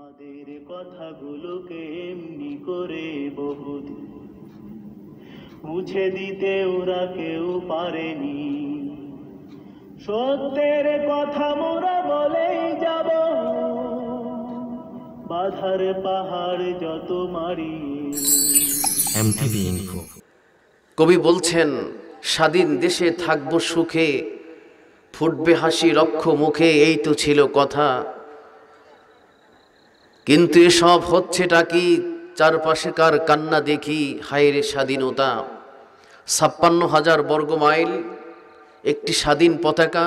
আমাদের কথাগুলোকে এমনি করে বহুদিন মুছে দিতে ওরা কেউ পারেনি। সত্যের কথা মোরা বলেই যাব, বাধার পাহাড় যত মারি। MTV info. কবি বলছেন, স্বাধীন দেশে থাকবো সুখে, ফুটবে হাসি লক্ষ মুখে, এই তো ছিল কথা। কিন্তু এসব হচ্ছেটা কি, চারপাশে কার কান্না দেখি, হায়রে স্বাধীনতা। ৫৬,০০০ বর্গ মাইল, একটি স্বাধীন পতাকা,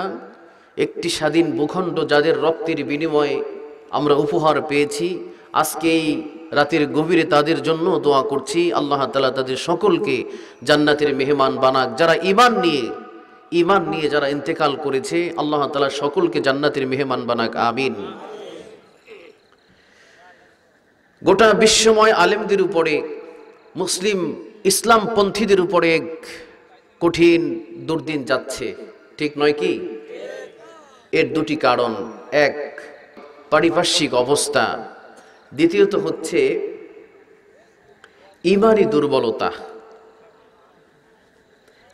একটি স্বাধীন ভূখণ্ড, যাদের রক্তের বিনিময়ে আমরা উপহার পেয়েছি। আজকে এই রাতের গভীরে তাদের জন্য দোয়া করছি, আল্লাহ তাআলা তাদের সকলকে জান্নাতের মেহমান বানাক। যারা ঈমান নিয়ে যারা ইন্তেকাল করেছে, আল্লাহ তাআলা সকলকে জান্নাতের মেহমান বানাক, আমিন। গোটা বিশ্বময় আলেমদের উপরে, মুসলিম ইসলামপন্থীদের উপরে এক কঠিন দুর্দিন যাচ্ছে, ঠিক নয় কি? এর দুটি কারণ, এক পারিপার্শ্বিক অবস্থা, দ্বিতীয়ত হচ্ছে ঈমানি দুর্বলতা।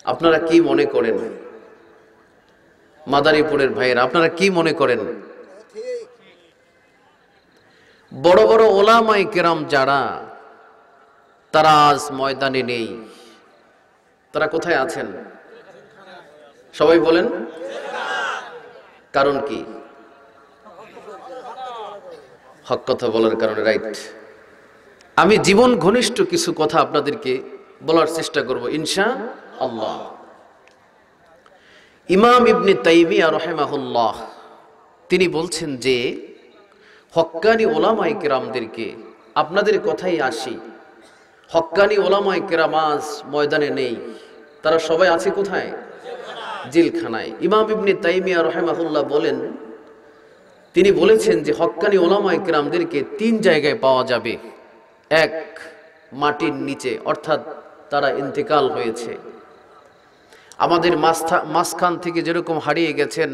আপনারা কি মনে করেন মাদারীপুরের ভাইয়েরা, আপনারা কি মনে করেন বড় বড় ওলামায়ে কেরাম যারা, তারা আজ ময়দানে নেই? তারা কোথায় আছেন? সবাই বলেন, কারণ কি? হক কথা বলার কারণে, রাইট। আমি জীবন ঘনিষ্ঠ কিছু কথা আপনাদেরকে বলার চেষ্টা করব ইনশাআল্লাহ। ইমাম ইবনে তাইমিয়া রাহিমাহুল্লাহ তিনি বলছেন যে, হক্কানি ওলামায়ে কেরামদেরকে, আপনাদের কথাই আসি, হক্কানি ওলামায়ে কেরাম আজ ময়দানে নেই। তারা সবাই আছে কোথায়? জেলখানায়। ইমাম ইবনে তাইমিয়া রাহিমাহুল্লাহ বলেন, তিনি বলেছেন যে হক্কানি ওলামায়ে কেরামদেরকে ৩ জায়গায় পাওয়া যাবে। এক, মাটির নিচে, অর্থাৎ তারা ইন্তেকাল হয়েছে। আমাদের মাঝখান থেকে যেরকম হারিয়ে গেছেন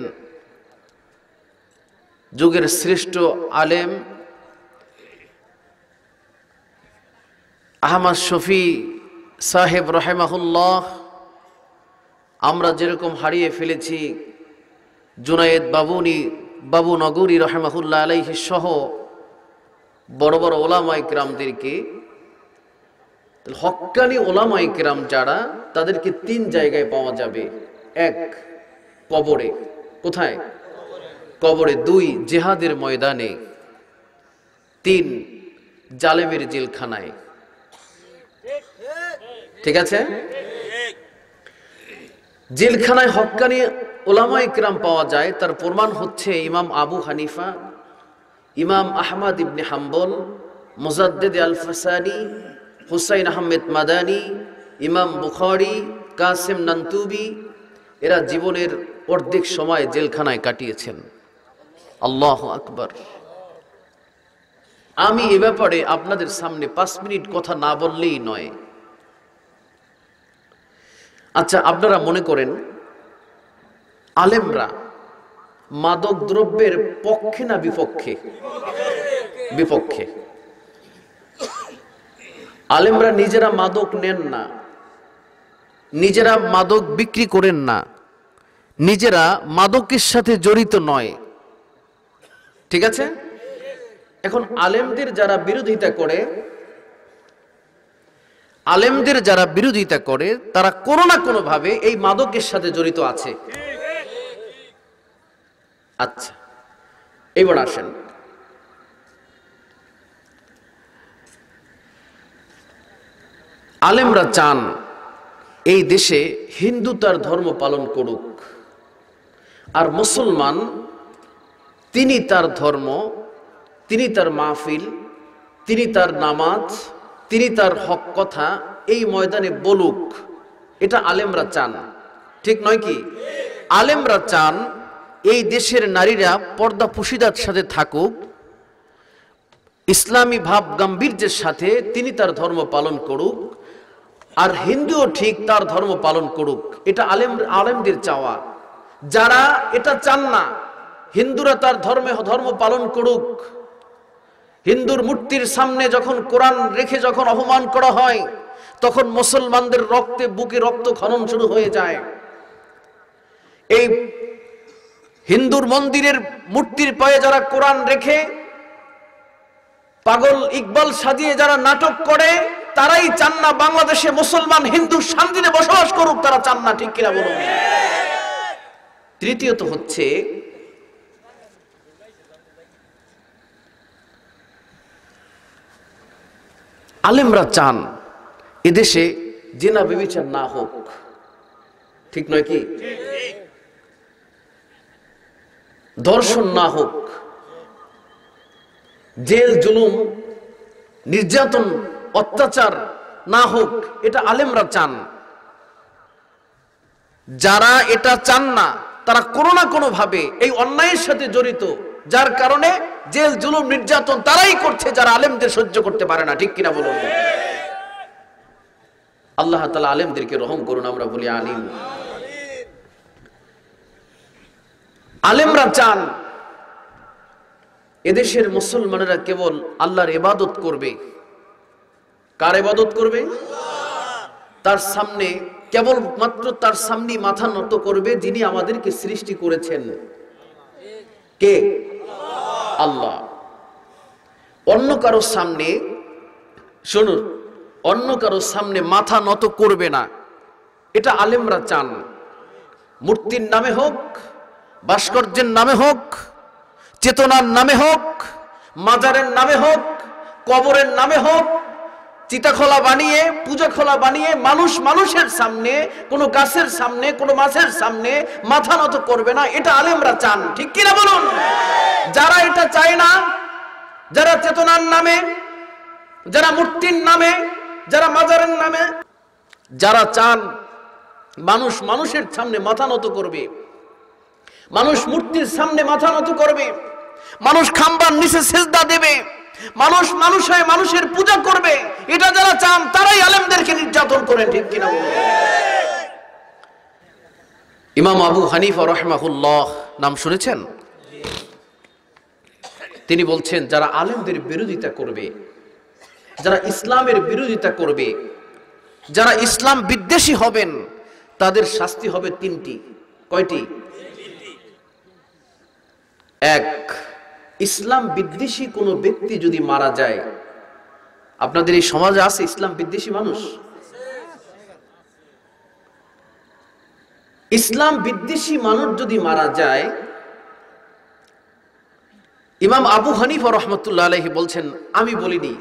যুগের শ্রেষ্ঠ আলেম আহমদ শফি সাহেব রাহিমাহুল্লাহ, আমরা যেরকম হারিয়ে ফেলেছি জুনায়েদ বাবু নগরী রাহিমাহুল্লাহ আলাইহি সহ বড় বড় ওলামায়ে কেরামদেরকে, হক্কানি ওলামায়ে কেরাম যারা, তাদেরকে ৩ জায়গায় পাওয়া যাবে। এক, কবরে। কোথায়? কবরে। ২, জিহাদের ময়দানে। ৩, জালেমের জেলখানায়। ঠিক আছে? জেলখানায় হক্কানি ওলামায়ে কেরাম পাওয়া যায়, তার প্রমাণ হচ্ছে ইমাম আবু হানিফা, ইমাম আহমদ ইবনে হাম্বল, মুজাদ্দিদ আল-ফাসানি, হুসাইন আহমেদ মাদানী, ইমাম বুখারী, কাসিম নান্তুবি, এরা জীবনের অর্ধেক সময় জেলখানায় কাটিয়েছেন। আল্লাহু আকবার। আমি এ ব্যাপারে আপনাদের সামনে 5 মিনিট কথা না বললেই নয়। আচ্ছা, আপনারা মনে করেন আলেমরা মাদক দ্রব্যের পক্ষে না বিপক্ষে? বিপক্ষে। আলেমরা নিজেরা মাদক নেন না, নিজেরা মাদক বিক্রি করেন না, নিজেরা মাদকের সাথে জড়িত নয়। ঠিক আছে? এখন আলেমদের যারা বিরোধিতা করে, তারা কোনো না কোনো ভাবে এই মাদকের সাথে জড়িত আছে। আচ্ছা, এবার আসেন, আলেমরা চান এই দেশে হিন্দু তার ধর্ম পালন করুক, আর মুসলমান তিনি তার ধর্ম, তিনি তার মাহফিল, তিনি তার নামাজ, তিনি তার হক কথা এই ময়দানে বলুক। এটা আলেমরা চান, ঠিক নয় কি? আলেমরা চান এই দেশের নারীরা পর্দা পুশিদার সাথে থাকুক, ইসলামী ভাব গাম্ভীর্যের সাথে তিনি তার ধর্ম পালন করুক, আর হিন্দুও ঠিক তার ধর্ম পালন করুক। এটা আলেমদের চাওয়া। যারা এটা চান না, হিন্দুরা তার ধর্ম পালন করুক, হিন্দুর মূর্তির সামনে যখন কোরআন রেখে যখন অপমান করা হয়, তখন মুসলমানদের রক্তে বুকে রক্ত খনন শুরু হয়ে যায়। এই হিন্দুর মন্দিরের মূর্তির পায়ে যারা কোরআন রেখে পাগল ইকবাল সাজিয়ে যারা নাটক করে, তারাই চান না বাংলাদেশে মুসলমান হিন্দু শান্তিতে বসবাস করুক, তারা চান না, ঠিক কিনা বলুন? তৃতীয়ত হচ্ছে আলেমরা চান এদেশে জেনা ব্যভিচার না হোক, ঠিক নয় কি? ধর্ষণ না হোক, জেল জুলুম নির্যাতন অত্যাচার না হোক, এটা আলেমরা চান। যারা এটা চান না তারা কোনো না কোনো ভাবে এই অন্যায়ের সাথে জড়িত, যার কারণে জেল জুলুম নির্যাতন তারাই করছে যারা আলেমদের সহ্য করতে পারে না, ঠিক কিনা বলুন? আল্লাহ তাআলা আলেমদেরকে রহম করুন, আমরা বলি আমিন। আলেমরা চান এদেশের মুসলমানেরা কেবল আল্লাহর ইবাদত করবে। কার ইবাদত করবে? তার সামনে, কেবল মাত্র তার সামনে মাথা নত করবে যিনি আমাদেরকে সৃষ্টি করেছেন। কে? আল্লাহ। অন্য কারো সামনে, শুনুন, অন্য কারো সামনে মাথা নত করবে না, এটা আলেমরা চান। মূর্তির নামে হোক, ভাস্কর্যের নামে হোক, চেতনার নামে হোক, মাজারের নামে হোক, কবরের নামে হোক, চিতাখোলা বানিয়ে, পূজাখোলা বানিয়ে মানুষ মানুষের সামনে, কোনো গাছের সামনে, কোনো মাছের সামনে মাথা নত করবে না, এটা আলেমরা চান, ঠিক কিনা বলুন? যারা এটা চায় না, যারা চেতনার নামে, যারা মূর্তির নামে, যারা মাজারের নামে, যারা চান মানুষ মানুষের সামনে মাথা নত করবে, মানুষ মূর্তির সামনে মাথা নত করবে, মানুষ খাম্বার নিচে সিজদা দেবে, মানুষ মানুষ হয়ে মানুষের পূজা করবে, এটা যারা চান তারাই আলেমদেরকে নির্যাতন করেন, ঠিক কিনা বলুন? ইমাম আবু হানিফা রাহিমাহুল্লাহ নাম শুনেছেন? তিনি বলছেন যারা আলেমদের বিরোধিতা করবে, যারা ইসলামের বিরোধিতা করবে, যারা ইসলাম বিদ্বেষী হবেন, তাদের শাস্তি হবে তিনটি। কয়টি? এক, ইসলাম বিদ্বেষী কোন ব্যক্তি যদি মারা যায়, আপনাদের এই সমাজে আছে ইসলাম বিদ্বেষী মানুষ? ইসলাম বিদ্বেষী মানুষ যদি মারা যায়, ইমাম আবু হানিফা রাহমাতুল্লাহ আলাইহি বলছেন, আমি বলিনি,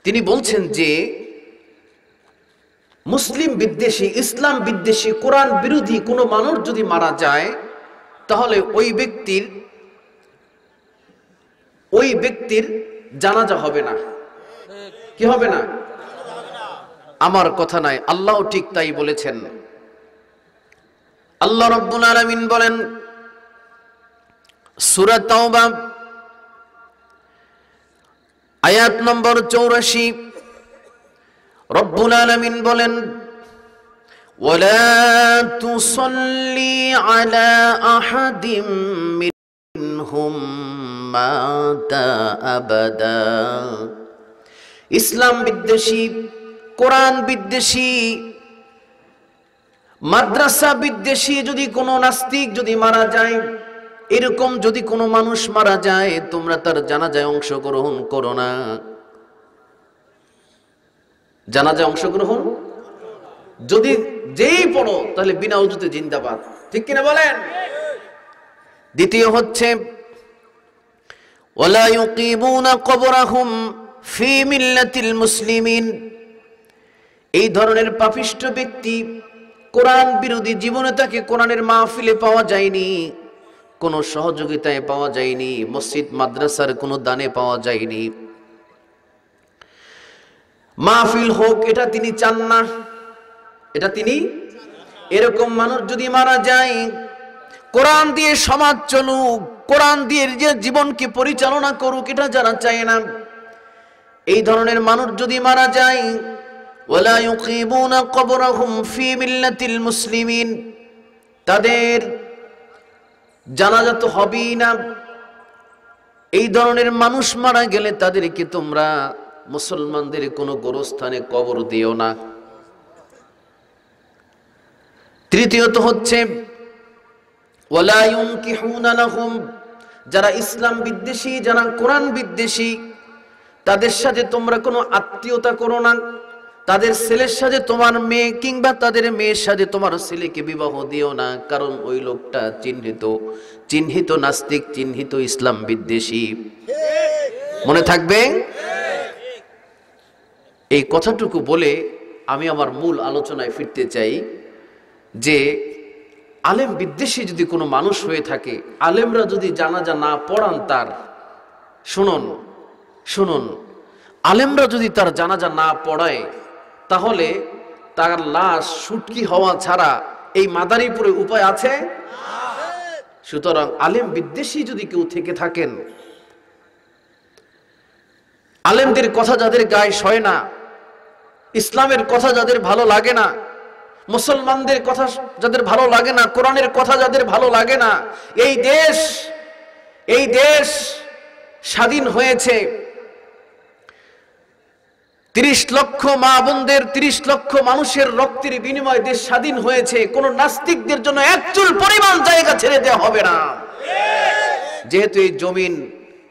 তিনি বলছেন যে মুসলিম বিদ্বেষী, ইসলাম বিদ্বেষী, কোরআন বিরোধী কোন মানুষ যদি মারা যায়, তাহলে ওই ব্যক্তির জানাজা হবে না। কি হবে না? আমার কথা নাই, আল্লাহ ঠিক তাই বলেছেন। আল্লাহ রাব্বুল আলামিন বলেন সূরা তাওবা আয়াত নম্বর 84, রব্বুল আলামিন বলেন ওয়ালা তুসাল্লি আলা আহাদিম মিনহুম মাতা আবাদা। ইসলাম বিদ্বেষী, কোরআন বিদ্বেষী, মাদ্রাসা বিদ্বেষী যদি কোনো নাস্তিক যদি মারা যায়, এরকম যদি কোনো মানুষ মারা যায়, তোমরা তার জানাজায় অংশগ্রহণ করো না। জানাজায় অংশগ্রহণ যদি যেই পড়ো, তাহলে বিনা উজুতে জিন্দাবাদ, ঠিক কিনা বলেন? দ্বিতীয় হচ্ছে ওয়ালা ইউকিমুনা কবরাহুম ফি মিল্লাতিল মুসলিমিন। এই ধরনের পাপিষ্ঠ ব্যক্তি, কোরআন বিরোধী, জীবনে তাকে কোরআনের মাহফিলে পাওয়া যায়নি, কোনো সহযোগিতায় পাওয়া যায়নি, মসজিদ মাদ্রাসার কোনো দানে পাওয়া যায়নি, মাহফিল হোক এটা তিনি চান না, এটা তিনি, এরকম মানুষ যদি মারা যায়, কোরআন দিয়ে সমাজ চলুক, কোরআন দিয়ে যে জীবনকে পরিচালনা করুক, এটা যারা চায় না, এই ধরনের মানুষ যদি মারা যায়, ওয়ালা ইউকিমুনা কবরাহুম ফি মিল্লাতিল মুসলিমিন, তাদের জানাজা তো হবেই না। এই ধরনের মানুষ মারা গেলে তাদেরকে তোমরা মুসলমানদের কোনো গোরস্থানে কবর দিও না। তৃতীয়ত হচ্ছে ওয়ালা ইউনকিহুনা লাহুম, যারা ইসলাম বিদ্বেষী, যারা কোরআন বিদ্বেষী, তাদের সাথে তোমরা কোনো আত্মীয়তা করো না। তাদের ছেলের সাথে তোমার মেয়ে কিংবা তাদের মেয়ের সাথে তোমার ছেলেকে বিবাহ দিও না, কারণ ওই লোকটা চিহ্নিত নাস্তিক, চিহ্নিত ইসলাম বিদ্বেষী। মনে থাকবে। এই কথাটুকু বলে আমি আমার মূল আলোচনায় ফিরতে চাই যে আলেম বিদ্বেষী যদি কোনো মানুষ হয়ে থাকে, আলেমরা যদি জানাজা না পড়ান তার, শুনুন, আলেমরা যদি তার জানাজা না পড়ায়, তাহলে তার লাশ সুটকি হওয়া ছাড়া এই মাদারীপুরে উপায় আছে? সুতরাং আলেম বিদ্বেষী যদি কেউ থেকে থাকেন, আলেমদের কথা যাদের গায়ে সয় না, ইসলামের কথা যাদের ভালো লাগে না, মুসলমানদের কথা যাদের ভালো লাগে না, কোরআনের কথা যাদের ভালো লাগে না, এই দেশ স্বাধীন হয়েছে 30 লক্ষ মা বোনদের, 30 লক্ষ মানুষের রক্তের বিনিময়ে দেশ স্বাধীন হয়েছে। কোন নাস্তিকদের জন্য এক চুল পরিমাণ জায়গা ছেড়ে দেওয়া হবে না। যেহেতু এই জমিন,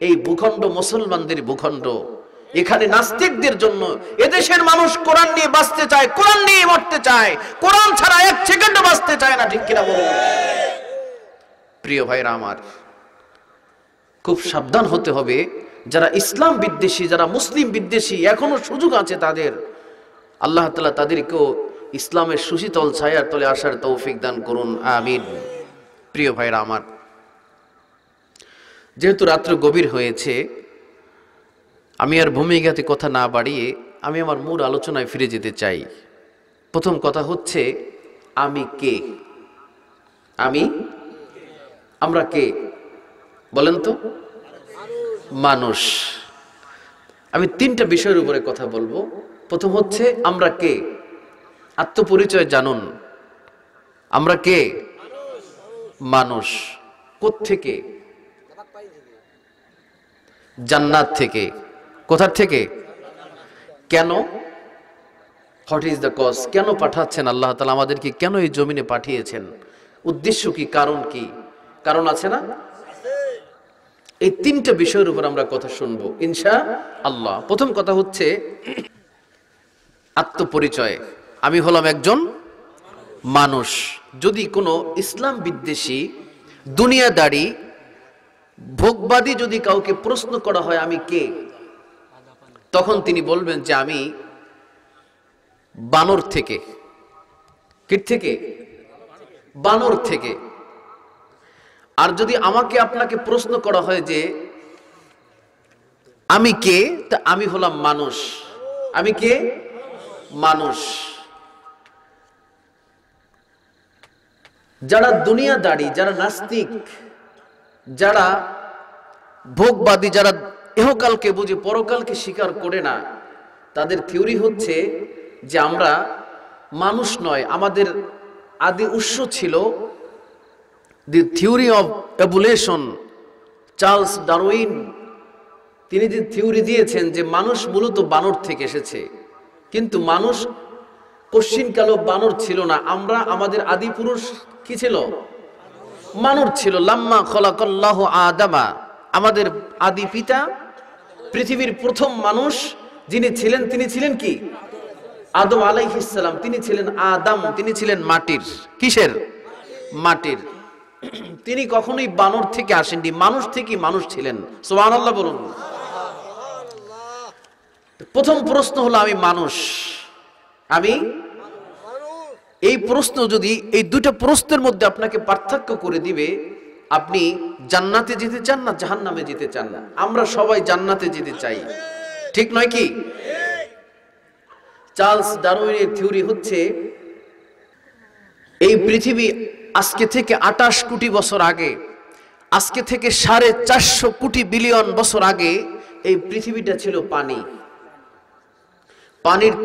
এই ভূখণ্ড মুসলমানদের ভূখণ্ড, এখানে নাস্তিকদের জন্য এদেশের মানুষ কোরআন নিয়ে বাঁচতে চায়, কোরআন নিয়ে মরতে চায়, কোরআন ছাড়া এক সেকেন্ডও বাঁচতে চায় না। ঠিক কিনা বলুন? প্রিয় ভাইরা আমার, খুব সাবধান হতে হবে। যারা ইসলাম বিদ্বেষী, যারা মুসলিম বিদ্বেষী, এখনো সুযোগ আছে তাদের। আল্লাহ তাআলা তাদেরকেও ইসলামের সুশীতল ছায়ার তলে আসার তৌফিক দান করুন, আমিন। প্রিয় ভাইরা আমার, যেহেতু রাত্র গভীর হয়েছে, আমি আর ভূমিকাতে কথা না বাড়িয়ে আমি আমার মূল আলোচনায় ফিরে যেতে চাই। প্রথম কথা হচ্ছে আমি কে? আমরা কে বলেন তো? মানুষ। আমি 3টা বিষয়ের উপরে কথা বলবো। প্রথম হচ্ছে আমরা কে, আত্মপরিচয় জানুন। আমরা কে? মানুষ। কোত্থেকে? জান্নাত থেকে। কোথা থেকে? কেন? What is the cause? কেন পাঠাচ্ছেন আল্লাহ তাআলা আমাদেরকে? কেন এই জমিনে পাঠিয়েছেন? উদ্দেশ্য কি? কারণ কি? কারণ আছে না? এই 3টা বিষয়ের উপর আমরা কথা শুনবো ইনশাআল্লাহ। প্রথম কথা হচ্ছে আত্মপরিচয়। আমি হলাম একজন মানুষ। যদি কোনো ইসলাম বিদ্বেষী, দুনিয়াদারি, ভোগবাদী যদি কাউকে প্রশ্ন করা হয় আমি কে, তখন তিনি বলবেন যে আমি বানর থেকে। কি থেকে? বানর থেকে। আর যদি আমাকে আপনাকে প্রশ্ন করা হয় যে আমি কে, তা আমি হলাম মানুষ। আমি কে? মানুষ। যারা দুনিয়াদারি, যারা নাস্তিক, যারা ভোগবাদী, যারা ইহকালকে বুঝে পরকালকে স্বীকার করে না, তাদের থিওরি হচ্ছে যে আমরা মানুষ নয়, আমাদের আদি উৎস ছিল দি theory of evolution. Charles Darwin তিনি যে থিওরি দিয়েছেন যে মানুষ মূলত বানর থেকে এসেছে, কিন্তু মানুষ কশ্চিনকালও বানর ছিল না। আমরা, আমাদের আদি পুরুষ কি ছিল? মানব ছিল। লাম্মা খলাকাল্লাহু আদামা, আমাদের আদি পিতা, পৃথিবীর প্রথম মানুষ যিনি ছিলেন, তিনি ছিলেন কি? আদম আলাইহিস সালাম। তিনি ছিলেন আদম, তিনি ছিলেন মাটির। কিসের? মাটির। তিনি কখনোই বানর থেকে আসেননি, মানুষ থেকে মানুষ ছিলেন। সুবহানাল্লাহ বলুন। প্রথম প্রশ্ন হলো আমি মানুষ। আমি এই প্রশ্ন যদি, এই 2টা প্রশ্নের মধ্যে আপনাকে পার্থক্য করে দিবে, আপনি জান্নাতে যেতে চান না জাহান্নামে যেতে চান না? আমরা সবাই জান্নাতে যেতে চাই, ঠিক নয় কি? চার্লস ডারউইনের থিওরি হচ্ছে এই পৃথিবী আজকে থেকে 28 কোটি বছর আগে, আজকে থেকে 450 কোটি বিলিয়ন বছর আগে এই পৃথিবীটা ছিল পানি। পানির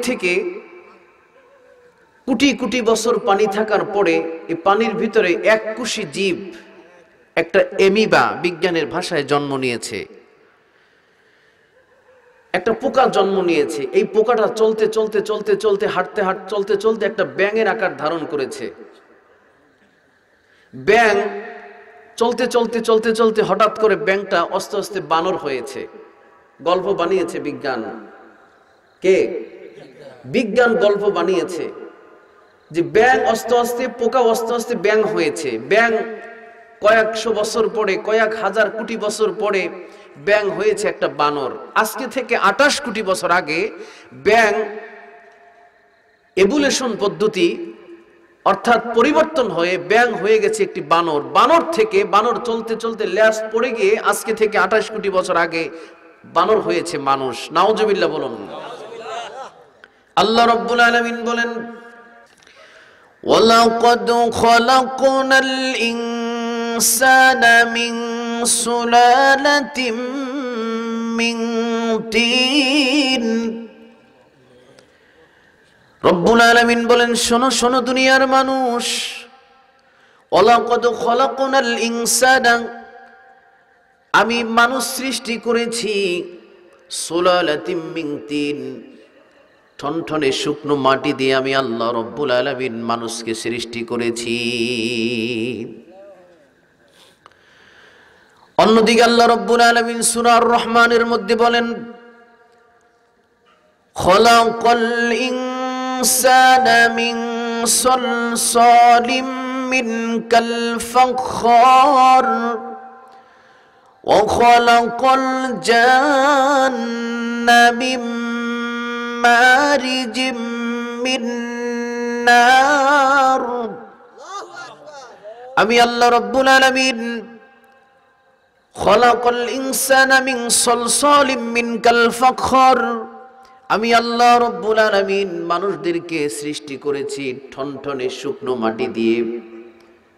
থেকে কোটি কোটি বছর পানি থাকার পরে এই পানির ভিতরে এক কোষী জীব, একটা এমিবা বিজ্ঞানের ভাষায় জন্ম নিয়েছে, একটা পোকা জন্ম নিয়েছে। এই পোকাটা চলতে চলতে চলতে চলতে হাঁটতে হাঁটতে চলতে চলতে একটা ব্যাঙের আকার ধারণ করেছে। ব্যাঙ চলতে চলতে চলতে চলতে হঠাৎ করে ব্যাঙটা আস্তে আস্তে বানর হয়েছে। গল্প বানিয়েছে বিজ্ঞান। কে? বিজ্ঞান গল্প বানিয়েছে যে ব্যাঙ আস্তে আস্তে, পোকা আস্তে আস্তে ব্যাঙ হয়েছে। ব্যাঙ কয়েকশো বছর পরে, কয়েক হাজার কোটি বছর পরে ব্যাঙ হয়েছে একটা বানর। আজকে থেকে 28 কোটি বছর আগে ব্যাঙ এভুলেশন পদ্ধতি অর্থাৎ পরিবর্তন হয়ে ব্যাঙ হয়ে গেছে একটি বানর। বানর থেকে বানর চলতে চলতে ল্যাস পড়ে গিয়ে আজকে থেকে 28 কোটি বছর আগে বানর হয়েছে মানুষ। নাউজুবিল্লাহ বলুন। আল্লাহ রাব্বুল আলামিন বলেন, ওয়ালাকাদ খালাকনাল ইনসানা মিন সুলালাতিন মিন তিন। রব্বুল আলামিন বলেন, শোনো শোনো দুনিয়ার মানুষ, ওয়ালাকাদ খালাকনাল ইনসানা, আমি মানুষ সৃষ্টি করেছি সুলালাতিন মিন তিন, ঠনঠনে শুকনো মাটি দিয়ে আমি আল্লাহ রব্বুল আলামিন মানুষকে সৃষ্টি করেছি। অন্যদিকে আল্লাহ রব্বুল আলামিন সূরা আর রহমানের মধ্যে বলেন, খালাকাল ইনসানা মিন সালসালিম মিন কাল ফাখখার ওয়া খালাকাল জান্না মিন মারিজিম মিন নার। আমি আল্লাহ রাব্বুল আলামিন খালাকাল ইনসানা মিন সালসালিম মিন কাল ফাখখার, আমি আল্লাহ রাব্বুল আলামিন মানুষদেরকে সৃষ্টি করেছি ঠনঠনে শুকনো মাটি দিয়ে।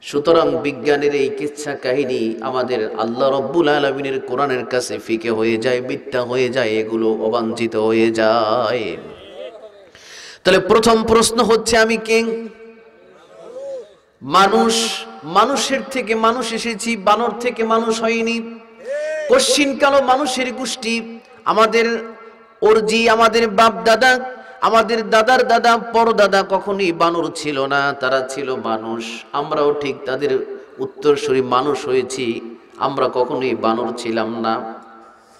সুতরাং বিজ্ঞানের এই কিচ্ছা কাহিনী আমাদের আল্লাহ রাব্বুল আলামিনের কোরআনের কাছে ফিকে হয়ে যায়, মিথ্যা হয়ে যায়, এগুলো অবাঞ্ছিত হয়ে যায়। তাহলে প্রথম প্রশ্ন হচ্ছে, আমি কে? মানুষ। মানুষের থেকে মানুষ এসেছি, বানর থেকে মানুষ হয়নি। কশ্চিনকালও মানুষের গোষ্ঠী, আমাদের অর্জি, আমাদের বাপ দাদা, আমাদের দাদার দাদা, পরদাদা কখনোই বানর ছিল না, তারা ছিল মানুষ। আমরাও ঠিক তাদের উত্তরসূরি মানুষ হয়েছি, আমরা কখনোই বানর ছিলাম না।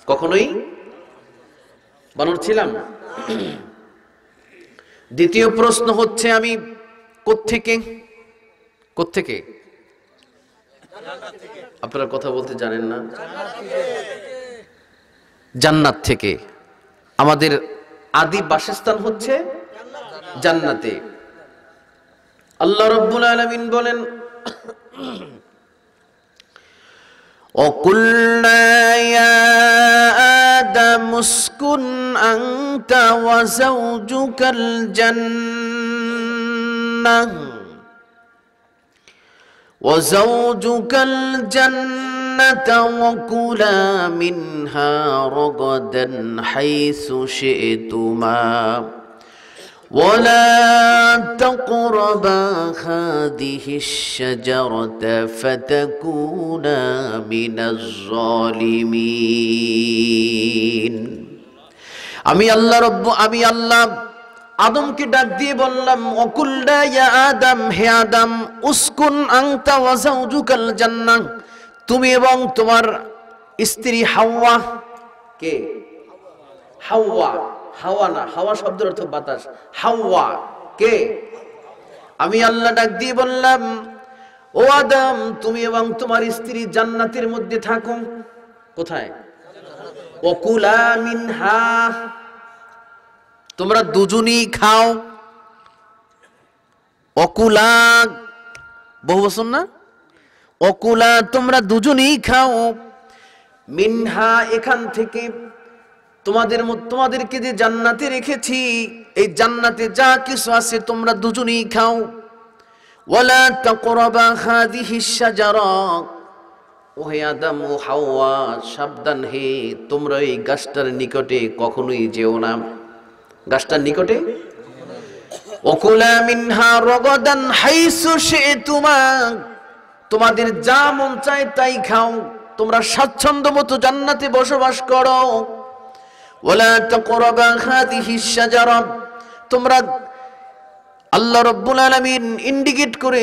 কখনোই বানর ছিলাম না। দ্বিতীয় প্রশ্ন হচ্ছে, আমি কোত্থেকে? কোত্থেকে? আপনারা কথা বলতে জানেন না। জান্নাত থেকে। আমাদের আদি বাসস্থান হচ্ছে জান্নাতে। আল্লাহ রাব্বুল আলামিন বলেন, وَقُلْنَا يَا آدَمُ اسْكُنْ أَنْتَ وَزَوْجُكَ الْجَنَّةَ وَكُلَا مِنْهَا رَغَدًا حَيْثُ شِئْتُمَا وَلَا تَقْرَبَا هَذِهِ الشَّجَرَةَ فَتَكُونَا مِنَ الظَّالِمِينَ। আমি আল্লাহ আদমকে ডাক দিয়ে বললাম, ওকুলনা ইয়া আদম, হে আদম, উসকুন আনতা ওয়া যাওজুকাল জান্নাহ, তুমি এবং তোমার স্ত্রী হাওয়া। কে? হাওয়া। হাওয়া না, হাওয়া শব্দের অর্থ বাতাস। হাওয়া কে? আমি আল্লাহ ডাক দিয়ে বললাম, ও আদম, তুমি এবং তোমার স্ত্রী জান্নাতের মধ্যে থাকো। কোথায়? ওকুলা মিনহা, তোমরা দুজনই খাও। অকুলা বহু বচন না? অকুলা, তোমরা দুজনই খাও। মিনহা, এখান থেকে, তোমাদেরকে যে জান্নাতে রেখেছি, এই জান্নাতে যা কিছু আছে তোমরা দুজনই খাও। ওয়ালা তাকরাবা হাযিহিশ শাজারা, ও হে আদম ও হাওয়া, সাবধান হে, তোমরা এই গাছটার নিকটে কখনোই যেও না। গাছটার নিকটে ওকুলা মিনহা রগাদান হাইসু শি'তুমা, তোমাদের যা মন চায় তাই খাও, তোমরা স্বাচ্ছন্দ্য মতো জান্নাতে বসবাস করো। ওয়ালা তাকরাবা হাযিহিশ শাজারা, তোমরা আল্লাহ রাব্বুল আলামিন ইন্ডিকেট করে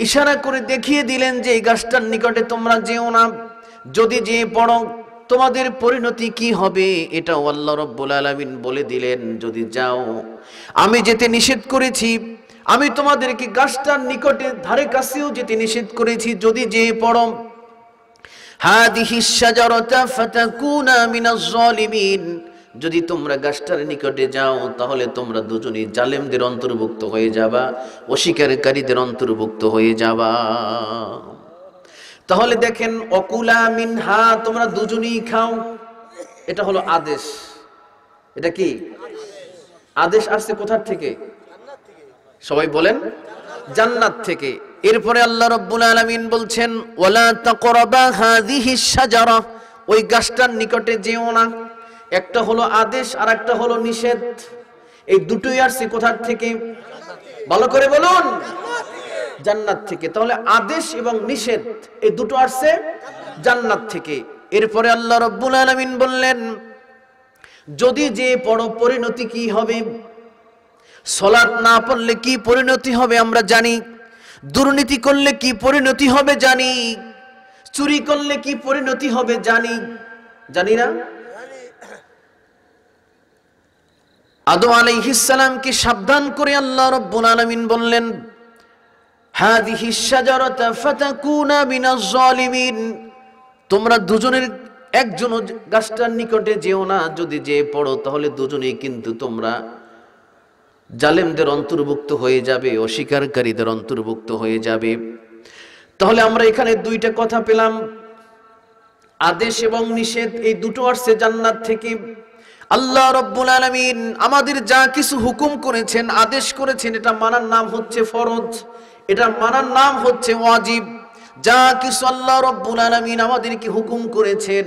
ইশারা করে দেখিয়ে দিলেন যে এই গাছটার নিকটে তোমরা যেও না, যদি যেয়ে পড়ো তোমাদের পরিণতি কি হবে এটাও আল্লাহ রাব্বুল আলামিন বলে দিলেন। যদি যাও, আমি যেতে নিষেধ করেছি, আমি তোমাদেরকে গাছটার নিকটে ধারে কাছেও যেতে নিষেধ করেছি, যদি যেয়ে পড়ো হাদিহিশ শাজারাতা ফাতাকুনা মিনাজ জালিমিন, যদি তোমরা গাছটার নিকটে যাও তাহলে তোমরা দুজনেই জালেমদের অন্তর্ভুক্ত হয়ে যাবা, অস্বীকারীদের অন্তর্ভুক্ত হয়ে যাবা। তাহলে দেখেন অকুলা মিনহা, তোমরা দুজনেই খাও, এটা হলো আদেশ। এটা কি আদেশ? আসছে কোথা থেকে? সবাই বলেন জান্নাত থেকে। এরপরে আল্লাহ রাব্বুল আলামিন বলছেন ওয়ালা তাকরাবা হাযিহিশ শাজারা, ওই গাছটার নিকটে যেও না। একটা হলো আদেশ আর একটা হলো নিষেধ। এই দুটোই আসছে কোথা থেকে? ভালো করে বলুন, জান্নাত থেকে। তাহলে আদেশ এবং নিষেধ এই দুটো আসছে জান্নাত থেকে। এরপরে আল্লাহ রাব্বুল আলামিন বললেন যদি যে পড়ো পরিণতি কি হবে, সালাত না পড়লে কি পরিণতি হবে আমরা জানি, দুর্নীতি করলে কি পরিণতি হবে জানি, চুরি করলে কি পরিণতি হবে জানি, জানি না? আদম আলাইহিস সালামকে সাবধান করে আল্লাহ রাব্বুল আলামিন বললেন হাযিহিশ শাজারাতা ফাতাকুনা মিনাজ জালিমিন, তোমরা দুজনের একজন গাছটার নিকটে যেও না, যদি যে পড়ো তাহলে দুজনেই কিন্তু তোমরা জালেমদের অন্তর্ভুক্ত হয়ে যাবে, অস্বীকারীদের অন্তর্ভুক্ত হয়ে যাবে। তাহলে আমরা এখানে দুইটা কথা পেলাম, আদেশ এবং নিষেধ এই দুটো আসছে জান্নাত থেকে। আল্লাহ রাব্বুল আলামিন আমাদের যা কিছু হুকুম করেছেন, আদেশ করেছেন, এটা মানার নাম হচ্ছে ফরজ, এটা মানার নাম হচ্ছে ওয়াজিব। যা কিছু আল্লাহ রাব্বুল আলামিন আমাদেরকে হুকুম করেছেন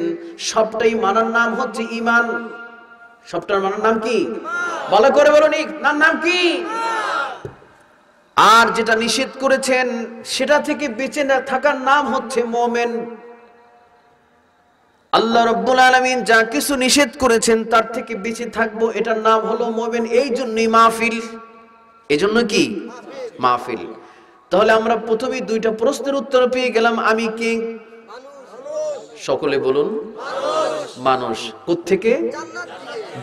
সবটাই মানার নাম হচ্ছে ঈমান। সবটার মানার নাম কি? ভালো করে বলুন, নাম কি? আর যেটা নিষেধ করেছেন সেটা থেকে বেঁচে না থাকার নাম হচ্ছে মুমিন। আল্লাহ রাব্বুল আলামিন যা কিছু নিষেধ করেছেন তার থেকে বেঁচে থাকবো, এটার নাম হলো মুমিন। এই জন্যই মাহফিল, এই জন্য কি মাহফিল। তাহলে আমরা প্রথমেই দুইটা প্রশ্নের উত্তর পেয়ে গেলাম, আমি কে? সকলে বলুন মানুষ। কোত্থেকে?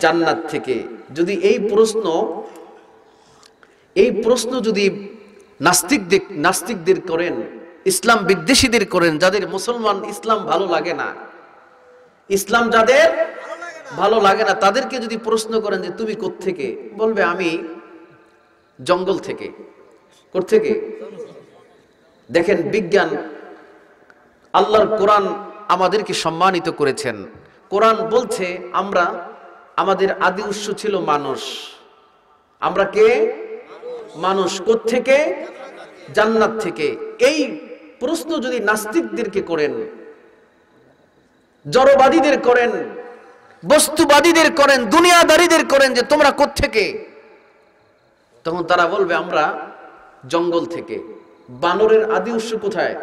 জান্নাত থেকে। যদি এই প্রশ্ন যদি নাস্তিকদের করেন, ইসলাম বিদ্বেষীদের করেন, যাদের মুসলমান ইসলাম ভালো লাগে না, ইসলাম যাদের ভালো লাগে না, তাদেরকে যদি প্রশ্ন করেন যে তুমি কোত্থেকে, বলবে আমি জঙ্গল থেকে। কোত্থেকে? দেখেন বিজ্ঞান, আল্লাহর কোরআন আমাদেরকে সম্মানিত করেছেন। কোরআন বলছে আমাদের আদি উৎস ছিল মানুষ। আমরা কে? মানুষ। কোত্থেকে? জান্নাত থেকে। এই প্রশ্ন যদি নাস্তিকদেরকে করেন, জড়বাদীদের করেন, বস্তুবাদীদের করেন, দুনিয়াদারীদের করেন যে তোমরা কোত্থেকে, তখন তারা বলবে আমরা জঙ্গল থেকে। বানরের আদি উৎস কোথায়?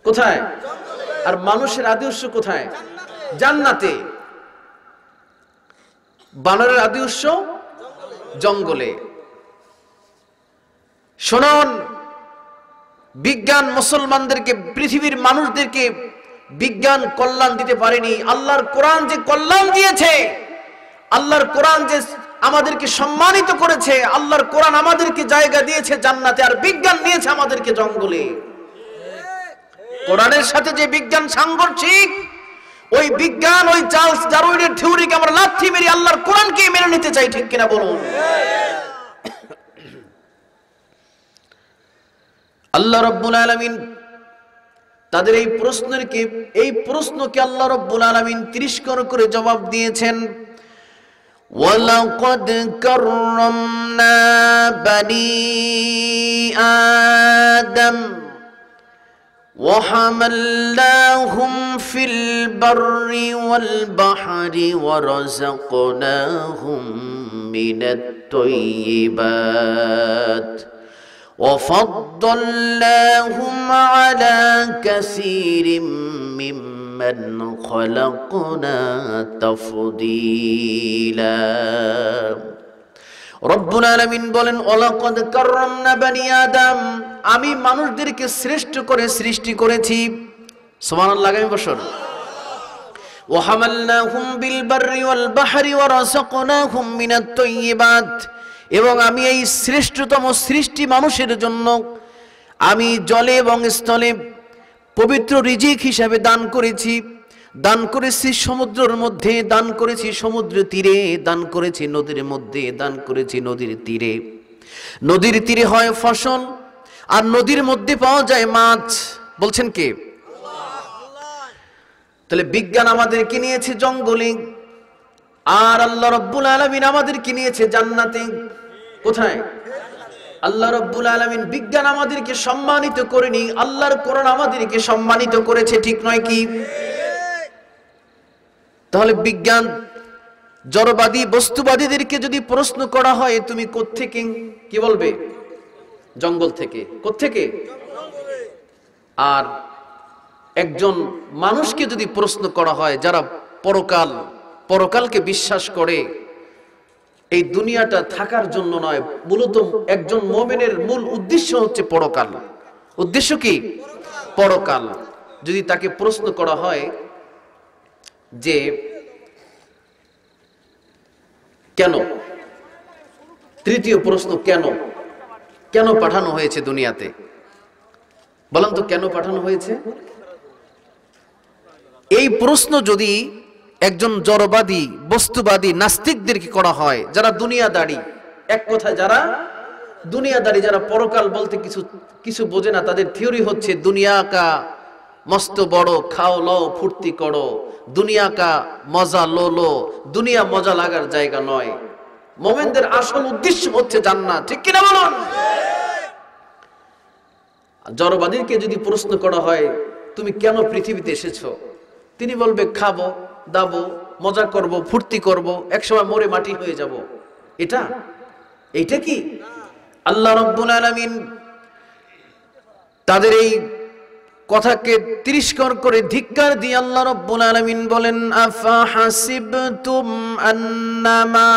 কোথায়? আর মানুষের আদি উৎস কোথায়? জান্নাতে। বানরের আদি উৎস জঙ্গলে। শুনুন, বিজ্ঞান মুসলমানদেরকে, পৃথিবীর মানুষদেরকে বিজ্ঞান কল্যাণ দিতে পারেনি। আল্লাহর কোরআন যে কল্যাণ দিয়েছে, আল্লাহর কোরআন যে আমাদেরকে সম্মানিত করেছে, আল্লাহর কোরআন আমাদেরকে জায়গা দিয়েছে জান্নাতে, আর বিজ্ঞান নিয়েছে আমাদেরকে জঙ্গলে। কোরআনের সাথে যে বিজ্ঞান সাংঘর্ষিক, ওই বিজ্ঞান, ওই চার্লস ডারউইনের থিওরিকে আমরা লাথি মেরে আল্লাহর কোরআনকে মেনে নিতে চাই, ঠিক কিনা বলুন? আল্লাহ রাব্বুল আলামিন তাদের এই প্রশ্নকে আল্লাহ রাব্বুল আলামিন তিরস্কার করে জবাব দিয়েছেন, ওয়ালাকাদ কাররামনা বানি আদম وحملناهم في البر والبحر ورزقناهم من الطيبات وفضلناهم على كثير ممن خلقنا تفضيلا রব্বুল আলামিন বলেন ওয়ালাকাদ কাররামনা বানি আদম, আমি মানুষদেরকে শ্রেষ্ঠ করে সৃষ্টি করেছি। সুবহানাল্লাহ, আগামী বছর। ওয়া হামালনাহুম বিল বাররি ওয়াল বাহরি ওয়া রাযাকনাহুম মিনাত তাইয়্যিবাত, এবং আমি এই শ্রেষ্ঠতম সৃষ্টি মানুষের জন্য আমি জলে এবং স্থলে পবিত্র রিজিক হিসাবে দান করেছি। দান করেছি সমুদ্রের মধ্যে, দান করেছি সমুদ্র তীরে, দান করেছি নদীর মধ্যে, দান করেছি নদীর তীরে। নদীর তীরে হয় ফসল, আর নদীর মধ্যে পাওয়া যায় মাছ। বলছেন কে? তাহলে বিজ্ঞান আমাদেরকে নিয়েছে জঙ্গলে, আর আল্লাহ রাব্বুল আলামিন আমাদেরকে নিয়েছে জান্নাতে। কোথায়? আল্লাহ রাব্বুল আলামিন বিজ্ঞান আমাদেরকে সম্মানিত করেনি, আল্লাহর কোরআন আমাদেরকে সম্মানিত করেছে, ঠিক নয় কি? তাহলে বিজ্ঞান জড়বাদী বস্তুবাদীদেরকে যদি প্রশ্ন করা হয় তুমি কোত্থেকে, কি বলবে? জঙ্গল থেকে। কোত্থেকে? আর একজন মানুষকে যদি প্রশ্ন করা হয় যারা পরকালকে বিশ্বাস করে, এই দুনিয়াটা থাকার জন্য নয়, মূলত একজন মুমিনের মূল উদ্দেশ্য হচ্ছে পরকাল। উদ্দেশ্য কি? পরকাল। যদি তাকে প্রশ্ন করা হয় যে কেন, তৃতীয় প্রশ্ন, কেন পাঠানো হয়েছে দুনিয়াতে? বলেন তো কেন পাঠানো হয়েছে? এই প্রশ্ন যদি একজন জড়বাদী বস্তুবাদী নাস্তিকদেরকে করা হয়, যারা দুনিয়াদারি, এক কথায় যারা দুনিয়াদারি, যারা পরকাল বলতে কিছু বোঝে না, তাদের থিওরি হচ্ছে দুনিয়া কা মস্ত বড়, খাও লও ফুর্তি করো, দুনিয়া কা মজা লো, দুনিয়া মজা লাগার জায়গা নয়, মুমিনদের আসল উদ্দেশ্য হচ্ছে জান্নাত। ঠিক কিনা বলুন? জড়বাদীকে যদি প্রশ্ন করা হয় তুমি কেন পৃথিবীতে এসেছো, তিনি বলবে খাবো দাবো, মজা করব, ফুর্তি করব, একসময় মরে মাটি হয়ে যাব। এইটা কি? আল্লাহ রাব্বুল আলামিন তাদের এই কথাকে তিরস্কার করে ধিক্কার দিয়ে আল্লাহ রাব্বুল আলামিন বলেন আফা হাসিবতুম আন্নামা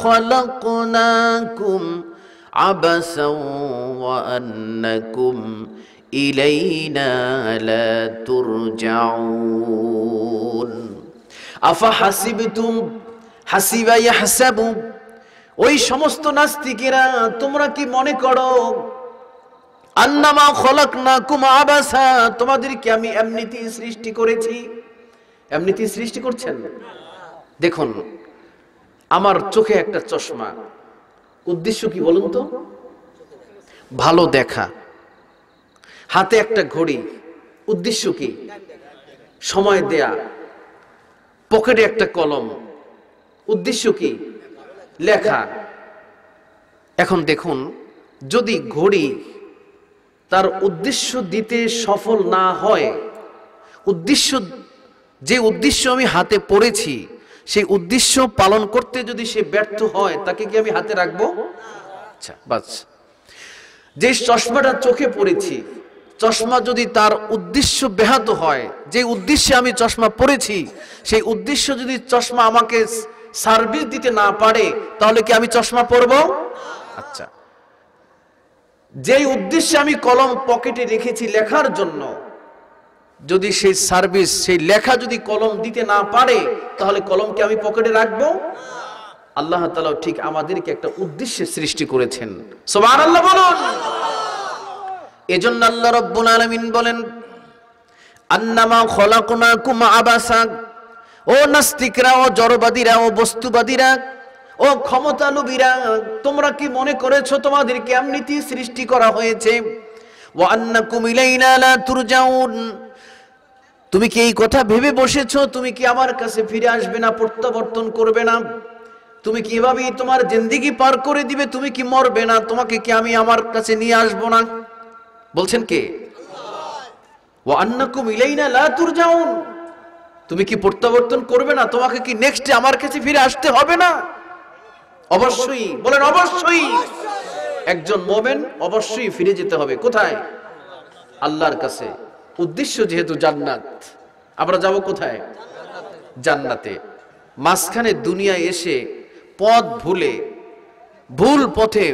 খালাকনাকুম আবাসাও ওয়া আন্নাকুম ইলাইনা লা তুরজাউন। আফা হাসিবতুম, হাসিবা ইয়াহসাবু, ওই সমস্ত নাস্তিকেরা তোমরা কি মনে করো আন্নামা খলাকনাকুম আবাসা, তোমাদেরকে আমি এমনিতেই সৃষ্টি করেছি? এমনিতেই সৃষ্টি করছেন? দেখুন, আমার চোখে একটা চশমা, উদ্দেশ্য কি বলুন তো? ভালো দেখা। হাতে একটা ঘড়ি, উদ্দেশ্য কি? সময় দেয়া। পকেটে একটা কলম, উদ্দেশ্য কি? লেখা। এখন দেখুন, যদি ঘড়ি তার উদ্দেশ্য দিতে সফল না হয়, যে উদ্দেশ্য আমি হাতে পড়েছি সেই উদ্দেশ্য পালন করতে যদি সে ব্যর্থ হয়, তাকে কি আমি হাতে রাখবো? আচ্ছা, বাস। যে চশমাটা চোখে পড়েছি, চশমা যদি তার উদ্দেশ্য ব্যাহত হয়, যে উদ্দেশ্যে আমি চশমা পড়েছি সেই উদ্দেশ্য যদি চশমা আমাকে সার্ভিস দিতে না পারে, তাহলে কি আমি চশমা পরবো? আচ্ছা, যেই উদ্দেশ্যে আমি কলম পকেটে রেখেছি লেখার জন্য, যদি সেই সার্ভিস, সেই লেখা যদি কলম দিতে না পারে, তাহলে কলমকে আমি পকেটে রাখবো? আল্লাহ তাআলা ঠিক আমাদেরকে একটা উদ্দেশ্যে সৃষ্টি করেছেন। সুবহানাল্লাহ বলুন। এজন্য আল্লাহ রাব্বুল আলামিন বলেন আন্নামা খলাকনাকুম আবাসা। ও নাস্তিকরা, ও জড়বাদীরা, ও বস্তুবাদীরা, ও ক্ষমতালোভীরা, তোমরা কি মনে করেছো তোমাদেরকে এমনিতেই সৃষ্টি করা হয়েছে? ওয়া আন্নাকুম ইলাইনা লা তুরজাউন, তুমি কি এই কথা ভেবে বসেছো তুমি কি আমার কাছে ফিরে আসবে না, প্রত্যাবর্তন করবে না? তুমি কি এভাবেই তোমার জিন্দেগি পার করে দিবে? তুমি কি মরবে না? তোমাকে কি আমি আমার কাছে নিয়ে আসবো না? বলছেন কে? ওয়া আন্নাকুম ইলাইনা লা তুরজাউন, তুমি কি প্রত্যাবর্তন করবে না? তোমাকে কি নেক্সটে আমার কাছে ফিরে আসতে হবে না? অবশ্যই, বলেন অবশ্যই। একজন মুমিন অবশ্যই ফিরে যেতে হবে কোথায়? আল্লাহর কাছে। উদ্দেশ্য যেহেতু জান্নাত, আমরা যাব কোথায়? জান্নাতে। মাঝখানে দুনিয়ায় এসে পথ ভুলে, ভুল পথে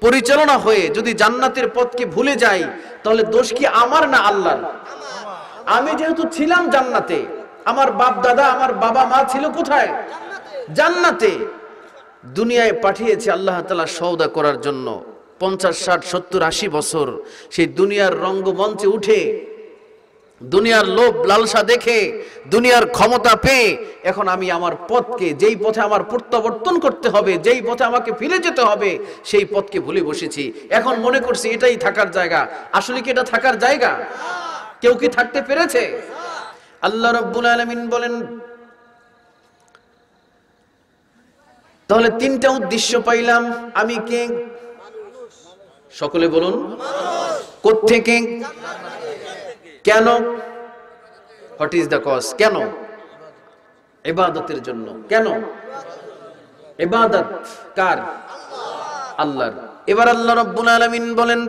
পরিচালনা হয়ে যদি জান্নাতের পথকে ভুলে যাই, তাহলে দোষ কি আমার না আল্লাহর? আমি যেহেতু ছিলাম জান্নাতে, আমার বাপ দাদা, আমার বাবা মা ছিল কোথায়? জান্নাতে। দুনিয়ায় পাঠিয়েছে আল্লাহ তাআলা সওদা করার জন্য। 50, 60, 70, 80 বছর সেই দুনিয়ার রঙ্গমঞ্চে উঠে, দুনিয়ার লোভ লালসা দেখে, দুনিয়ার ক্ষমতা পেয়ে এখন আমি আমার পথকে, যেই পথে আমার প্রত্যাবর্তন করতে হবে, যেই পথে আমাকে ফিরে যেতে হবে, সেই পথকে ভুলে বসেছি। এখন মনে করছি এটাই থাকার জায়গা। আসলে কি এটা থাকার জায়গা? কেউ কি থাকতে পেরেছে? আল্লাহ রাব্বুল আলামিন বলেন, তাহলে তিনটা উদ্দেশ্য পাইলাম। আমি কে? সকলে বলুন, কোত্থেকে? কেন? What is the cause? কেন? ইবাদতের জন্য। কেন? ইবাদত কার? আল্লাহর। এবার আল্লাহ রাব্বুল আলামিন বলেন,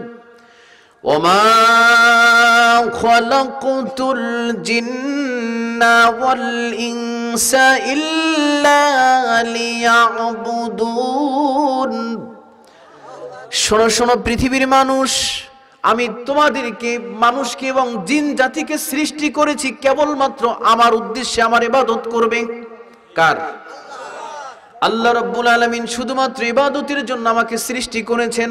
ওমা খালাকতুল জিন্না ওয়াল ইনসা ইল্লা লিয়াবুদুন। শোনো শোনো পৃথিবীর মানুষ, আমি তোমাদেরকে, মানুষকে এবং জিন জাতিকে সৃষ্টি করেছি কেবলমাত্র আমার উদ্দেশ্যে, আমার ইবাদত করবে। কার? আল্লাহ রাব্বুল আলামিন শুধুমাত্র ইবাদতের জন্য আমাকে সৃষ্টি করেছেন।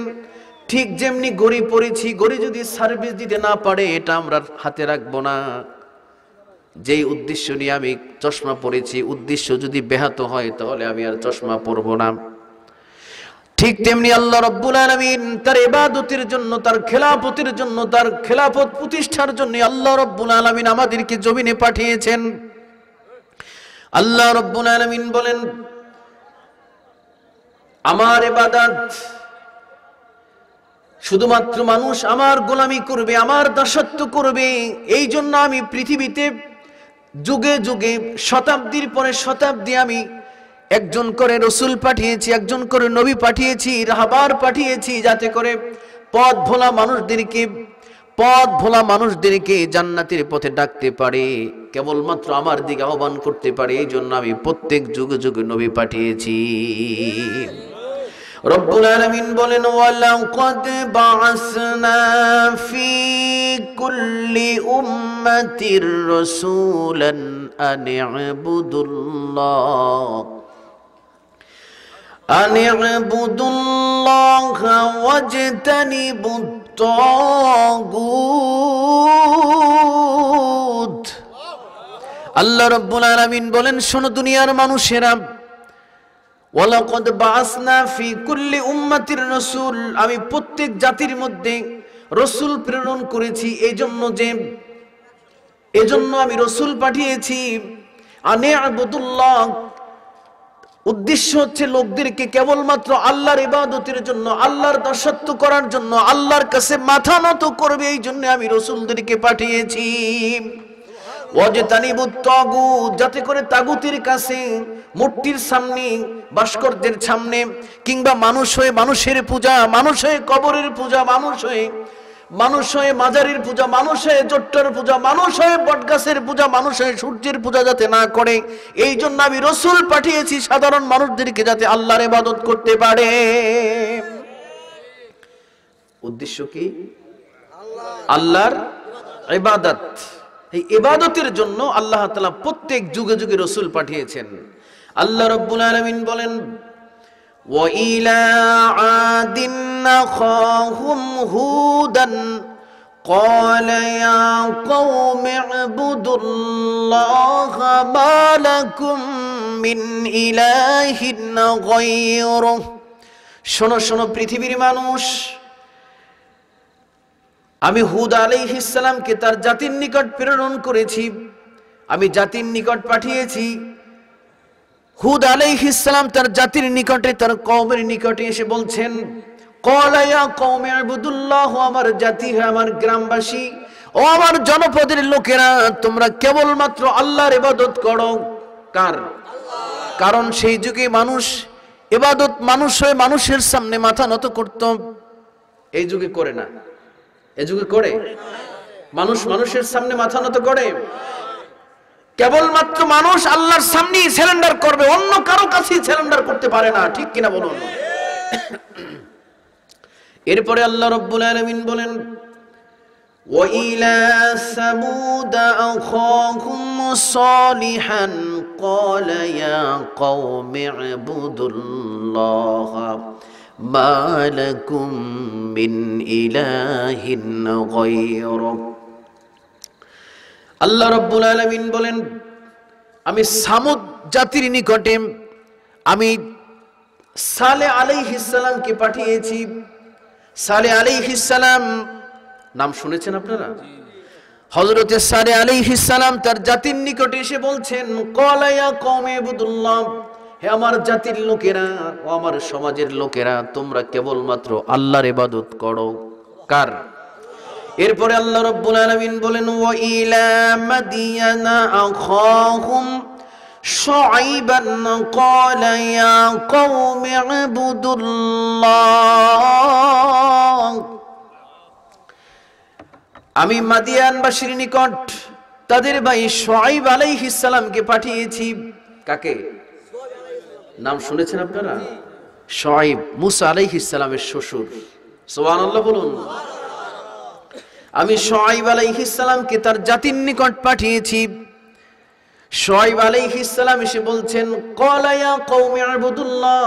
ঠিক যেমনি গড়ি পড়েছি, গড়ি যদি সার্ভিস দিতে না পারে এটা আমরা হাতে রাখবো না। যেই উদ্দেশ্য নিয়ে আমি চশমা পরেছি, উদ্দেশ্য যদি ব্যাহত হয় তাহলে আমি আর চশমা পরবো না। ঠিক তেমনি আল্লাহ রাব্বুল আলামিন তার ইবাদতের জন্য, তার খেলাফতের জন্য, তার খেলাফত প্রতিষ্ঠার জন্য আল্লাহ রাব্বুল আলামিন আমাদেরকে জমিনে পাঠিয়েছেন। আল্লাহ রাব্বুল আলামিন বলেন, আমার ইবাদত শুধুমাত্র মানুষ আমার গোলামি করবে, আমার দাসত্ব করবে। এই জন্য আমি পৃথিবীতে যুগে যুগে, শতাব্দীর পরে শতাব্দী আমি একজন করে রসুল পাঠিয়েছি, একজন করে নবী পাঠিয়েছি, রাহবার পাঠিয়েছি, যাতে করে পথ ভোলা মানুষদেরকে জান্নাতের পথে ডাকতে পারে, কেবলমাত্র আমার দিকে আহ্বান করতে পারে। এই জন্য আমি প্রত্যেক যুগে যুগে নবী পাঠিয়েছি। রব্বুল আলামিন বলেন, ওয়ালাকাদ বাআসনা ফি কুল্লি উম্মাতির রাসূলান আন ইউবুদুল্লাহ ওয়াজতানিবুত তাগুত। আল্লাহ রাব্বুল আলামিন বলেন, শোনো দুনিয়ার মানুষেরা, ওয়ালাকাদ বাআসনা ফি কুল্লি উম্মাতির রাসূল, আমি প্রত্যেক জাতির মধ্যে রাসূল প্রেরণ করেছি। এজন্য আমি রাসূল পাঠিয়েছি। আন ইউবুদুল্লাহ, উদ্দেশ্য হচ্ছে লোকদেরকে কেবলমাত্র আল্লাহর ইবাদতের জন্য, আল্লাহর দাসত্ব করার জন্য, আল্লাহর কাছে মাথা নত করবে, এই জন্য আমি রাসূলদেরকে পাঠিয়েছি। ওয়াজতানিবুত তাগুত, যাতে করে তাগুতের কাছে, মূর্তির সামনে, ভাস্কর্যের সামনে, কিংবা মানুষ হয়ে মানুষের পূজা, মানুষ হয়ে কবরের পূজা, মানুষ হয়ে মাজারের পূজা, মানুষ হয়ে জোট্টার পূজা, মানুষ হয়ে বটগাছের পূজা, মানুষ হয়ে সূর্যের পূজা যাতে না করে, এই জন্য আমি রাসূল পাঠিয়েছি সাধারণ মানুষদেরকে যাতে আল্লাহর ইবাদত করতে পারে। উদ্দেশ্য কি? আল্লাহর ইবাদত। এই ইবাদতের জন্য আল্লাহ তাআলা প্রত্যেক যুগে যুগে রাসূল পাঠিয়েছেন। আল্লাহ রাব্বুল আলামিন বলেন, ওয়া ইলা আদিন আখাহুম হুদান ক্বালা ইয়া কওমি ইবুদুল্লাহা মা লাকুম মিন ইলাহিন গায়রুহু। শোনো শোনো পৃথিবীর মানুষ, আমি হুদ আলাইহিস সালামকে তার জাতির নিকট প্রেরণ করেছি, আমি জাতির নিকট পাঠিয়েছি। হুদ আলাইহিস সালাম তার জাতির নিকটে, তার কওমের নিকটে এসে বলছেন, ক্বালা ইয়া কওমি ইবুদুল্লাহ, আমার জাতি, আমার গ্রামবাসী, ও আমার জনপদের লোকেরা, তোমরা কেবলমাত্র আল্লাহর ইবাদত করো। কার? কারণ সেই যুগে মানুষ ইবাদত মানুষ হয়ে মানুষের সামনে মাথা নত করত, এই যুগে করে না। এই যুগে করে? মানুষ মানুষের সামনে মাথা নত করে? কেবলমাত্র মানুষ আল্লাহর সামনেই সারেন্ডার করবে, অন্য কারো কাছেই সারেন্ডার করতে পারে না। ঠিক কিনা বলুন? এরপরে আল্লাহ রাব্বুল আলামিন বলেন, وَإِلَى ثَمُودَ أَخَاهُمْ صَالِحًا قَالَ يَا قَوْمِ اعْبُدُوا اللَّهَ مَا لَكُمْ مِنْ إِلَٰهٍ غَيْرُهُ। আল্লাহ রাব্বুল আলামিন বলেন, আমি সামুদ জাতির নিকটে আমি সালেহ আলাইহিস সালামকে পাঠিয়েছি। সালেহ আলাইহিস সালাম নাম শুনেছেন আপনারা? হযরতে সালেহ আলাইহিস সালাম তার জাতির নিকটে এসে বলছেন, ক্বালা ইয়া কওমি ইবুদুল্লাহ, হে আমার জাতির লোকেরা, ও আমার সমাজের লোকেরা, তোমরা কেবলমাত্র আল্লাহর ইবাদত করো। কার? এরপরে আল্লাহ রাব্বুল আলামিন বলেন, ওয়া ইলা মাদিয়ানা আখাহুম শুআইবান ক্বালা ইয়া কওমি ইবুদুল্লাহ। আমি মাদিয়ানবাসীর নিকট তাদের ভাই শুআইব আলাইহিস সালামকে পাঠিয়েছি। কাকে? নাম শুনেছেন আপনারা? শুআইব, মুসা আলাইহিস সালামের শ্বশুর। সুবহানাল্লাহ বলুন। আমি শুআইব আলাইহিস সালামকে তার জাতির নিকট পাঠিয়েছি। শুআইব আলাইহিস সালাম এসে বলছেন, ক্বালা ইয়া কওমি ইবুদুল্লাহ,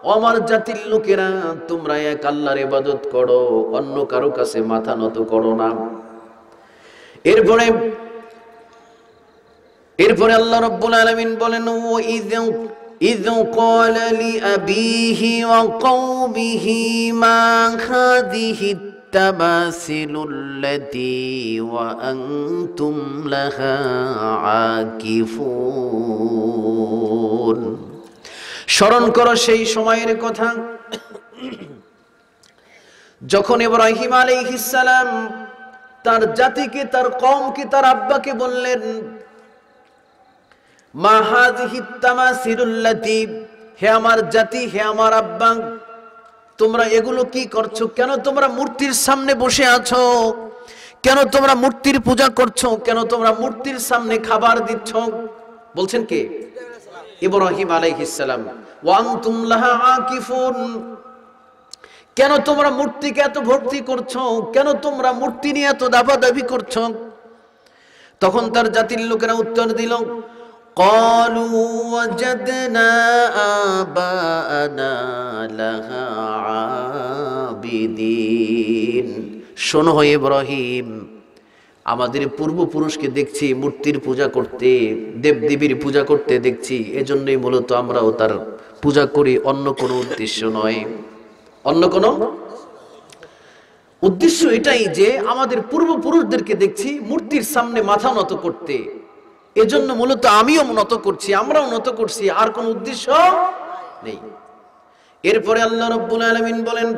ও আমার জাতির লোকেরা, তোমরা এক আল্লাহর ইবাদত করো, অন্য কারো কাছে মাথা নত করো না। এরপরে আল্লাহ রাব্বুল আলামিন বলেন, ও إذ قال لأبيه وقومه ما هذه التماثيل التي وأنتم لها عاكفون। স্মরণ করো সেই সময়ের কথা যখন ইব্রাহিম আলাইহিস সালাম তার জাতিকে, তার কওমকে, তার আব্বাকে বললেন, মা হাযিহিত তামাসিলুল্লাতী, হে আমার জাতি, হে আমার আব্বা, তোমরা এগুলো কি করছো? কেন তোমরা মূর্তির সামনে বসে আছো? কেন তোমরা মূর্তির পূজা করছো? কেন তোমরা মূর্তির সামনে খাবার দিচ্ছ? বলছেন কে? ইব্রাহিম আলাইহিস সালাম। ওয়া আনতুম লাহা আকিফুন, কেন তোমরা মূর্তিকে এত ভক্তি করছো? কেন তোমরা মূর্তি নিয়ে এত দাবাদাবি করছো? তখন তার জাতির লোকেরা উত্তর দিল, ক্বালু ওয়াজাদনা আবাআনা লাহা আবিদিন। শোনো হে ইব্রাহিম, আমাদের পূর্বপুরুষকে দেখছি মূর্তির পূজা করতে, দেবদেবীর পূজা করতে দেখছি, এজন্যই মূলত আমরাও তার পূজা করি, অন্য কোনো উদ্দেশ্য নয়। অন্য কোনো উদ্দেশ্য এটাই যে আমাদের পূর্বপুরুষদেরকে দেখছি মূর্তির সামনে মাথা নত করতে, এজন্য মূলত আমিও নত করছি, আমরাও নত করছি, আর কোনো উদ্দেশ্য নেই। এরপরে আল্লাহ রাব্বুল আলামিন বলেন,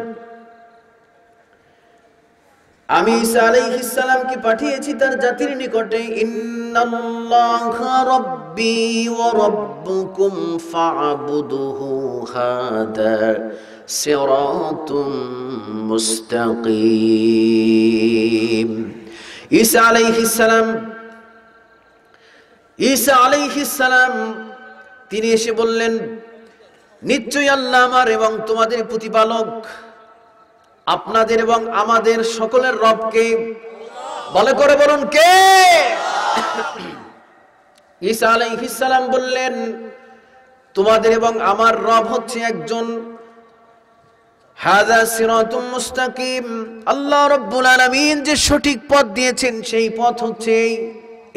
আমি ঈসা আলাইহিস সালামকে পাঠিয়েছি তার জাতির নিকটে, ইন্নাল্লাহা রাব্বী ওয়া রাব্বুকুম ফা'বুদুহু হাদা সিরাতুম মুস্তাকিম। ঈসা আলাইহিস সালাম তিনি এসে বললেন, নিশ্চয়ই আল্লাহ আমার এবং তোমাদের প্রতিপালক, আপনাদের এবং আমাদের সকলের রবকে। বলে করে বলুন, কে? ঈসা আলাইহিস সালাম বললেন, তোমাদের এবং আমার রব হচ্ছে একজন। হাযা সিরাতুম মুস্তাকিম, আল্লাহ রাব্বুল আলামিন যে সঠিক পথ দিয়েছেন সেই পথ হচ্ছে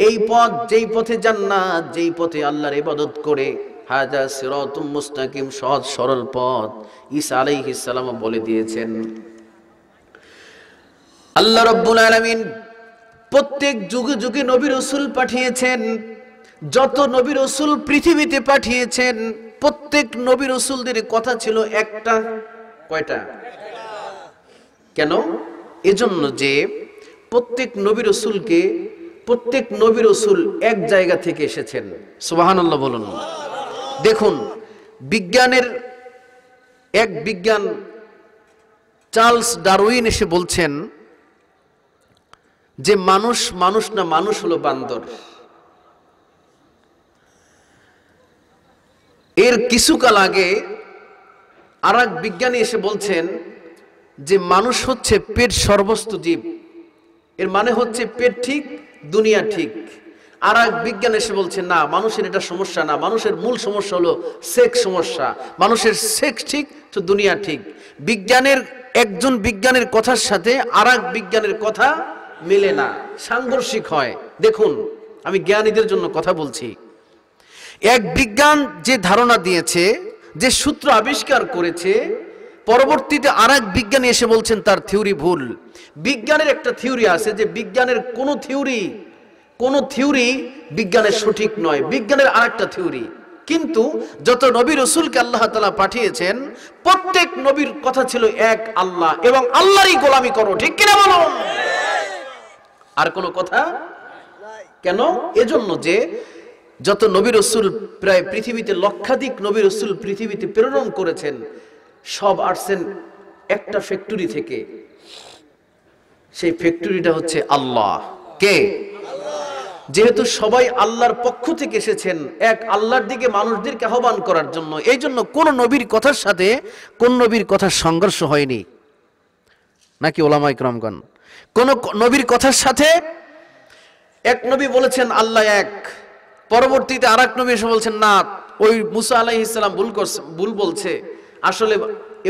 এই পথ, যেই পথে জান্নাত, যেই পথে আল্লাহর ইবাদত করে। হাযা সিরাতুম মুস্তাকিম, সহজ সরল পথ ঈসা আলাইহিস সালাম বলে দিয়েছেন। আল্লাহ রাব্বুল আলামিন প্রত্যেক যুগে যুগে নবী রাসূল পাঠিয়েছেন। যত নবী রাসূল পৃথিবীতে পাঠিয়েছেন, প্রত্যেক নবী রাসূলদের কথা ছিল একটা। কয়টা? কেন? এজন্য যে প্রত্যেক নবী রাসূলকে প্রত্যেক নবী রাসূল এক জায়গা থেকে এসেছেন। সুবহানাল্লাহ বলুন। দেখুন, বিজ্ঞানের এক বিজ্ঞান চার্লস ডারউইন এসে বলছেন যে মানুষ মানুষ না, মানুষ হলো বান্দর। এর কিছুকাল আগে আর এক বিজ্ঞানী এসে বলছেন যে মানুষ হচ্ছে পেট সর্বস্ত জীব। এর মানে হচ্ছে পেট ঠিক, দুনিয়া ঠিক। আর এক বিজ্ঞান এসে বলছে না, মানুষের এটা সমস্যা না, মানুষের মূল সমস্যা হলো সেক্স সমস্যা। মানুষের সেক্স ঠিক তো দুনিয়া ঠিক। বিজ্ঞানের একজন বিজ্ঞানের কথার সাথে আর এক বিজ্ঞানের কথা মেলে না, সাংঘর্ষিক হয়। দেখুন, আমি জ্ঞানীদের জন্য কথা বলছি। এক বিজ্ঞান যে ধারণা দিয়েছে, যে সূত্র আবিষ্কার করেছে, পরবর্তীতে আর এক বিজ্ঞানী এসে বলছেন তার থিওরি ভুল। বিজ্ঞানের একটা থিওরি আছে যে বিজ্ঞানের কোন থিওরি বিজ্ঞানের সঠিক নয়, বিজ্ঞানের আরেকটা থিওরি। কিন্তু যত নবী রাসূলকে আল্লাহ তাআলা পাঠিয়েছেন, প্রত্যেক নবীর কথা ছিল এক আল্লাহ এবং আল্লাহরই গোলামি করো। ঠিক কিনা বলো? আর কোনো কথা কেন? এজন্য যে যত নবী রাসূল, প্রায় পৃথিবীতে লক্ষাধিক নবী রাসূল পৃথিবীতে প্রেরণ করেছেন, সব আসছেন একটা ফ্যাক্টরি থেকে। সেই ফ্যাক্টরিটা হচ্ছে আল্লাহ। কে? যেহেতু সবাই আল্লাহর পক্ষ থেকে এসেছেন, এক আল্লাহর দিকে মানুষদেরকে আহ্বান করার জন্য, এই জন্য কোন নবীর কথার সাথে কোন নবীর কথার সংঘর্ষ হয়নি। নাকি ওলামা ইকরামগণ? কোন নবীর কথার সাথে এক নবী বলেছেন আল্লাহ এক, পরবর্তীতে আর এক নবী এসে বলছেন না, ওই মুসা আলাইহিস সালাম ভুল বলছে, আসলে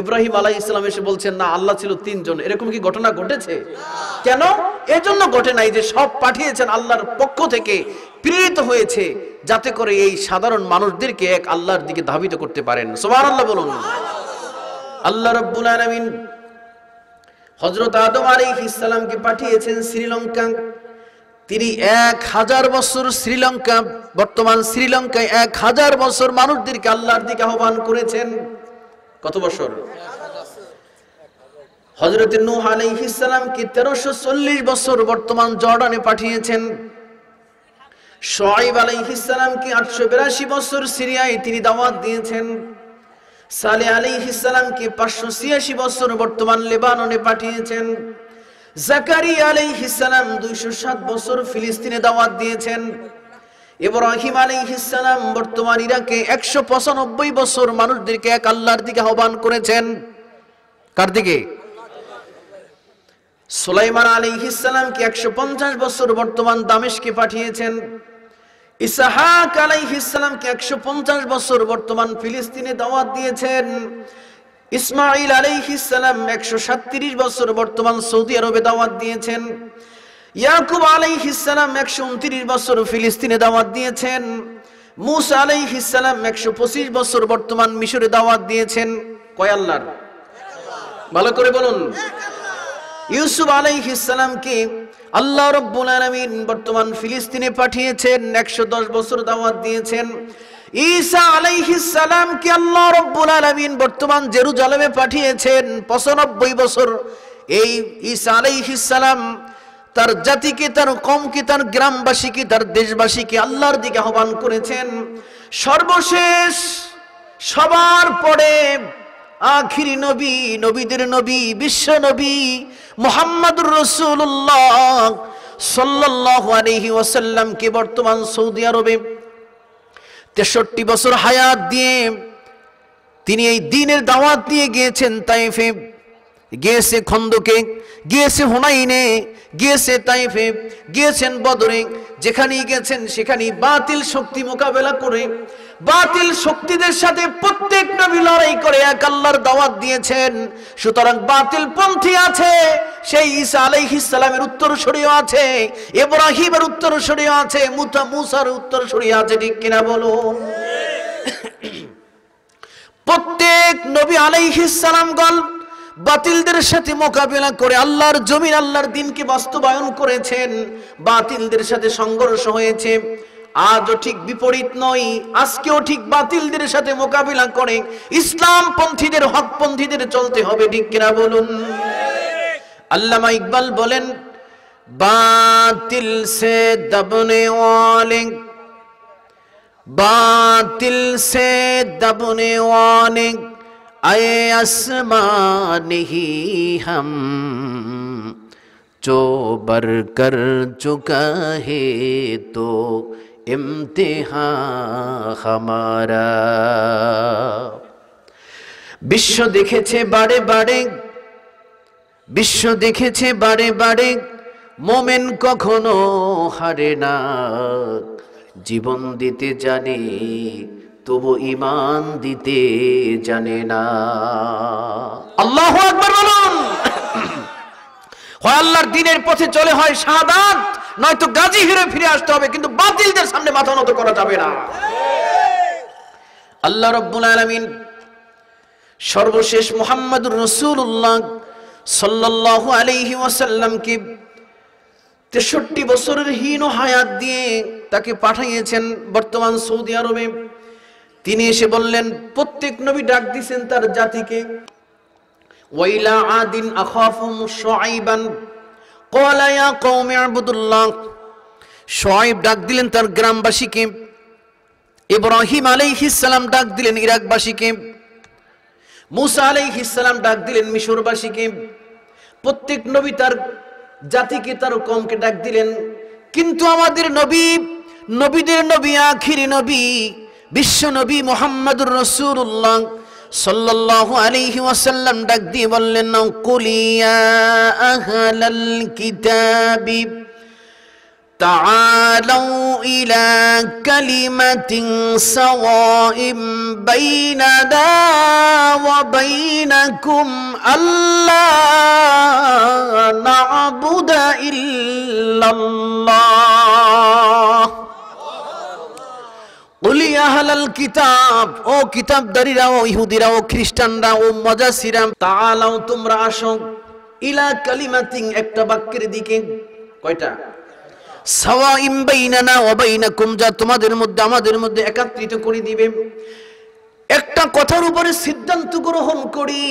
ইব্রাহিম আলাইহিস সালাম এসে বলছেন না, আল্লাহ ছিল তিনজন। এরকম কি ঘটনা ঘটেছে? কেন? এজন্য ঘটে নাই যে সব পাঠিয়েছেন আল্লাহর পক্ষ থেকে, প্রেরিত হয়েছে যাতে করে এই সাধারণ মানুষদেরকে এক আল্লাহর দিকে ধাবিত করতে পারেন। সুবহানাল্লাহ বলুন। আল্লাহ রাব্বুল আলামিন হযরত আদম আলাইহিস সালামকে পাঠিয়েছেন শ্রীলঙ্কা। তিনি 1000 বছর শ্রীলঙ্কা, বর্তমান শ্রীলঙ্কায় 1000 বছর মানুষদেরকে আল্লাহর দিকে আহ্বান করেছেন। কত বছর? হযরত নূহ আলাইহিস সালামকে 1340 বছর বর্তমান জর্ডানে পাঠিয়েছেন। শুআয়ব আলাইহিস সালামকে 882 বছর সিরিয়ায় তিনি দাওয়াত দিয়েছেন। সালেহ আলাইহিস সালামকে 586 বছর বর্তমান লেবাননে পাঠিয়েছেন। জাকারিয়া আলাইহিস সালাম 207 বছর ফিলিস্তিনে দাওয়াত দিয়েছেন। ইব্রাহিম আলাইহিস সালাম বর্তমান ইরাকে 195 বছর মানুষদেরকে এক আল্লাহর দিকে আহ্বান করেছেন। কার দিকে? সুলাইমান আলাইহিস সালামকে 150 বছর বর্তমান দামেস্কে পাঠিয়েছেন। ইসহাক আলাইহিস সালামকে 150 বছর বর্তমান ফিলিস্তিনে দাওয়াত দিয়েছেন। ইসমাঈল আলাইহিস সালাম 137 বছর বর্তমান সৌদি আরবে দাওয়াত দিয়েছেন। ইয়াকুব আলাইহিস সালাম 129 বছর ফিলিস্তিনে দাওয়াত দিয়েছেন। মূসা আলাইহিস সালাম 125 বছর বর্তমান মিশরে দাওয়াত দিয়েছেন। কয় আল্লাহর? ভালো করে বলুন। ইউসুফ আলাইহিস সালামকে আল্লাহ রাব্বুল আলামিন বর্তমান ফিলিস্তিনে পাঠিয়েছেন, 110 বছর দাওয়াত দিয়েছেন। ঈসা আলাইহিস সালামকে আল্লাহ রাব্বুল আলামিন বর্তমান জেরুজালেমে পাঠিয়েছেন, 95 বছর। এই ঈসা আলাইহিস সালাম তার জাতিকে, তার কওমকে, তার গ্রামবাসীকে, তার দেশবাসীকে আল্লাহর দিকে আহ্বান করেছেন। সর্বশেষ সবার পরে আখিরি নবী, নবীদের নবী, বিশ্ব নবী মুহাম্মদুর রাসূলুল্লাহ সাল্লাল্লাহু আলাইহি ওয়াসাল্লামকে বর্তমান সৌদি আরবে 63 বছর হায়াত দিয়ে তিনি এই দ্বীনের দাওয়াত দিয়ে গিয়েছেন। তায়েফে গিয়েছে, খন্দকে গিয়েছে, হুনাইনে গিয়েছে, তায়েফে গিয়েছেন, বদরে। যেখানেই গেছেন সেখানেই বাতিল শক্তি মোকাবেলা করে, বাতিল শক্তিদের সাথে প্রত্যেক নবী লড়াই করে এক আল্লাহর দাওয়াত দিয়েছেন। সুতরাং বাতিল পন্থী আছে, সেই ঈসা আলাইহিস সালামের উত্তরসূরিও আছে, ইব্রাহিমের উত্তরসূরিও আছে, মুসার উত্তরসূরি আছে। ঠিক কিনা বলুন? প্রত্যেক নবী আলাইহিস সালামগণ বাতিলদের সাথে মোকাবেলা করে আল্লাহর জমিন, আল্লাহর দ্বীনকে বাস্তবায়ন করেছেন। বাতিলদের সাথে সংঘর্ষ হয়েছে, আজও ঠিক বিপরীত নয়, আজকেও ঠিক বাতিলদের সাথে মোকাবিলা করে ইসলাম পন্থীদের, হক পন্থীদের চলতে হবে। ঠিক কিনা বলুন? আল্লামা ইকবাল বলেন, बातिल से दबने वाले, बातिल से दबने वाले आए आसमान ही हम, जो बर कर चुका है तो इम्तिहान हमारा। विश्व देखेছে बाड़े बाड़े, विश्व देखेছে बाड़े बाड़े, मोमेन कखनो हारे ना, জীবন দিতে জানে তবু ঈমান দিতে জানে না। আল্লাহু আকবার বলুন। হয় আল্লাহর দ্বীনের পথে চলে হয় শাহাদাত, নয়তো গাজী হয়ে ফিরে আসতে হবে, কিন্তু বাতিলদের সামনে মাথা নত করা যাবে না। আল্লাহ রাব্বুল আলামিন সর্বশেষ মুহাম্মদুর রাসূলুল্লাহ সাল্লাল্লাহু আলাইহি ওয়াসাল্লামকে 63 বছরের হীন হায়াত দিয়ে তাকে পাঠিয়েছেন বর্তমান সৌদি আরবে। তিনি এসে বললেন, প্রত্যেক নবী ডাক দিয়েছেন তার জাতিকে, ওয়াইলা আদিন আখাফুম শুআইবান ক্বালা ইয়া কওমি ইবুদুল্লাহ। শুআইব ডাক দিলেন তার গ্রামবাসীকে, ইব্রাহিম আলাইহিস সালাম ডাক দিলেন ইরাকবাসীকে, মুসা আলাইহিস সালাম ডাক দিলেন মিশরবাসীকে। প্রত্যেক নবী তার জাতিকে তার কওমকে ডাক দিলেন, কিন্তু আমাদের নবী, নবীদের নবী, আখিরি নবী, বিশ্ব নবী মুহাম্মদুর রাসূলুল্লাহ সাল্লাল্লাহু আলাইহি ওয়াসাল্লাম ডাক দিয়ে বললেন, কুল ইয়া আহলাল কিতাবি তাআলাউ ইলা কালিমাতিন সাওয়াইম বাইনানা ওয়া বাইনাকুম আল্লা না'বুদা ইল্লাল্লাহ। কুল ইয়া আহলাল কিতাব, ও কিতাবদারীরা, ও ইহুদিরা, ও খ্রিস্টানরা, ও মজাসিরা, তাআলাউ তোমরা আসো, ইলা কালিমাতিন একটা বাক্যের দিকে। কয়টা? সাওয়াইম বাইনানা ওয়া বাইনাকুম, যা তোমাদের মধ্যে আমাদের মধ্যে একত্রিত করে দিবে। একটা কথার উপরে সিদ্ধান্ত গ্রহণ করি,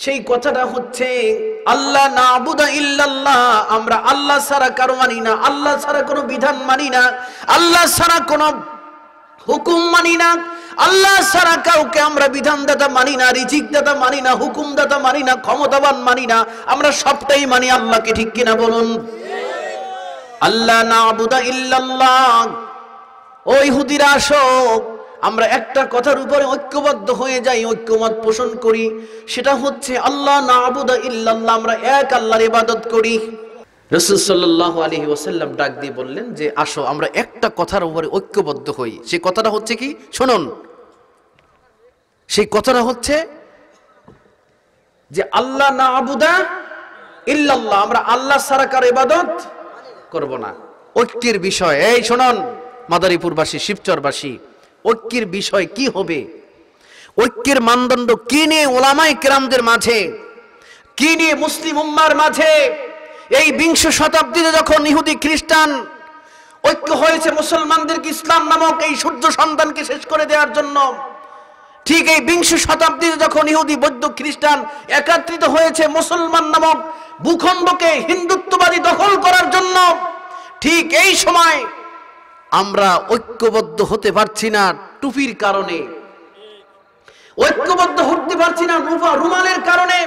সেই কথাটা হচ্ছে আল্লাহ না'বুদা ইল্লাল্লাহ, আমরা আল্লাহ ছাড়া কারো মানি না, আল্লাহ ছাড়া কোনো বিধান মানি না, আল্লাহ ছাড়া কোনো হুকুম মানি না, আল্লাহ ছাড়া কাউকে আমরা বিধানদাতা মানি না, রিজিকদাতা মানি না, হুকুমদাতা মানি না, ক্ষমতাবান মানি না, আমরা সবটাই মানি আল্লাহকে। ঠিক কিনা বলুন? আল্লাহ না'বুদা ইল্লাল্লাহ। ও ইহুদিরা আসো, আমরা একটা কথার উপরে ঐক্যবদ্ধ হয়ে যাই, ঐক্যমত পোষণ করি, সেটা হচ্ছে আল্লাহ না'বুদা ইল্লাল্লাহ, আমরা এক আল্লাহর ইবাদত করি। রাসূল সাল্লাল্লাহু আলাইহি ওয়াসাল্লাম ডাক দিয়ে বললেন যে আসো আমরা একটা কথার উপরে ঐক্যবদ্ধ হই। সেই কথাটা হচ্ছে কি? শুনুন, সেই কথাটা হচ্ছে যে আল্লাহ না'বুদা ইল্লাল্লাহ, আমরা আল্লাহ ছাড়া কারো ইবাদত করব না। ঐক্যের বিষয়, এই শুনুন মাদারীপুরবাসী, শিবচরবাসী, ঐক্যের বিষয় কি হবে, ঐক্যের মানদণ্ড কি নিয়ে উলামায়ে কেরামদের মাঝে, কি নিয়ে মুসলিম উম্মার মাঝে এই 20 শতাব্দীতে যখন ইহুদি খ্রিস্টান ঐক্য হয়েছে মুসলমানদেরকে ইসলাম নামক এই সূর্য সন্তানকে শেষ করে দেওয়ার জন্য, ঠিক এই 20 শতাব্দীতে যখন ইহুদি বৌদ্ধ খ্রিস্টান একত্রিত হয়েছে মুসলমান নামক ভূখণ্ডকে হিন্দুত্ববাদী দখল করার জন্য, ঠিক এই সময় আমরা ঐক্যবদ্ধ হতে পারছি না টুপির কারণে, ঐক্যবদ্ধ হতে পারছি না রুমালের কারণে,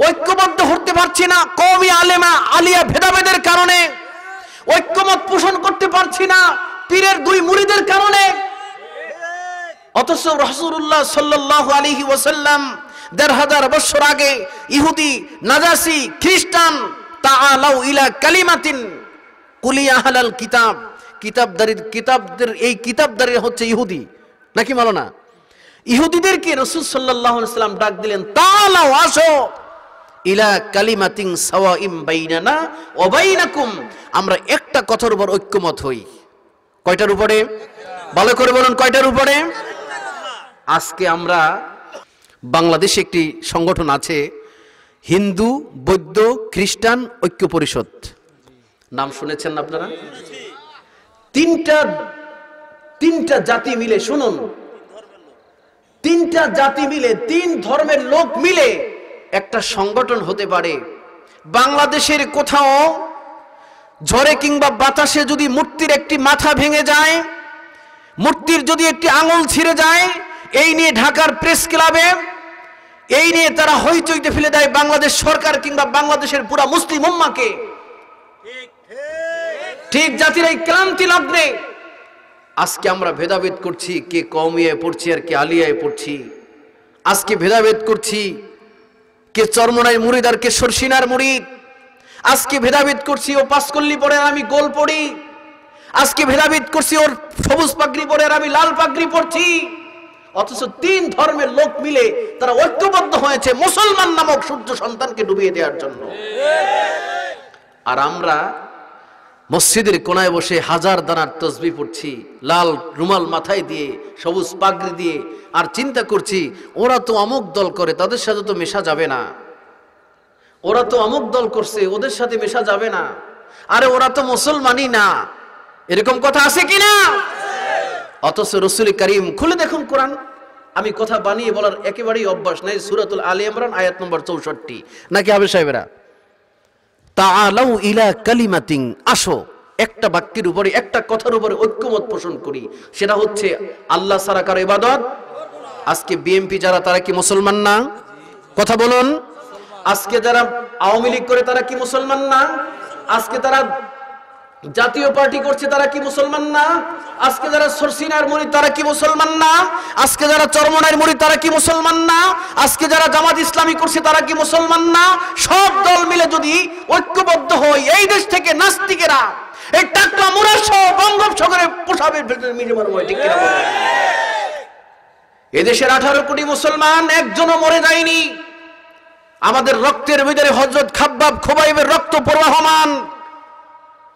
ঐক্যবদ্ধ হতে পারছি না কওমি আলেমা আলিয়া ভেদাভেদের কারণে, ঐক্যমত পোষণ করতে পারছি না পীরের দুই মুরিদের কারণে। অথচ রাসূলুল্লাহ সাল্লাল্লাহু আলাইহি ওয়াসাল্লাম ১৫০০ বছর আগে ইহুদি, নাজাসি, খ্রিস্টান, তাআলাউ ইলা কালিমাতিন, কুল ইয়া আহলাল কিতাব, কিতাবদের এই কিতাবদারীরা হচ্ছে ইহুদি নাকি বলো না? ইহুদিদেরকে রাসূল সাল্লাল্লাহু আলাইহি ওয়াসাল্লাম ডাক দিলেন, তাআলাউ আসো ইলা কালিমাতিন সাওয়াইম বাইনানা ওয়া বাইনাকুম, আমরা একটা কথার উপর ঐক্যমত হই। কয়টার উপরে? ভালো করে বলুন, কয়টার উপরে? আজকে আমরা বাংলাদেশে একটি সংগঠন আছে, হিন্দু বৌদ্ধ খ্রিস্টান ঐক্য পরিষদ, নাম শুনেছেন আপনারা? তিনটা জাতি মিলে, শুনুন, তিনটা জাতি মিলে, 3 ধর্মের লোক মিলে একটা সংগঠন হতে পারে। বাংলাদেশের কোথাও ঝড়ে কিংবা বাতাসে যদি মূর্তির একটি মাথা ভেঙে যায়, মূর্তির যদি একটি আঙুল ছিঁড়ে যায়, এই নিয়ে ঢাকার প্রেস ক্লাবে এই নিয়ে তারা হইচইতে ফেলে দেয় বাংলাদেশ সরকার কিংবা বাংলাদেশের পুরা মুসলিম উম্মাহকে। ঠিক জাতির এই ক্লান্তি লগ্নে আজকে আমরা ভেদাভেদ করছি, কে কওমিয়ায় পড়ছি আর কে আলিয়ায় পড়ছি। আজকে ভেদাভেদ করছি কে চরমনাই মুরিদ আর কে সরসিনার মুরিদ। আজকে ভেদাভেদ করছি ও পাঁচকল্লি পড়ে আর আমি গোল পড়ি। আজকে ভেদাভেদ করছি ওর সবুজ পাগড়ি পরে আর আমি লাল পাগড়ি পরছি। অথচ তিন ধর্মের লোক মিলে তারা ঐক্যবদ্ধ হয়েছে মুসলমান নামক সূর্য সন্তানকে ডুবিয়ে দেওয়ার জন্য। আর আমরা মসজিদের কোনায় বসে হাজার দানার তসবিহ পড়ছি, লাল রুমাল মাথায় দিয়ে, সবুজ পাগড়ি দিয়ে, আর চিন্তা করছি ওরা তো অমুক দল করে, তাদের সাথে তো মেশা যাবে না। ওরা তো অমুক দল করছে, ওদের সাথে মেশা যাবে না। আরে ওরা তো মুসলমানই না। এরকম কথা আছে কিনা? অথচ রাসূল করিম, খুলে দেখুন কোরআন, আমি কথা বানিয়ে বলার একেবারেই অভ্যাস নাই। সূরাতুল আলে ইমরান আয়াত নম্বর 64, নাকি হবে সাহেবেরা? তাআলাউ ইলা কালিমাতিন, আসো একটা বাক্যের উপরে, একটা কথার উপরে ঐক্যমত পোষণ করি, সেটা হচ্ছে আল্লাহ ছাড়া কারো ইবাদত। আজকে বিএনপি যারা, তারা কি মুসলমান না? কথা বলুন। আজকে যারা আওয়ামী লীগ করে তারা কি মুসলমান না? আজকে তারা জাতীয় পার্টি করছে তারা কি মুসলমান না? আজকে যারা সরসিনার মুরিদ তারা কি মুসলমান না? আজকে যারা চরমনাইর মুরিদ তারা কি মুসলমান না? আজকে যারা জামাত ইসলামী করছে তারা কি মুসলমান না? সব দল মিলে যদি ঐক্যবদ্ধ হয়, এই দেশ থেকে নাস্তিকেরা এই টাকলা মুরাদ সহ বঙ্গোপসাগরে পোষাবে মিলে মারবো, ঠিক কিনা বলেন? এদেশের 18 কোটি মুসলমান একজনও মরে যায়নি। আমাদের রক্তের ভিতরে হযরত খাব্বাব খুবাইবের রক্ত প্রবাহমান।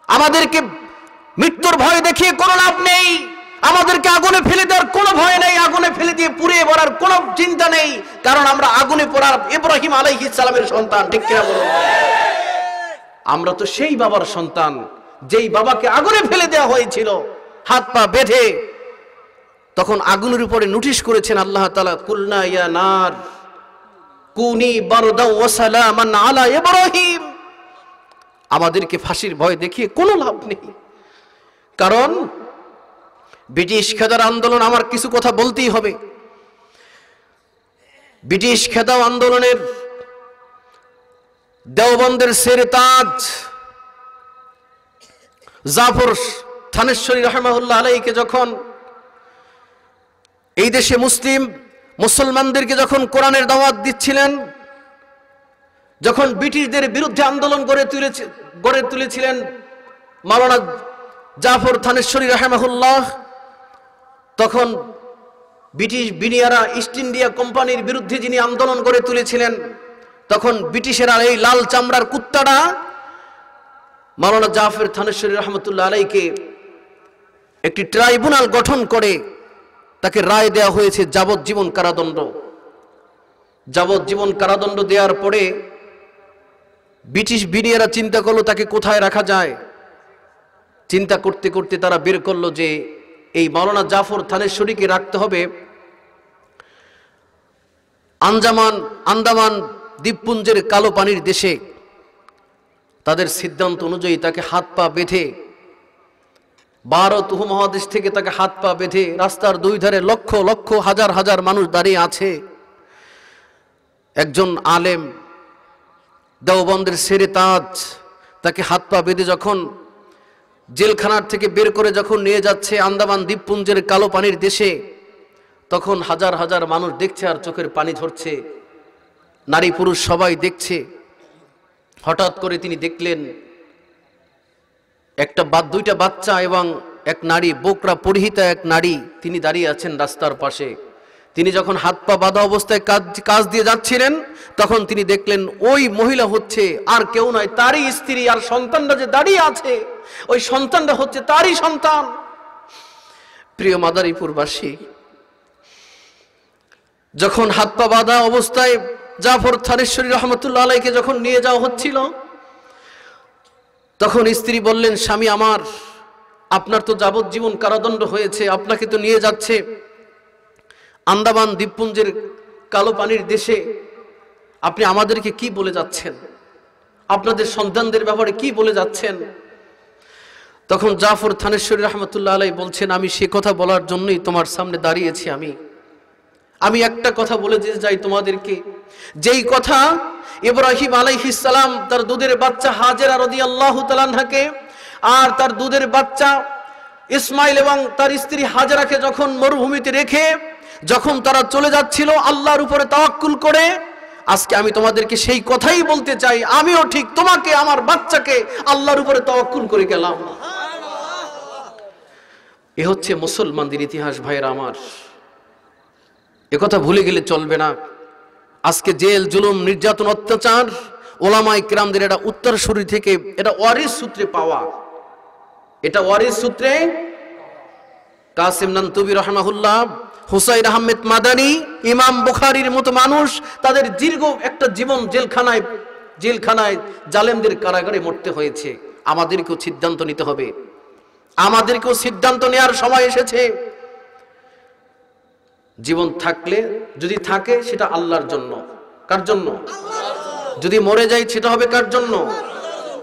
আমাদেরকে মৃত্যুর ভয় দেখিয়ে কোনো লাভ নেই। আমাদেরকে আগুনে ফেলে দেওয়ার কোনো ভয় নেই, আগুনে ফেলে দিয়ে পুড়িয়ে মরার কোনো চিন্তা নেই, কারণ আমরা আগুনে পোড়ার ইব্রাহিম আলাইহিস সালামের সন্তান, ঠিক কিনা বলুন? আমরা তো সেই বাবার সন্তান যেই বাবাকে আগুনে ফেলে দেওয়া হয়েছিল হাত পা বেঁধে। তখন আগুনের উপরে নোটিশ করেছেন আল্লাহ তাআলা, কুলনা ইয়া নার কুনি বারদাও ওয়া সালামান আলা ইব্রাহিম। আমাদেরকে ফাঁসির ভয় দেখিয়ে কোনো লাভ নেই, কারণ ব্রিটিশ খেদার আন্দোলন, আমার কিছু কথা বলতেই হবে। ব্রিটিশ খেদাও আন্দোলনের দেওবন্দের সেরে তাজ জাফর থানেশ্বরী রাহমাহুল্লাহ আলাইহিকে যখন এই দেশে মুসলমানদেরকে যখন কোরআনের দাওয়াত দিচ্ছিলেন, যখন ব্রিটিশদের বিরুদ্ধে আন্দোলন গড়ে তুলেছিলেন মাওলানা জাফর থানেশ্বরী রাহমাহুল্লাহ, তখন ব্রিটিশ বিনিয়ারা ইস্ট ইন্ডিয়া কোম্পানির বিরুদ্ধে যিনি আন্দোলন গড়ে তুলেছিলেন, তখন ব্রিটিশেরা এই লাল চামড়ার কুত্তাটা মাওলানা জাফর থানেশ্বরী রহমতুল্লাহ আলাইকে একটি ট্রাইব্যুনাল গঠন করে তাকে রায় দেওয়া হয়েছে যাবজ্জীবন কারাদণ্ড। যাবজ্জীবন কারাদণ্ড দেওয়ার পরে ব্রিটিশ বিনিয়ারা চিন্তা করলো তাকে কোথায় রাখা যায়। চিন্তা করতে করতে তারা বের করলো যে এই মাওলানা জাফর থানেশ্বরীকে রাখতে হবে আন্দামান দ্বীপপুঞ্জের কালো পানির দেশে। তাদের সিদ্ধান্ত অনুযায়ী তাকে হাত পা বেঁধে, ভারত উপমহাদেশ থেকে তাকে হাত পা বেঁধে, রাস্তার দুই ধারে লক্ষ লক্ষ হাজার হাজার মানুষ দাঁড়িয়ে আছে। একজন আলেম দেওবন্দের সেরে তাজ তাকে হাত পা বেঁধে যখন জেলখানার থেকে বের করে যখন নিয়ে যাচ্ছে আন্দামান দ্বীপপুঞ্জের কালো পানির দেশে, তখন হাজার হাজার মানুষ দেখছে আর চোখের পানি ঝরছে, নারী পুরুষ সবাই দেখছে। হঠাৎ করে তিনি দেখলেন দুইটা বাচ্চা এবং এক নারী, বোকরা পরিহিতা এক নারী, তিনি দাঁড়িয়ে আছেন রাস্তার পাশে। তিনি যখন হাত পা বাঁধা অবস্থায় কাজ দিয়ে যাচ্ছিলেন, তখন তিনি দেখলেন ওই মহিলা হচ্ছে আর কেউ নয়, তারই স্ত্রী, আর সন্তানরা যে দাঁড়িয়ে আছে ওই সন্তানরা হচ্ছে তারই সন্তান। প্রিয় মাদারীপুরবাসী, যখন হাত পা বাঁধা অবস্থায় জাফর থানেশ্বরী রহমতুল্লাহ আলাইকে যখন নিয়ে যাওয়া হচ্ছিল, তখন স্ত্রী বললেন, স্বামী আমার, আপনার তো যাবজ্জীবন কারাদণ্ড হয়েছে, আপনাকে তো নিয়ে যাচ্ছে আন্দামান দ্বীপপুঞ্জের কালো পানির দেশে, আপনি আমাদেরকে কি বলে যাচ্ছেন? আপনাদের সন্তানদের ব্যাপারে কি বলে যাচ্ছেন? তখন জাফর থানেশ্বরী রহমতুল্লাহ আলাইহি বলছেন, আমি সে কথা বলার জন্যই তোমার সামনে দাঁড়িয়েছি। আমি একটা কথা বলে দিতে চাই তোমাদেরকে, যেই কথা ইব্রাহিম আলাইহিস সালাম তার দুধের বাচ্চা হাজেরা রাদিয়াল্লাহু তাআলা আনহাকে আর তার দুধের বাচ্চা ইসমাইল এবং তার স্ত্রী হাজেরাকে যখন মরুভূমিতে রেখে যখন তারা চলে যাচ্ছিল আল্লাহর উপরে তাওয়াক্কুল করে, আজকে আমি তোমাদেরকে সেই কথাই বলতে চাই, আমিও ঠিক তোমাকে আমার বাচ্চাকে আল্লাহর উপরে তাওয়াক্কুল করে গেলাম। এ হচ্ছে মুসলমানদের ইতিহাস ভাইয়েরা আমার, একথা ভুলে গেলে চলবে না। আজকে জেল জুলুম নির্যাতন অত্যাচার ওলামায়ে কিরামদের এটা উত্তরসূরি থেকে, এটা ওয়ারিস সূত্রে পাওয়া, এটা ওয়ারিস সূত্রে কাসিম নানতুবি রাহিমাহুল্লাহ, হুসাইন আহমেদ মাদানী, ইমাম বুখারীর মতো মানুষ তাদের দীর্ঘ একটা জীবন জেলখানায় জালেমদের কারাগারে মরতে হয়েছে। আমাদেরকেও সিদ্ধান্ত নিতে হবে, আমাদেরকেও সিদ্ধান্ত নেওয়ার সময় এসেছে। জীবন থাকলে যদি থাকে সেটা আল্লাহর জন্য। কার জন্য? যদি মরে যাই সেটা হবে কার জন্য?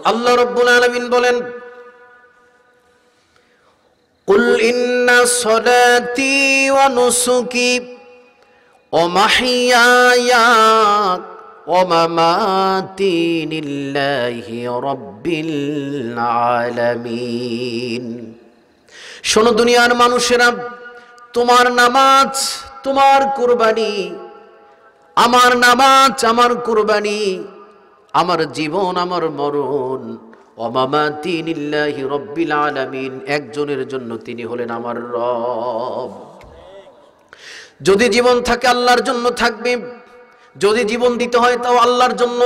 আল্লাহ রাব্বুল আলামিন বলেন, কুল ইন্না সলাতি ওয়া নুসুকি ওয়া মাহইয়ায়া ওয়া মামাতি লিল্লাহি রাব্বিল আলামিন। শোনো দুনিয়ার মানুষেরা, তোমার নামাজ তোমার কুরবানি, আমার নামাজ আমার কুরবানি, আমার জীবন আমার মরণ, ওয়া মামাতি লিল্লাহি রাব্বিল আলামিন, একজনের জন্য, তিনি হলেন আমার রব। যদি জীবন থাকে আল্লাহর জন্য থাকবে, যদি জীবন দিতে হয় তাও আল্লাহর জন্য,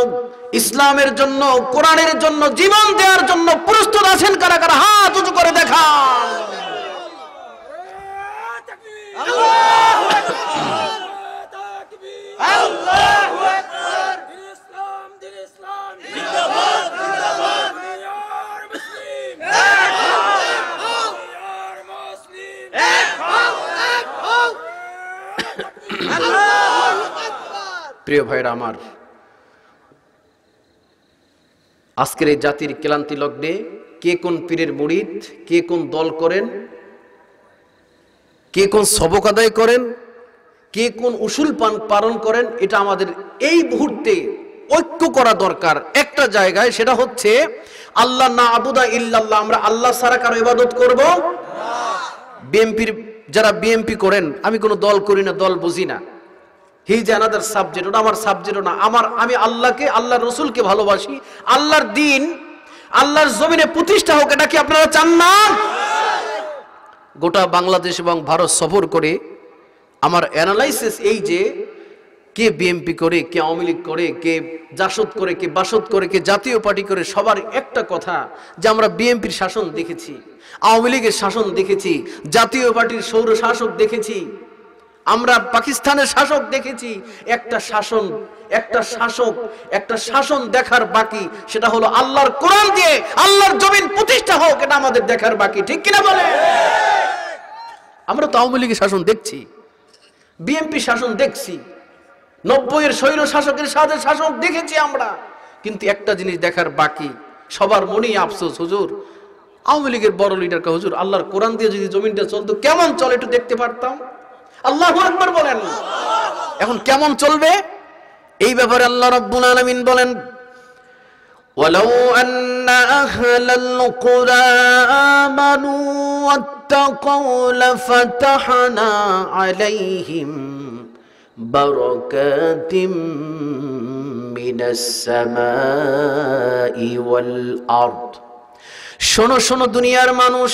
ইসলামের জন্য, কোরআনের জন্য জীবন দেওয়ার জন্য প্রস্তুত আছেন কারা কারা? হাত উঁচু করে দেখান। আল্লাহু আকবার, তাকবীর, আল্লাহু আকবার, দিন ইসলাম জিন্দাবাদ, জিন্দাবাদ, ইয়ার মুসলিম এক হও, ইয়ার মুসলিম এক হও, এক হও, আল্লাহু আকবার। প্রিয় ভাইরা আমার, আজকের এই জাতির ক্লান্তি লগ্নে কে কোন পীরের মুরিদ, কে কোন দল করেন, কে কোন সবক আদায় করেন, কে কোন উসুল পালন করেন, এটা আমাদের এই মুহূর্তে ঐক্য করা দরকার একটা জায়গায়। সেটা হচ্ছে আল্লাহ না আবুদা ইল্লাল্লাহ, আমরা আল্লাহ ছাড়া কারো ইবাদত করব না। বিএনপির যারা বিএনপি করেন, আমি কোনো দল করি না, দল বুঝি না, হি ইজ অ্যানাদার সাবজেক্ট, ওটা আমার সাবজেক্টও না। আমি আল্লাহকে, আল্লাহর রসুলকে ভালোবাসি, আল্লাহর দিন আল্লাহর জমিনে প্রতিষ্ঠা হোক, এটা কি আপনারা চান না? গোটা বাংলাদেশ এবং ভারত সফর করে আমার অ্যানালাইসিস এই যে কে বিএনপি করে, কে আওয়ামী লীগ করে, কে জাসদ করে, কে বাসদ করে, কে জাতীয় পার্টি করে, সবার একটা কথা যে আমরা বিএনপির শাসন দেখেছি, আওয়ামী লীগের শাসন দেখেছি, জাতীয় পার্টির সৌর শাসক দেখেছি, আমরা পাকিস্তানের শাসক দেখেছি। একটা শাসন দেখার বাকি, সেটা হলো আল্লাহর কোরআন দিয়ে আল্লাহর জমিন প্রতিষ্ঠা হোক, এটা আমাদের দেখার বাকি। ঠিক কিনা বলে? আমরা তো আওয়ামী লীগের শাসন দেখছি, বিএনপি শাসন দেখছি, 90-এর স্বৈর শাসকের সাথে শাসক দেখেছি আমরা, কিন্তু একটা জিনিস দেখার বাকি, সবার মনেই আফসোস, হুজুর আওয়ামী লীগের বড় লিডারকে, হুজুর আল্লাহর কোরআন দিয়ে যদি জমিনটা চলতো কেমন চলে একটু দেখতে পারতাম। আল্লাহু আকবার বলেন। এখন কেমন চলবে এই ব্যাপারে আল্লাহ রাব্বুল আলামিন বলেন, ওয়ালাউ আন্না আহলাল কুরা আমানু ওয়াত্তাকাউ লাফাতাহনা আলাইহিম বারাকাতিম মিনাস সামাই ওয়াল আরদ। শোনো শোনো দুনিয়ার মানুষ,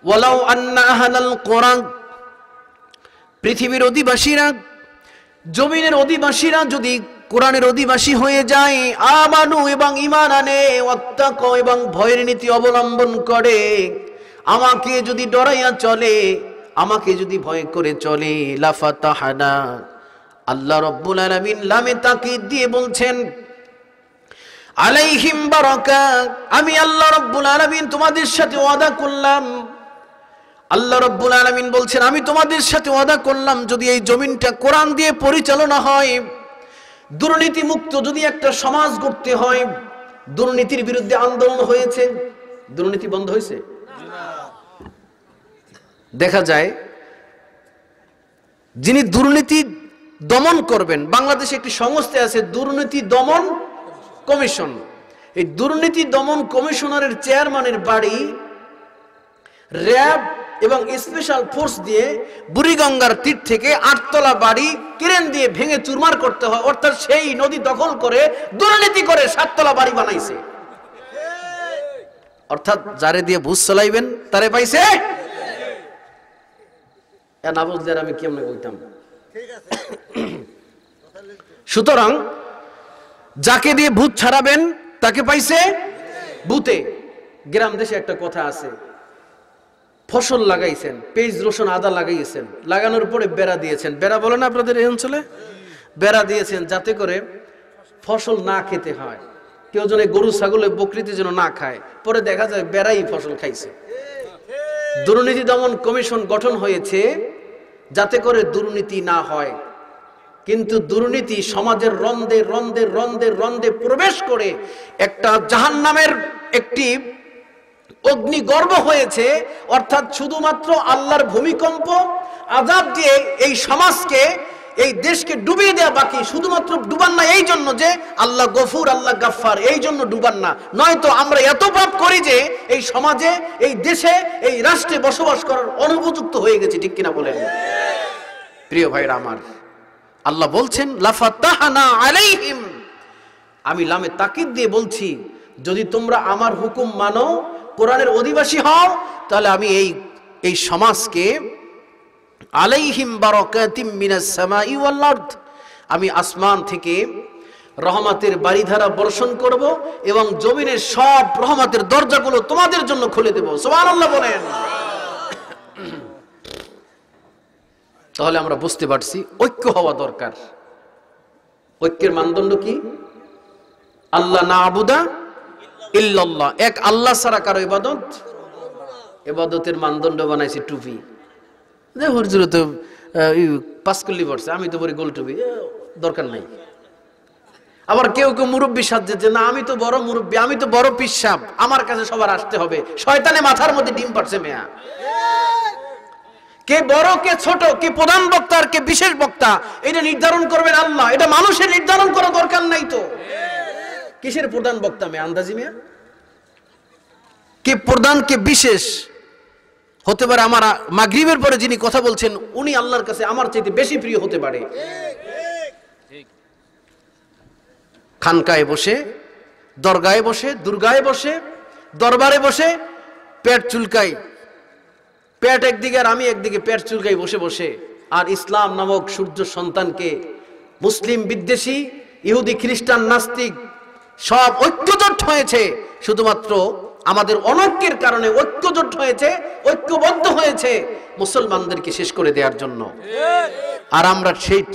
ওয়ালাউ আন্না আহলাল কুরা, পৃথিবীর অধিবাসীরা, জমিনের অধিবাসীরা যদি কোরআনের অধিবাসী হয়ে যায়, আমানু এবং ঈমান আনে, ওয়াত্তাকু এবং ভয়ের নীতি অবলম্বন করে, আমাকে যদি ডরাইয়া চলে, আমাকে যদি ভয় করে চলে, লাফাতাহানা, আল্লাহ রাব্বুল আলামিন লামে তাকিদ দিয়ে বলছেন, আলাইহিম বারাকাত, আমি আল্লাহ রাব্বুল আলামিন তোমাদের সাথে ওয়াদা করলাম। আল্লাহ রাব্বুল আলামিন বলছেন, আমি তোমাদের সাথে ওয়াদা করলাম, যদি এই জমিনটা কোরআন দিয়ে পরিচালনা হয়, দুর্নীতি মুক্ত যদি একটা সমাজ গড়তে হয়, দুর্নীতির বিরুদ্ধে আন্দোলন হয়েছে, দুর্নীতি বন্ধ হয়েছে? দেখা যায় যিনি দুর্নীতি দমন করবেন, বাংলাদেশে একটি সংস্থা আছে দুর্নীতি দমন কমিশন। এই দুর্নীতি দমন কমিশনারের চেয়ারম্যানের বাড়ি র্যাব এবং স্পেশাল ফোর্স দিয়ে বুড়িগঙ্গার তীর থেকে 8 তলা বাড়ি ক্রেন দিয়ে ভেঙে চুরমার করতে হয়, অর্থাৎ সেই নদী দখল করে দুর্নীতি করে 7 তলা বাড়ি বানাইছে। অর্থাৎ যারে দিয়ে বুঝ চালাইবেন তারে পাইছে। না বুঝলে আমি কেমনে কইতাম। সুতরাং যাকে দিয়ে ভূত ছাড়াবেন তাকে পাইছে ভূতে। গ্রাম দেশে একটা কথা আছে, ফসল লাগাইছেন, পেঁয়াজ রসুন আদা লাগাইছেন, লাগানোর পরে বেড়া দিয়েছেন। বেড়া বলে না আপনাদের এই অঞ্চলে? বেড়া দিয়েছেন যাতে করে ফসল না খেতে হয়, কেউ যেন গরু ছাগলে বকরিতে যেন না খায়। পরে দেখা যায় বেড়াই ফসল খাইছে। দুর্নীতি দমন কমিশন গঠন হয়েছে যাতে করে দুর্নীতি না হয়, কিন্তু দুর্নীতি সমাজের রন্ধে রন্ধে রন্ধে রন্ধে প্রবেশ করে একটা জাহান্নামের একটি অগ্নিগর্ভ হয়েছে। অর্থাৎ শুধুমাত্র আল্লাহর ভূমিকম্প আযাব দিয়ে এই সমাজকে, এই দেশকে ডুবিয়ে দেওয়া বাকি। শুধুমাত্র ডুবান না এই জন্য যে আল্লাহ গফুর, আল্লাহ গাফফার, এই জন্য ডুবান না, নয়তো আমরা এত পাপ করি যে এই সমাজে, এই দেশে, এই রাষ্ট্রে বসবাস করার অনুপযুক্ত হয়ে গেছে। ঠিক কিনা বলেন? প্রিয় ভাইরা আমার, আল্লাহ বলছেন লাফাতাহনা আলাইহিম, আমি লামে তাকিদ দিয়ে বলছি, যদি তোমরা আমার হুকুম মানো, কোরআনের অধিবাসী হও, তাহলে আমি এই সমাজকে আলাইহিম বারাকাতিম মিনাস সামাই ওয়াল আরদ, আমি আসমান থেকে রহমতের বারিধারা বর্ষণ করব এবং জমিনের সব রহমতের দরজাগুলো তোমাদের জন্য খুলে দেব। সুবহানাল্লাহ বলেন। তাহলে আমরা বুঝতে পারছি ঐক্য হওয়া দরকার। ঐক্যের মানদণ্ড কি? আল্লাহ না'বুদা ইল্লাল্লাহ, এক আল্লাহ ছাড়া কারো ইবাদত। ইবাদতের মানদণ্ড বানাইছে টুপি। যে হুজুর তো পাঁচকল্লি পড়ছে, আমি তো বলি গোল টুপি, দরকার নাই। আবার কেউ কেউ মুরব্বী সাজছে যে না আমি তো বড় মুরব্বী, আমি তো বড় পিসাব, আমার কাছে সবার আসতে হবে। শয়তানে মাথার মধ্যে ডিম পাড়ছে মেয়া। কে বড় কে ছোট, কে প্রধান বক্তা আর কে বিশেষ বক্তা, এটা নির্ধারণ করবেন আল্লাহ। এটা মানুষের নির্ধারণ করা দরকার নাই তো। কিসের প্রধান বক্তা মেয়ে? আন্দাজি মেয়া। কে প্রধান কে বিশেষ হতে পারে। আমার মাগরিবের পরে যিনি কথা বলছেন উনি আল্লাহর কাছে আমার চাইতে বেশি প্রিয় হতে পারে। খানকায় বসে, দরগায় বসে, দুর্গায় বসে, দরবারে বসে পেট চুলকাই, পেট একদিকে আর আমি একদিকে, পেট চুলকাই বসে বসে। আর ইসলাম নামক সূর্য সন্তানকে মুসলিম বিদ্বেষী, ইহুদি খ্রিস্টান নাস্তিক সব ঐক্যজোট হয়েছে শুধুমাত্র আমাদের অনৈক্যের কারণে। ঐক্যজোট হয়েছে, ঐক্যবদ্ধ হয়েছে মুসলমানদেরকে শেষ করে দেওয়ার জন্য। আর আমরা ঠিক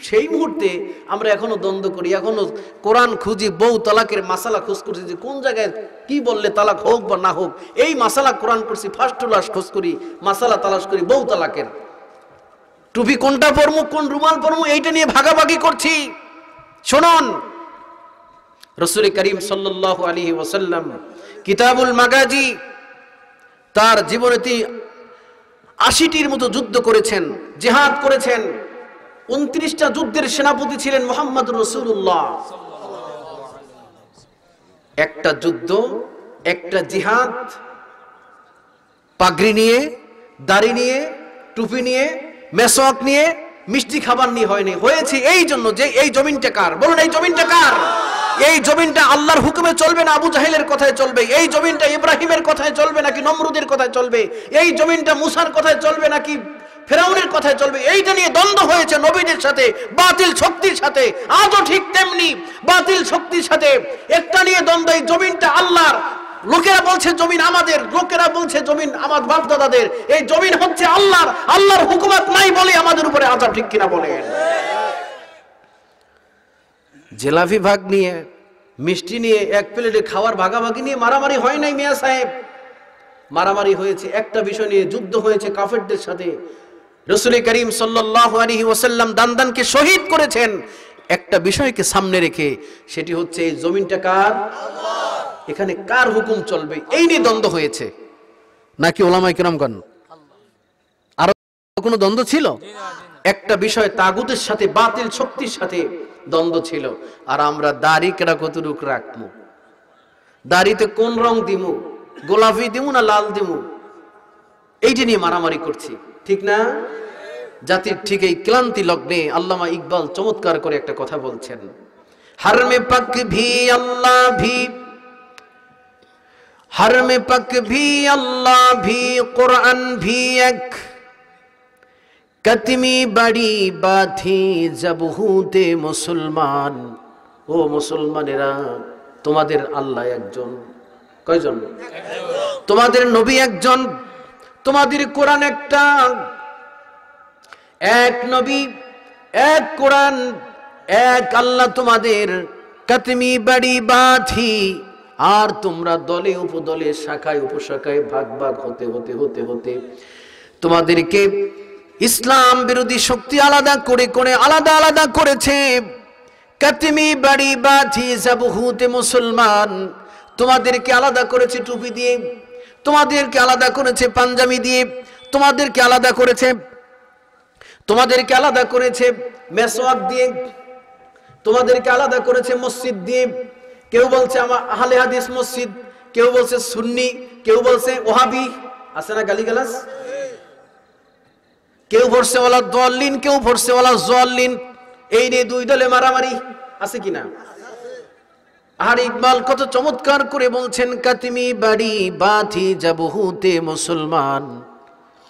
সেই মুহূর্তে আমরা এখনো দ্বন্দ্ব করি, এখনো কোরআন খুঁজি, বউ তালাকের মাসালা খোঁজ করছি যে কোন জায়গায় কি বললে তালাক হোক বা না হোক। এই মাসালা কোরআন করছি, ফার্স্ট ক্লাস খোঁজ করি, মাসালা তালাশ করি বউ তালাকের। টুপি কোনটা পরমু, কোন রুমাল পরমু, এইটা নিয়ে ভাগাভাগি করছি। শুনুন, রাসূল করিম সাল্লাল্লাহু আলাইহি ওয়াসাল্লাম কিতাবুল মাগাজি তার জীবনেতে 80টির মতো যুদ্ধ করেছেন, জিহাদ করেছেন। 29টা যুদ্ধের সেনাপতি ছিলেন মুহাম্মদুর রাসূলুল্লাহ। একটা যুদ্ধ, একটা জিহাদ, পাগড়ি নিয়ে, দাড়ি নিয়ে, টুপি নিয়ে, মেসওয়াক নিয়ে, মিষ্টি খাবার নিয়ে হয়নি। হয়েছে এই জন্য যে এই জমিনটা কার? বলুন, এই জমিনটা কার? এই জমিনটা আল্লাহর হুকুমে চলবে না আবু জাহেলের কথায় চলবে? এই জমিনটা ইব্রাহিমের কথায় চলবে নাকি নমরুদের কথায় চলবে? এই জমিনটা মুসার কথায় চলবে নাকি ফেরাউনের কথায় চলবে? এইটা নিয়ে দ্বন্দ্ব হয়েছে নবীদের সাথে, বাতিল শক্তির সাথে। আজও ঠিক তেমনি বাতিল শক্তির সাথে একটা নিয়ে দ্বন্দ্ব। এই জমিনটা আল্লাহর। লোকেরা বলছে জমিন আমাদের, লোকেরা বলছে জমিন আমার বাপ দাদাদের। এই জমিন হচ্ছে আল্লাহর। আল্লাহর হুকুমত নাই বলে আমাদের উপরে আযাব। ঠিক কিনা বলেন? জেলাফি ভাগ নিয়ে, মিষ্টি নিয়ে, এক প্লেটে খাওয়ার ভাগাভাগি নিয়ে মারামারি হয় নাই মিয়া সাহেব। মারামারি হয়েছে একটা বিষয় নিয়ে, যুদ্ধ হয়েছে কাফেরদের সাথে। রাসূল করিম সাল্লাল্লাহু আলাইহি ওয়াসাল্লাম দানদানকে শহীদ করেছেন একটা বিষয়কে সামনে রেখে, সেটি হচ্ছে এই জমিনটা কার? এখানে কার হুকুম চলবে এই নিয়ে দ্বন্দ্ব হয়েছে নাকি ওলামায়ে কেরামগণ আর কোনো দ্বন্দ্ব ছিল? একটা বিষয় তাগুতের সাথে বাতিল শক্তির সাথে দ্বন্দ্ব ছিল। আর আমরা দাড়ি কেডা কতটুক রাখবো, দাড়িতে কোন রং দিমু, গোলাপি দিমু না লাল দিমু, এইটা নিয়ে মারামারি করছি, ঠিক না? জাতির ঠিক এই ক্লান্তি লগ্নে আল্লামা ইকবাল চমৎকার করে একটা কথা বলছেন, हर में पक भी अल्लाह भी, हर में पक भी अल्लाह भी, कुरान भी एक कतमी बड़ी बात थी जब हुते मुसलमान। ও মুসলমানেরা, তোমাদের আল্লাহ একজন, কয়জন? তোমাদের নবী একজন, তোমাদের কোরআন একটা, এক নবী এক কোরআন এক আল্লাহ তোমাদের। কাতমি বাড়ি বাথি, আর তোমরা দলে উপদলে শাখায় উপশাখায় ভাগ ভাগ হতে হতে হতে হতে তোমাদেরকে ইসলাম বিরোধী শক্তি আলাদা করে করে আলাদা আলাদা করেছে। কাতমি বাড়ি বাথি জাবহুতে মুসলমান, তোমাদেরকে আলাদা করেছে টুপি দিয়ে, তোমাদেরকে আলাদা করেছে পাঞ্জাবি দিয়ে, তোমাদেরকে আলাদা করেছে, তোমাদেরকে আলাদা করেছে মেসওয়াক দিয়ে, তোমাদেরকে আলাদা করেছে মসজিদ দিয়ে। কেউ বলছে আমার আহলে হাদিস মসজিদ, কেউ বলছে সুন্নি, কেউ বলছে ওহাবি, আছে না গালিগালাজ? কেউ পড়ছে ওয়ালা দলিন, কেউ পড়ছে ওয়ালা জলিন, এই নিয়ে দুই দলে মারামারি আছে কিনা? আর ইকবাল কত চমৎকার করে বলছেন, কাতমি বাড়ি বাথি জাবহুতে মুসলমান,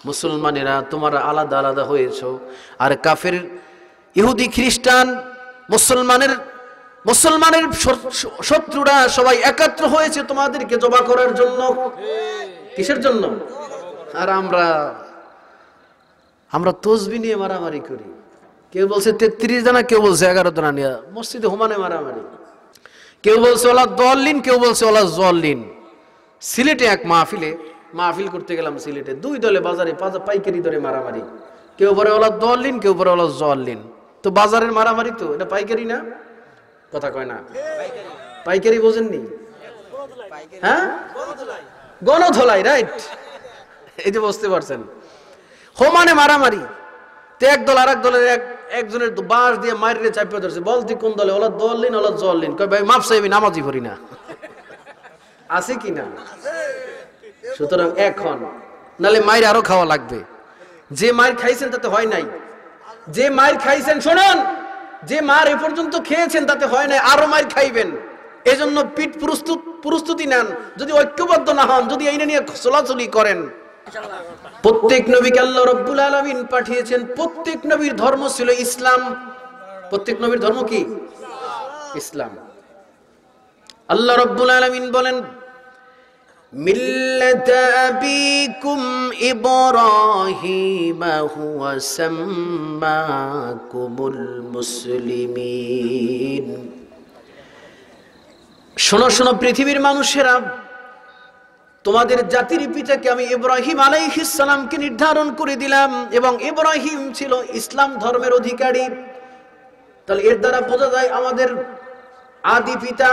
মুসলমানেরা তোমরা আলাদা আলাদা হয়েছো। আর কাফের ইহুদি খ্রিস্টান মুসলমানের শত্রুরা সবাই একত্র হয়েছে তোমাদেরকে জবা করার জন্য। কিসের জন্য? আর আমরা তসবিহ নিয়ে মারামারি করি। কেউ বলছে 33 জানা, কেউ বলছে 11 জানা নিয়ে মসজিদে হুমানে মারামারি, কেউ বলছে ওলা দলিন, কেউ বলছে ওলা জলিন। সিলেটে এক মাহফিল করতে গেলাম, সিলেটে দুই দলে বাজারে পাইকারি দরে মারামারি, কেউ বলে ওলা দলিন, কেউ বলে ওলা জলিন। তো বাজারের মারামারি, তো এটা পাইকারি না? কথা কয় না, পাইকারি বোঝেননি? হ্যাঁ, গণধোলাই, রাইট, এই যে বুঝতে পারছেন। হোমানে মারামারি, তো এক দল আর এক দলের একজনের বাঁশ দিয়ে মারিয়ে চাপিয়ে ধরছে, বলতি কোন দলে, ওলা দলিন ওলা জলিন। কয় ভাই মাপ চাইবি, নামাজি পড়ি না, আছে কি না? সুতরাং এখন নালে মায়ের আরো খাওয়া লাগবে। যে মায়ের খাইছেন তাতে হয় নাই, যে মায়ের খাইছেন, শুনুন, যে মার এ পর্যন্ত খেয়েছেন তাতে হয় নাই, আরো মায়ের খাইবেন। এজন্য পিঠ প্রস্তুতি নেন। যদি ঐক্যবদ্ধ না হন, যদি এই নিয়ে চলাচলি করেন, প্রত্যেক নবীকে আল্লাহ রাব্বুল আলামিন পাঠিয়েছেন, প্রত্যেক নবীর ধর্ম ছিল ইসলাম। প্রত্যেক নবীর ধর্ম কি? ইসলাম। আল্লাহ রাব্বুল আলামিন বলেন, মিল্লাত আবিকুম ইব্রাহিম হুয়া সাম্মাকুমুল মুসলিমিন। শোনো শোনো পৃথিবীর মানুষেরা, তোমাদের জাতির পিতাকে আমি ইব্রাহিম আলাইহিস সালামকে নির্ধারণ করে দিলাম, এবং ইব্রাহিম ছিল ইসলাম ধর্মের অধিকারী। তাহলে এর দ্বারা বোঝা যায় আমাদের আদি পিতা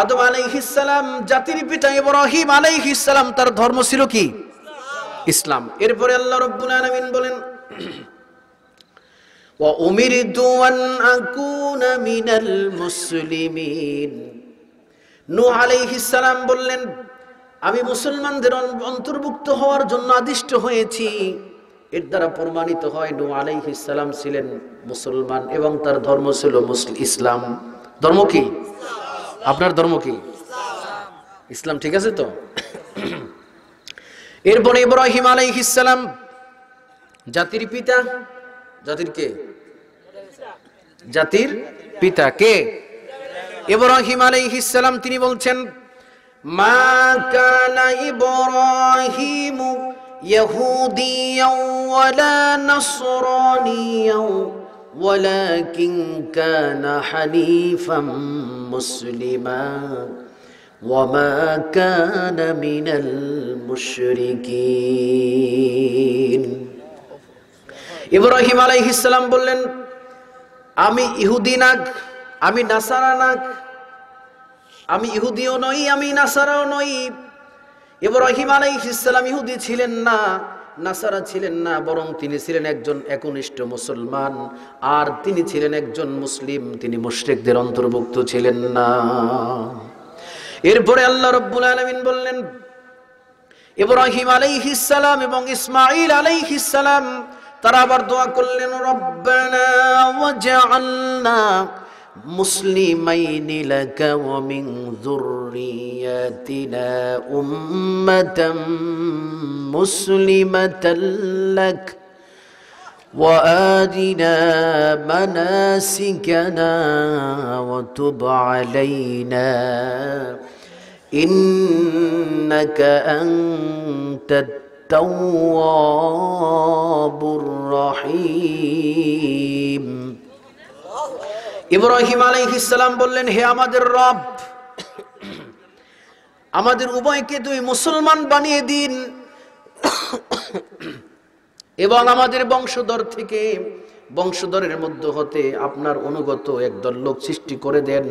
আদম আলাইহিস সালাম, জাতির পিতা ইব্রাহিম আলাইহিস সালাম, তার ধর্ম ছিল কি? ইসলাম। এরপরে আল্লাহ রাব্বুল আলামিন বলেন, ওয়া উমিরতু আন আকুনা মিনাল মুসলিমিন। নূহ আলাইহিস সালাম বললেন, আমি মুসলমানদের অন্তর্ভুক্ত হওয়ার জন্য আদিষ্ট হয়েছি। এর দ্বারা প্রমাণিত হয় নূহ আলাইহিস সালাম ছিলেন মুসলমান এবং তার ধর্ম ছিল ইসলাম। ধর্ম কি? আপনার ধর্ম কি? ইসলাম। ঠিক আছে তো? এরপরে ইব্রাহিম আলাইহিস সালাম জাতির পিতা। জাতির কে? জাতির পিতা কে? ইব্রাহিম আলাইহিস সালাম। তিনি বলছেন, মা কানা ইব্রাহিম ইয়াহুদিয়াও ওয়ালা নাসরানিয়াও ওয়ালাকিন কানা হানিফাম মুসলিমা ওয়া মা কানা মিনাল মুশরিকিন। ইব্রাহিম আলাইহিস সালাম বললেন, আমি ইহুদি না, আমি নাসারা না, আমি ইহুদিও নই, আমি নাসারাও নই। ইব্রাহিম আলাইহিস সালাম ইহুদি ছিলেন না, নাসারা ছিলেন না, বরং তিনি ছিলেন একজন একনিষ্ঠ মুসলমান, আর তিনি ছিলেন একজন মুসলিম, তিনি মুশরিকদের অন্তর্ভুক্ত ছিলেন না। এরপরে আল্লাহ রাব্বুল আলামিন বললেন, ইব্রাহিম আলাইহিস সালাম এবং ইসমাঈল আলাইহিস সালাম তারা আবার দোয়া করলেন, রব্বানা ওয়াজআলনা মুসলিমাইনি লাকা ওয়া মিন যুররিয়াতিনা উম্মাতাম মুসলিমাতাল লাক ওয়া আরিনা মানাসিকানা ওয়া তুব আলাইনা ইন্নাকা আনতাত তাওয়াবুর রহিম। ইব্রাহিম আলাইহিস সালাম বললেন, হে আমাদের রব, আমাদের উভয়কে তুই মুসলমান বানিয়ে দিন এবং আমাদের বংশধরের মধ্য হতে আপনার অনুগত একদল লোক সৃষ্টি করে দেন,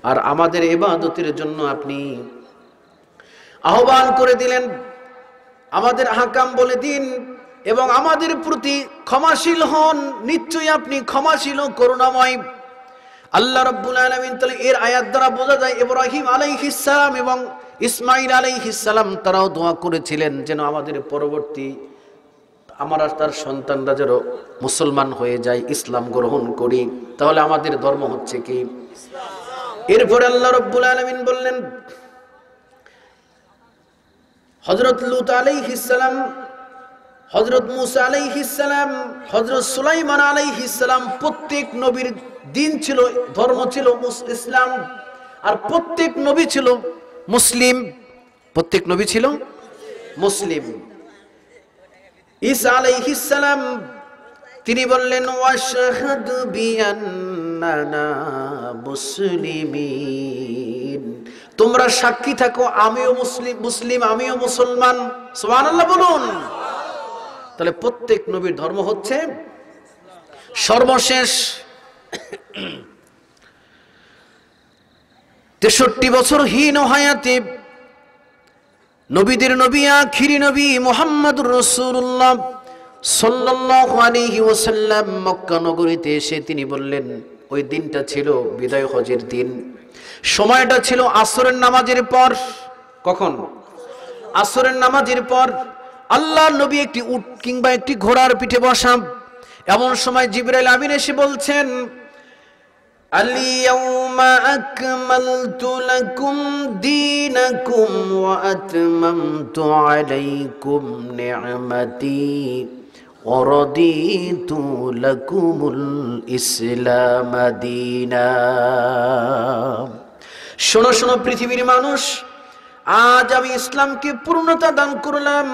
আর আমাদের ইবাদতের জন্য আপনি আহ্বান করে দিলেন, আমাদের আহকাম বলে দিন এবং আমাদের প্রতি ক্ষমাশীল হন, নিশ্চয়ই আপনি ক্ষমাশীল ও করুণাময়। আল্লাহ রাব্বুল আলামিন তাহলে এর আয়াত দ্বারা বোঝা যায় ইব্রাহিম আলাইহিস সালাম এবং ইসমাঈল আলাইহিস সালাম তারাও দোয়া করেছিলেন যেন আমাদের পরবর্তী আমরা তার সন্তানরা যেন মুসলমান হয়ে যায়, ইসলাম গ্রহণ করি। তাহলে আমাদের ধর্ম হচ্ছে কি? এরপরে আল্লাহ রাব্বুল আলামিন বললেন, হযরত লূত আলাইহিস সালাম, হযরত মূসা আলাইহিস সালাম, হযরত সুলাইমান আলাইহিস সালাম, প্রত্যেক নবীর দিন ছিল, ধর্ম ছিল ইসলাম, আর প্রত্যেক নবী ছিল মুসলিম, প্রত্যেক নবী ছিল মুসলিম। ঈসা আলাইহিস সালাম তিনি বললেন, ওয়াশহাদু বিআন্নানা মুসলিমিন, তোমরা সাক্ষী থাকো আমিও মুসলিম, আমিও মুসলমান। সুবহানাল্লাহ বলুন। তাহলে প্রত্যেক নবীর ধর্ম হচ্ছে সর্বশেষ 63 বছর হীন হায়াতে নবীদের নবী আখিরি নবী মুহাম্মদুর রাসূলুল্লাহ সাল্লাল্লাহু আলাইহি ওয়াসাল্লাম মক্কা নগরীতে এসে তিনি বললেন, ওই দিনটা ছিল বিদায় হজের দিন, সময়টা ছিল আসরের নামাজের পর। কখন? আসরের নামাজের পর। আল্লাহর নবী একটি উট কিংবা একটি ঘোড়ার পিঠে বসা। এমন সময় জিবরাইল আমিন এসে বলছেন, আল-ইয়াউমা আকমালতু লাকুম দীনাকুম ওয়া আতমামতু আলাইকুম নি'মাতি ওয়া রাদিতু লাকুমুল ইসলাম দীনা। শোনো শোনো পৃথিবীর মানুষ, আজ আমি ইসলামকে পূর্ণতা দান করলাম,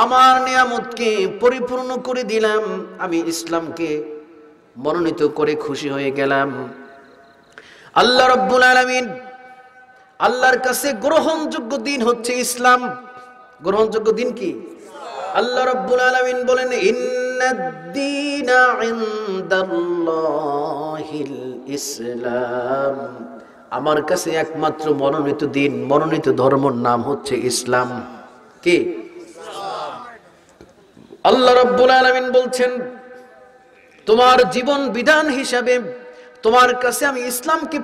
আমার নিয়ামতকে পরিপূর্ণ করে দিলাম, আমি ইসলামকে মনোনীত করে খুশি হয়ে গেলাম। আল্লাহ রাব্বুল আলামিন, আল্লাহর কাছে গ্রহণযোগ্য দিন হচ্ছে ইসলাম। গ্রহণযোগ্য দিন কি? আল্লাহ রাব্বুল আলামিন বলেন, ইন্নাদ-দীনা ইনদাল্লাহিল ইসলাম, আমার কাছে একমাত্র মনোনীত দিন, মনোনীত ধর্মের নাম হচ্ছে ইসলাম। কি? আল্লাহ রাব্বুল আলামিন বলছেন, তোমার জীবন বিধান হিসাবে তোমার কাছে আমি ইসলামকে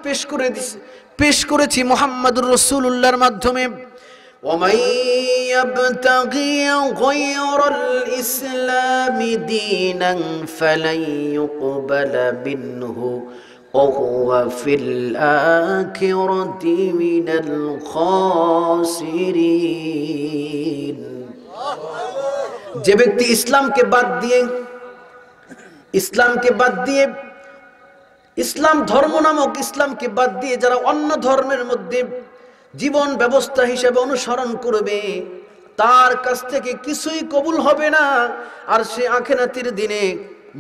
পেশ করেছি মুহাম্মদুর রাসূলুল্লাহর মাধ্যমে। ওয়ামাই ইয়াবতাগি গায়রাল ইসলামি দীনান ফালাই ইউকবালা মিনহু ওয়া হুয়া ফিল আখিরাতি মিনাল খাসিরিন। যে ব্যক্তি ইসলামকে বাদ দিয়ে ইসলাম ধর্ম নামক ইসলামকে বাদ দিয়ে যারা অন্য ধর্মের মধ্যে জীবন ব্যবস্থা হিসেবে অনুসরণ করবে, তার কাছ থেকে কিছুই কবুল হবে না, আর সে আখিরাতের দিনে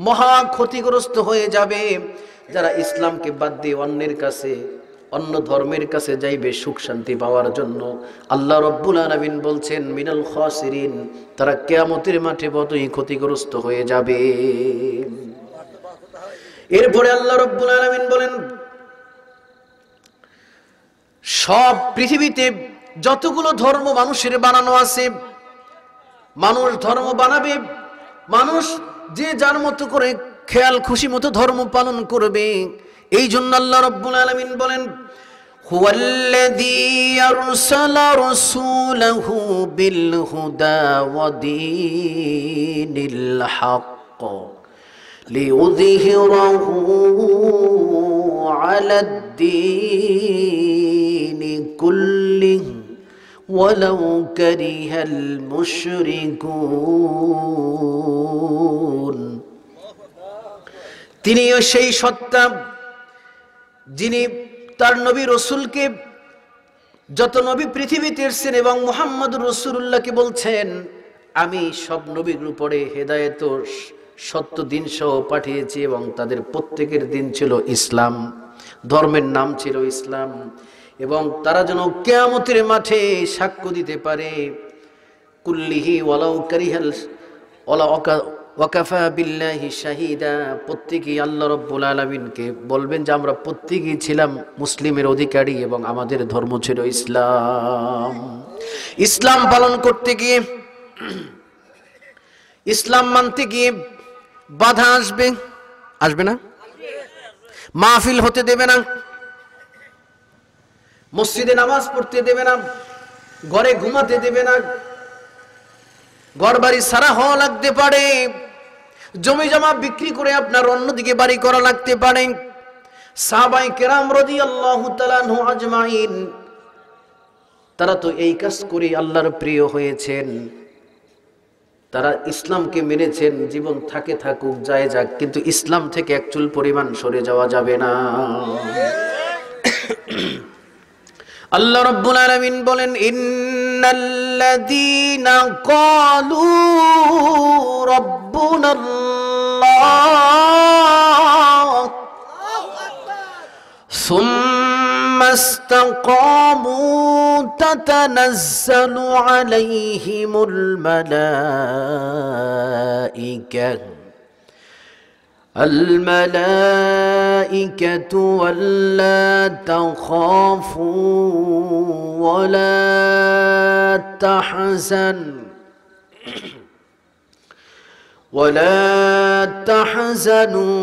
মহা ক্ষতিগ্রস্ত হয়ে যাবে। যারা ইসলামকে বাদ দিয়ে অন্যের কাছে, অন্য ধর্মের কাছে যাইবে সুখ শান্তি পাওয়ার জন্য, আল্লাহ রাব্বুল আলামিন বলছেন মিনাল খাসিরিন, তারা কিয়ামতের মাঠে বড়ই ক্ষতিগ্রস্ত হয়ে যাবে। এরপরে আল্লাহ রাব্বুল আলামিন বলেন, সব পৃথিবীতে যতগুলো ধর্ম মানুষের বানানো আছে, মানুষ ধর্ম বানাবে, মানুষ যে যার মতো করে খেয়াল খুশি মতো ধর্ম পালন করবে। এই জন্য আল্লাহ রাব্বুল আলামিন বলেন, হুয়াল্লাযী আরসালা রাসূলাহু বিল হুদা ওয়া দীনিল হক লিইয়ুযহিরাহু আলাদ-দীনি কুল্লিহি ওয়ালাউ কারিহাল মুশরিকুন। তিনিও সেই সত্তা যিনি তার নবী রসুলকে, যত নবী পৃথিবীতে এসেছেন এবং মুহাম্মদুর রাসূলুল্লাহকে বলছেন, আমি সব নবীর উপরে হেদায়েত ও সত্য দিন সহ পাঠিয়েছি এবং তাদের প্রত্যেকের দিন ছিল ইসলাম, ধর্মের নাম ছিল ইসলাম। এবং তারা যেন কিয়ামতের মাঠে সাক্ষ্য দিতে পারে, কুল্লিহি ওয়ালাউ কারিহাল ওয়াকাফা বিল্লাহি শাহিদা, প্রত্যেকেই আল্লাহ রাব্বুল আলামিনকে বলবেন যে আমরা প্রত্যেকেই ছিলাম মুসলিমের অধিকারী এবং আমাদের ধর্ম ছিল ইসলাম। ইসলাম পালন করতে গিয়ে, ইসলাম মানতে গিয়ে বাধা আসবে, আসবে না? মাহফিল হতে দেবে না, মসজিদে নামাজ পড়তে দেবে না, ঘরে ঘুমাতে দেবে না, ঘর বাড়ি সারা হওয়া লাগতে পারে, জমি জমা বিক্রি করে আপনার অন্যদিকে বাড়ি করা লাগতে পারে। সাহাবায়ে কেরাম রাদিয়াল্লাহু তাআলা আনহু আজমাইন, তারা তো এই কাজ করে আল্লাহর প্রিয় হয়েছেন, তারা ইসলামকে মেনেছেন। জীবন থাকে থাকুক, যায় যাক, কিন্তু ইসলাম থেকে এক চুল পরিমাণ সরে যাওয়া যাবে না। আল্লাহ রাব্বুল আলামিন বলেন, ইন্নাল্লাযীনা ক্বালু রাব্বুনাল্লাহ সুম্মা ইসতাকামু তাতানাজ্জালু আলাইহিমুল الملائكة ولا تخافوا ولا تحزنوا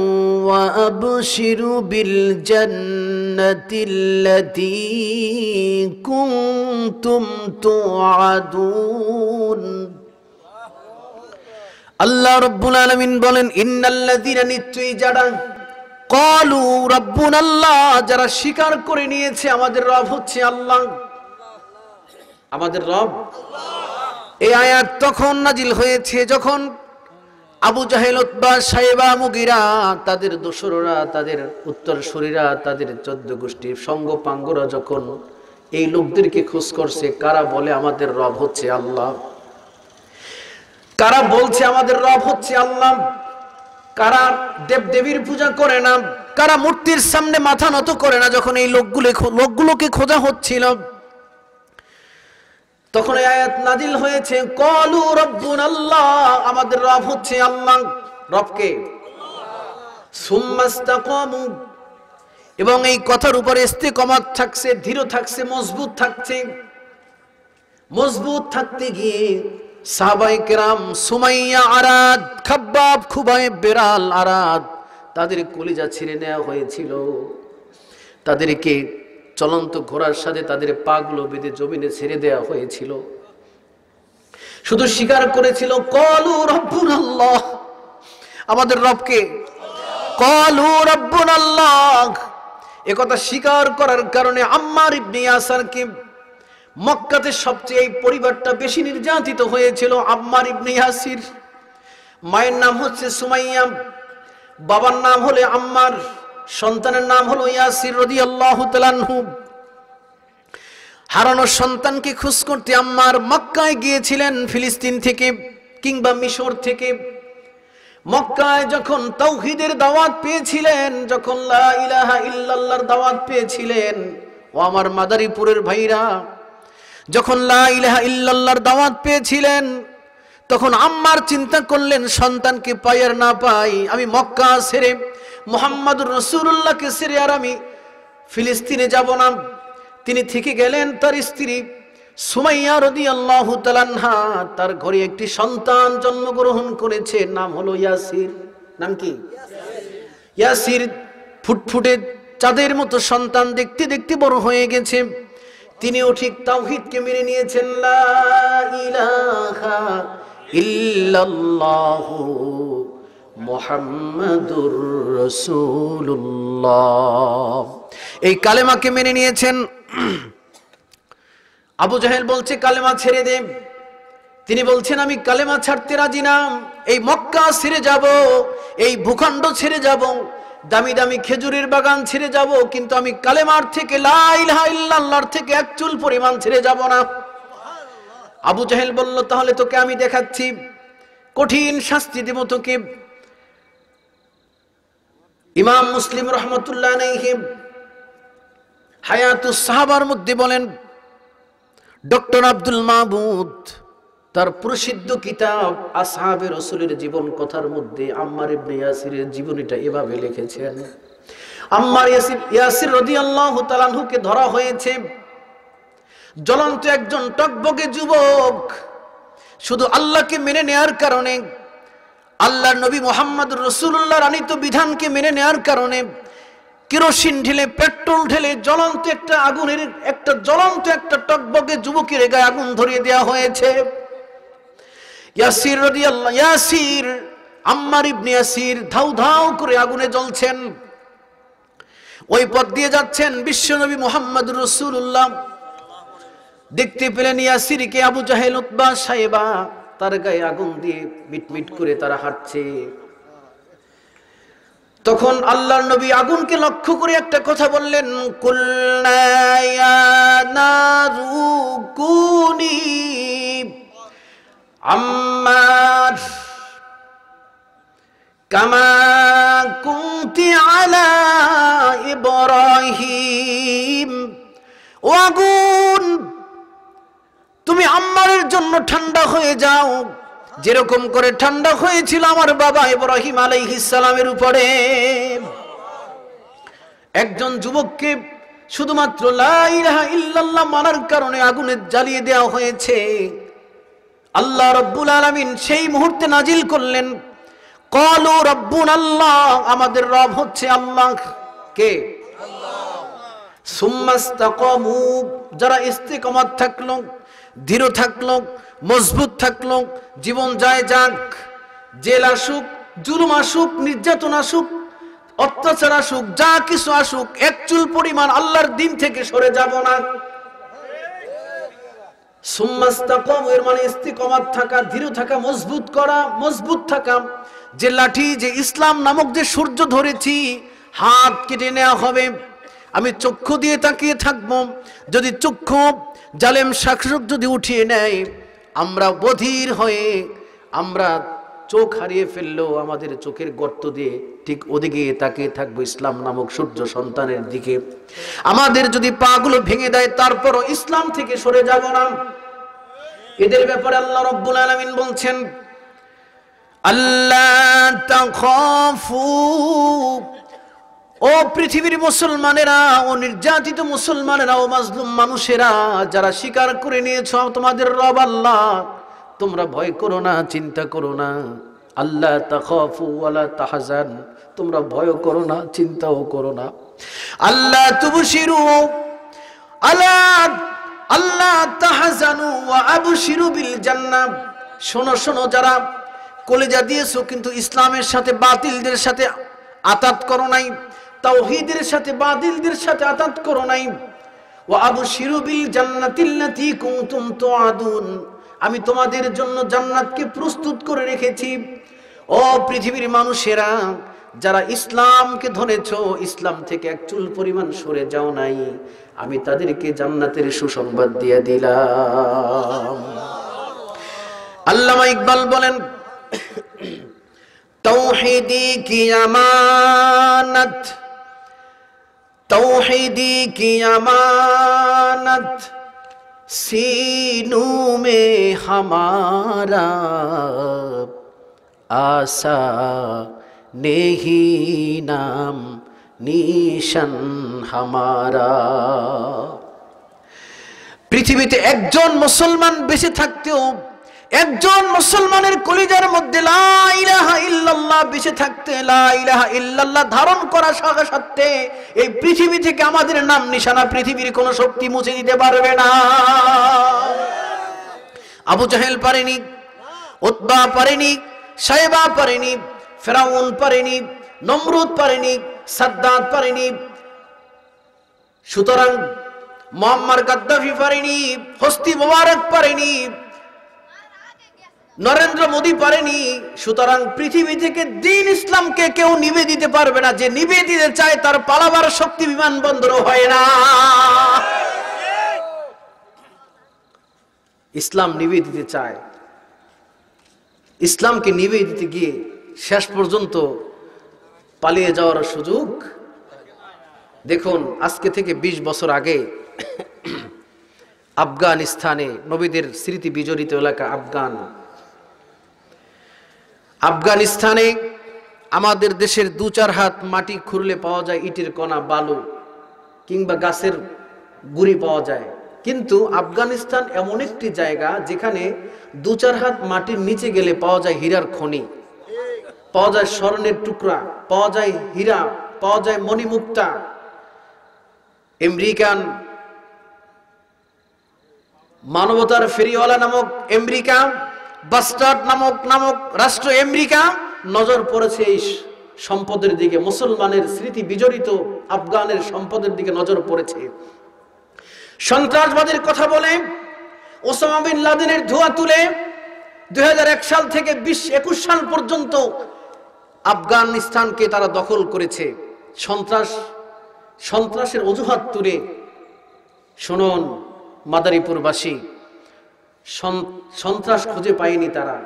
وأبشروا بالجنة التي كنتم توعدون। আল্লাহ রাব্বুল আলামিন বলেন, ইন্নাল্লাযীনা, নিশ্চয়ই যারা, ক্বালু রাব্বুনাল্লাহ, যারা স্বীকার করে নিয়েছে আমাদের রব হচ্ছে আল্লাহ, আমাদের রব। এই আয়াত তখন নাজিল হয়েছে যখন আবু জাহেল, উতবা, সাইবা, মুগীরা, তাদের দোসররা, তাদের উত্তরসূরিরা, তাদের 14 গোষ্ঠীর সঙ্গপাঙ্গরা যখন এই লোকদেরকে খোঁজ করছে, কারা বলে আমাদের রব হচ্ছে আল্লাহ, কারা বলছে আমাদের রব হচ্ছে আল্লাহ, কারা দেবদেবীর পূজা করে না, কারা মূর্তির সামনে মাথা নত করে না, যখন এই লোকগুলোকে খোঁজা হচ্ছিল, তখন এই আয়াত নাজিল হয়েছে, ক্বালু রাব্বুনাল্লাহ, আমাদের রব হচ্ছে আল্লাহ। রবকে সুম্মা ইসতাকামু, এবং এই কথার উপরে ইস্তেকামত থাকছে, দৃঢ় থাকছে, মজবুত থাকছে। মজবুত থাকতে গিয়ে সাহাবায়ে কেরাম, সুমাইয়া আরাদ, খাব্বাব, খুবাইব, বেলাল আরাদ, তাদের কলিজা ছিঁড়ে নেওয়া হয়েছিল। তাদেরকে চলন্ত ঘোড়ার সাথে তাদের পাগুলো বেঁধে জমিনে ছেড়ে দেওয়া হয়েছিল। শুধু স্বীকার করেছিল, ক্বালু রাব্বুনাল্লাহ, আমাদের রবকে, ক্বালু রাব্বুনাল্লাহ। একথা স্বীকার করার কারণে আম্মার ইবনে ইয়াসারকে, মক্কাতে সবচেয়ে এই পরিবারটা বেশি নির্যাতিত হয়েছিল, আম্মার ইবনে ইয়াসির। মায়ের নাম হচ্ছে সুমাইয়া, বাবার নাম হলো আম্মার, সন্তানের নাম হলো ইয়াসির রাদিয়াল্লাহু তাআলা আনহু। হারানো সন্তানকে খোঁজ করতে আম্মার মক্কায় গিয়েছিলেন, ফিলিস্তিন থেকে কিংবা মিশর থেকে। মক্কায় যখন তাওহীদের দাওয়াত পেয়েছিলেন, যখন লা ইলাহা ইল্লাল্লাহর দাওয়াত পেয়েছিলেন, ও আমার মাদারীপুরের ভাইরা, যখন লা ইলাহা ইল্লাল্লাহর দাওয়াত পেয়েছিলেন, তখন আম্মার চিন্তা করলেন, সন্তানকে পাই আর না পাই, আমি মক্কা ছেড়ে, মুহাম্মদুর রাসূলুল্লাহকে ছেড়ে আর আমি ফিলিস্তিনে যাব না। তিনি থেকে গেলেন। তার স্ত্রী সুমাইয়া রাদিয়াল্লাহু তাআলা আনহা, তার ঘরে একটি সন্তান জন্মগ্রহণ করেছে, নাম হলো ইয়াসির। নাম কি? ইয়াসির ফুটফুটে চাঁদের মতো সন্তান, দেখতে দেখতে বড় হয়ে গেছে। তিনিও ঠিক তাওহীদকে মেনে নিয়েছেন, লা ইলাহা ইল্লাল্লাহু মুহাম্মাদুর রাসূলুল্লাহ, এই কালেমাকে মেনে নিয়েছেন। আবু জাহেল বলছে কালেমা ছেড়ে দে, তিনি বলছেন আমি কালেমা ছাড়তে রাজি না, এই মক্কা ছেড়ে যাব, এই ভূখণ্ড ছেড়ে যাব, দামি দামি খেজুরের বাগান ছেড়ে যাব, কিন্তু আমি কালেমার থেকে, লা ইলাহা ইল্লাল্লাহর থেকে এক চুল পরিমাণ ছেড়ে যাব না। আবু জাহেল বলল তাহলে তোকে আমি দেখাচ্ছি, কঠিন শাস্তি দেব তোকে। ইমাম মুসলিম রহমতুল্লাহ আলাইহি হায়াতুস সাহাবার মধ্যে বলেন, ডক্টর আব্দুল মাহমুদ তার প্রসিদ্ধ কিতাব আসহাবে রাসূলের জীবন কথার মধ্যে আম্মার ইবনে ইয়াসিরের জীবনীটা এভাবে লিখেছেন। আম্মার ইয়াসির রাদিয়াল্লাহু তাআলা আনহুকে ধরা হয়েছে, জ্বলন্ত একজন টকবকে যুবক, শুধু আল্লাহকে মেনে নেয়ার কারণে, আল্লাহর নবী মুহাম্মদুর রাসূলুল্লাহর আনিত বিধানকে মেনে নেয়ার কারণে কেরোসিন ঢেলে, পেট্রোল ঢেলে জ্বলন্ত একটা টকবকে যুবকের গায়ে আগুন ধরিয়ে দেওয়া হয়েছে। ইয়াসির আম্মার ইবনে ইয়াসির ধাউ ধাউ করে আগুনে জ্বলছেন, ওই পথ দিয়ে যাচ্ছেন বিশ্বনবী মুহাম্মদুর রাসূলুল্লাহ। দেখতে পেলেন ইয়াসিরকে আবু জাহেল, উতবা, সাইবা তার গায়ে আগুন দিয়ে মিটমিট করে তারা হাঁটছে। তখন আল্লাহর নবী আগুনকে লক্ষ্য করে একটা কথা বললেন, কুল্লা ইয়া নারু কুনি আম্মার কামা কুনতি আলা ইব্রাহিম, ও আগুন তুমি আম্মারের জন্য ঠান্ডা হয়ে যাও, যেরকম করে ঠান্ডা হয়েছিল আমার বাবা ইব্রাহিম আলাইহিস সালামের উপরে। একজন যুবককে শুধুমাত্র লা ইলাহা ইল্লাল্লাহ মানার কারণে আগুনে জ্বালিয়ে দেওয়া হয়েছে। আল্লাহ রাব্বুল আলামিন সেই মুহূর্তে নাজিল করলেন, ক্বালু রাব্বুনাল্লাহ, আমাদের রব হচ্ছে আল্লাহ। কে? আল্লাহ। সুম্মাস্তাকামু, যারা ইস্তিকামত থাকলো, দৃঢ় থাকলো, মজবুত থাকলো, জীবন যায় যাক, জেল আসুক, জুলুম আসুক, নির্যাতন আসুক, অত্যাচার আসুক, যা কিছু আসুক, এক চুল পরিমাণ আল্লাহর দিন থেকে সরে যাব না। সুম্মাস্তাকামু এর মানে ইস্তিকামত থাকা, দৃঢ় থাকা, মজবুত থাকা। যে লাঠি, যে ইসলাম নামক যে সূর্য ধরেছি, হাত কেটে নেওয়া হবে। আমি চক্ষু দিয়ে তাকিয়ে থাকবো, যদি চক্ষু জালেম শাসক যদি উঠিয়ে নেয়, আমরা বধির হয়ে আমরা চোখ হারিয়ে ফেললেও আমাদের চোখের গর্ত দিয়ে ঠিক ওদিকে তাকিয়ে থাকবো ইসলাম নামক সূর্য সন্তানের দিকে। আমাদের যদি পা গুলো ভেঙে দেয়, তারপরও ইসলাম থেকে সরে যাব না। এদের ব্যাপারে আল্লাহ রাব্বুল আলামিন বলছেন, আল্লাহ তাখাফু, ও পৃথিবীর মুসলমানেরা, ও নির্যাতিত মুসলমানেরা, ও মাজলুম মানুষেরা, যারা স্বীকার করে নিয়েছো তোমাদের রব আল্লাহ, তোমরা ভয় করো না, চিন্তা করো না। আল্লাহ তাখাফু ওয়ালা তাহজান, তোমরা ভয় করো না, চিন্তাও করো না। আল্লাহ তুবশিরু আল্লাহ তাহজানু ওয়া আবশিরু বিল জান্নাহ, শোনো শোনো, যারা কলিজা দিয়েছো কিন্তু ইসলামের সাথে বাতিলদের সাথে আতাত করো নাই, তাওহীদের সাথে বাতিলদের সাথে আতাত করো নাই। ওয়া আবশিরু বিল জান্নাতিল্লাতী কুনতুম তুআদুন, আমি তোমাদের জন্য জান্নাতকে প্রস্তুত করে রেখেছি। ও পৃথিবীর মানুষেরা, যারা ইসলামকে ধরেছো, ইসলাম থেকে এক চুল পরিমাণ সরে যাও নাই, আমি তাদেরকে জান্নাতের সুসংবাদ দিয়ে দিলাম। আল্লামা ইকবাল বলেন, तौहीदी की अमानत, तौहीदी की अमानत सीनों में हमारा, आसा नहीं नाम निशान हमारा। পৃথিবীতে একজন মুসলমান বেঁচে থাকতেও, একজন মুসলমানের কলিজার মধ্যে লা ইলাহা ইল্লাল্লাহ বেঁচে থাকতে, লা ইলাহা ইল্লাল্লাহ ধারণ করা সত্ত্বে এই পৃথিবী থেকে আমাদের নাম নিশানা পৃথিবীর কোন শক্তি মুছে দিতে পারবে না। আবু জাহেল পারেনি, উতবা পারেনি, সাইবা পারেনি, ফেরাউন পারেনি, নমরুদ পারেনি, সাদ্দাত পারেনি, সুতরাং মুআম্মার গাদ্দাফি পারেনি, হোসনি মোবারক পারেনি, নরেন্দ্র মোদী পারেনি। সুতরাং পৃথিবী থেকে দ্বীন ইসলামকে কেউ নিভে দিতে পারবে না। যে নিভে দিতে চায় তার পালাবার শক্তি বিমানবন্দরও হয় না। ইসলাম নিভে দিতে চায়, ইসলামকে নিভে দিতে গিয়ে শেষ পর্যন্ত পালিয়ে যাওয়ার সুযোগ। দেখুন, আজকে থেকে 20 বছর আগে আফগানিস্তানে, নবীদের স্মৃতি বিজড়িত এলাকা আফগানিস্তানে আমাদের দেশের 2-4 হাত মাটি খুঁড়লে পাওয়া যায় ইটের কণা, বালু কিংবা গাছের গুঁড়ি পাওয়া যায়। কিন্তু আফগানিস্তান এমন একটি জায়গা যেখানে 2-4 হাত মাটির নিচে গেলে পাওয়া যায় হীরার খনি, পাওয়া যায় স্বর্ণের টুকরা, পাওয়া যায় হীরা, পাওয়া যায় মণিমুক্তা। আমেরিকান মানবতার ফেরিওয়ালা নামক আমেরিকা, বাস্টার্ড নামক রাষ্ট্র আমেরিকা নজর পড়েছে এই সম্পদের দিকে। মুসলমানের স্মৃতি বিজড়িত আফগানের সম্পদের দিকে নজর পড়েছে। সন্ত্রাসবাদের কথা বলে ওসামা বিন লাদেনের ধোঁয়া তুলে 2001 সাল থেকে 2021 সাল পর্যন্ত আফগানিস্তানকে তারা দখল করেছে। সন্ত্রাসের অজুহাত তুলে, শুনুন মাদারীপুরবাসী, সন্ত্রাস খুঁজে পায়নি তারা।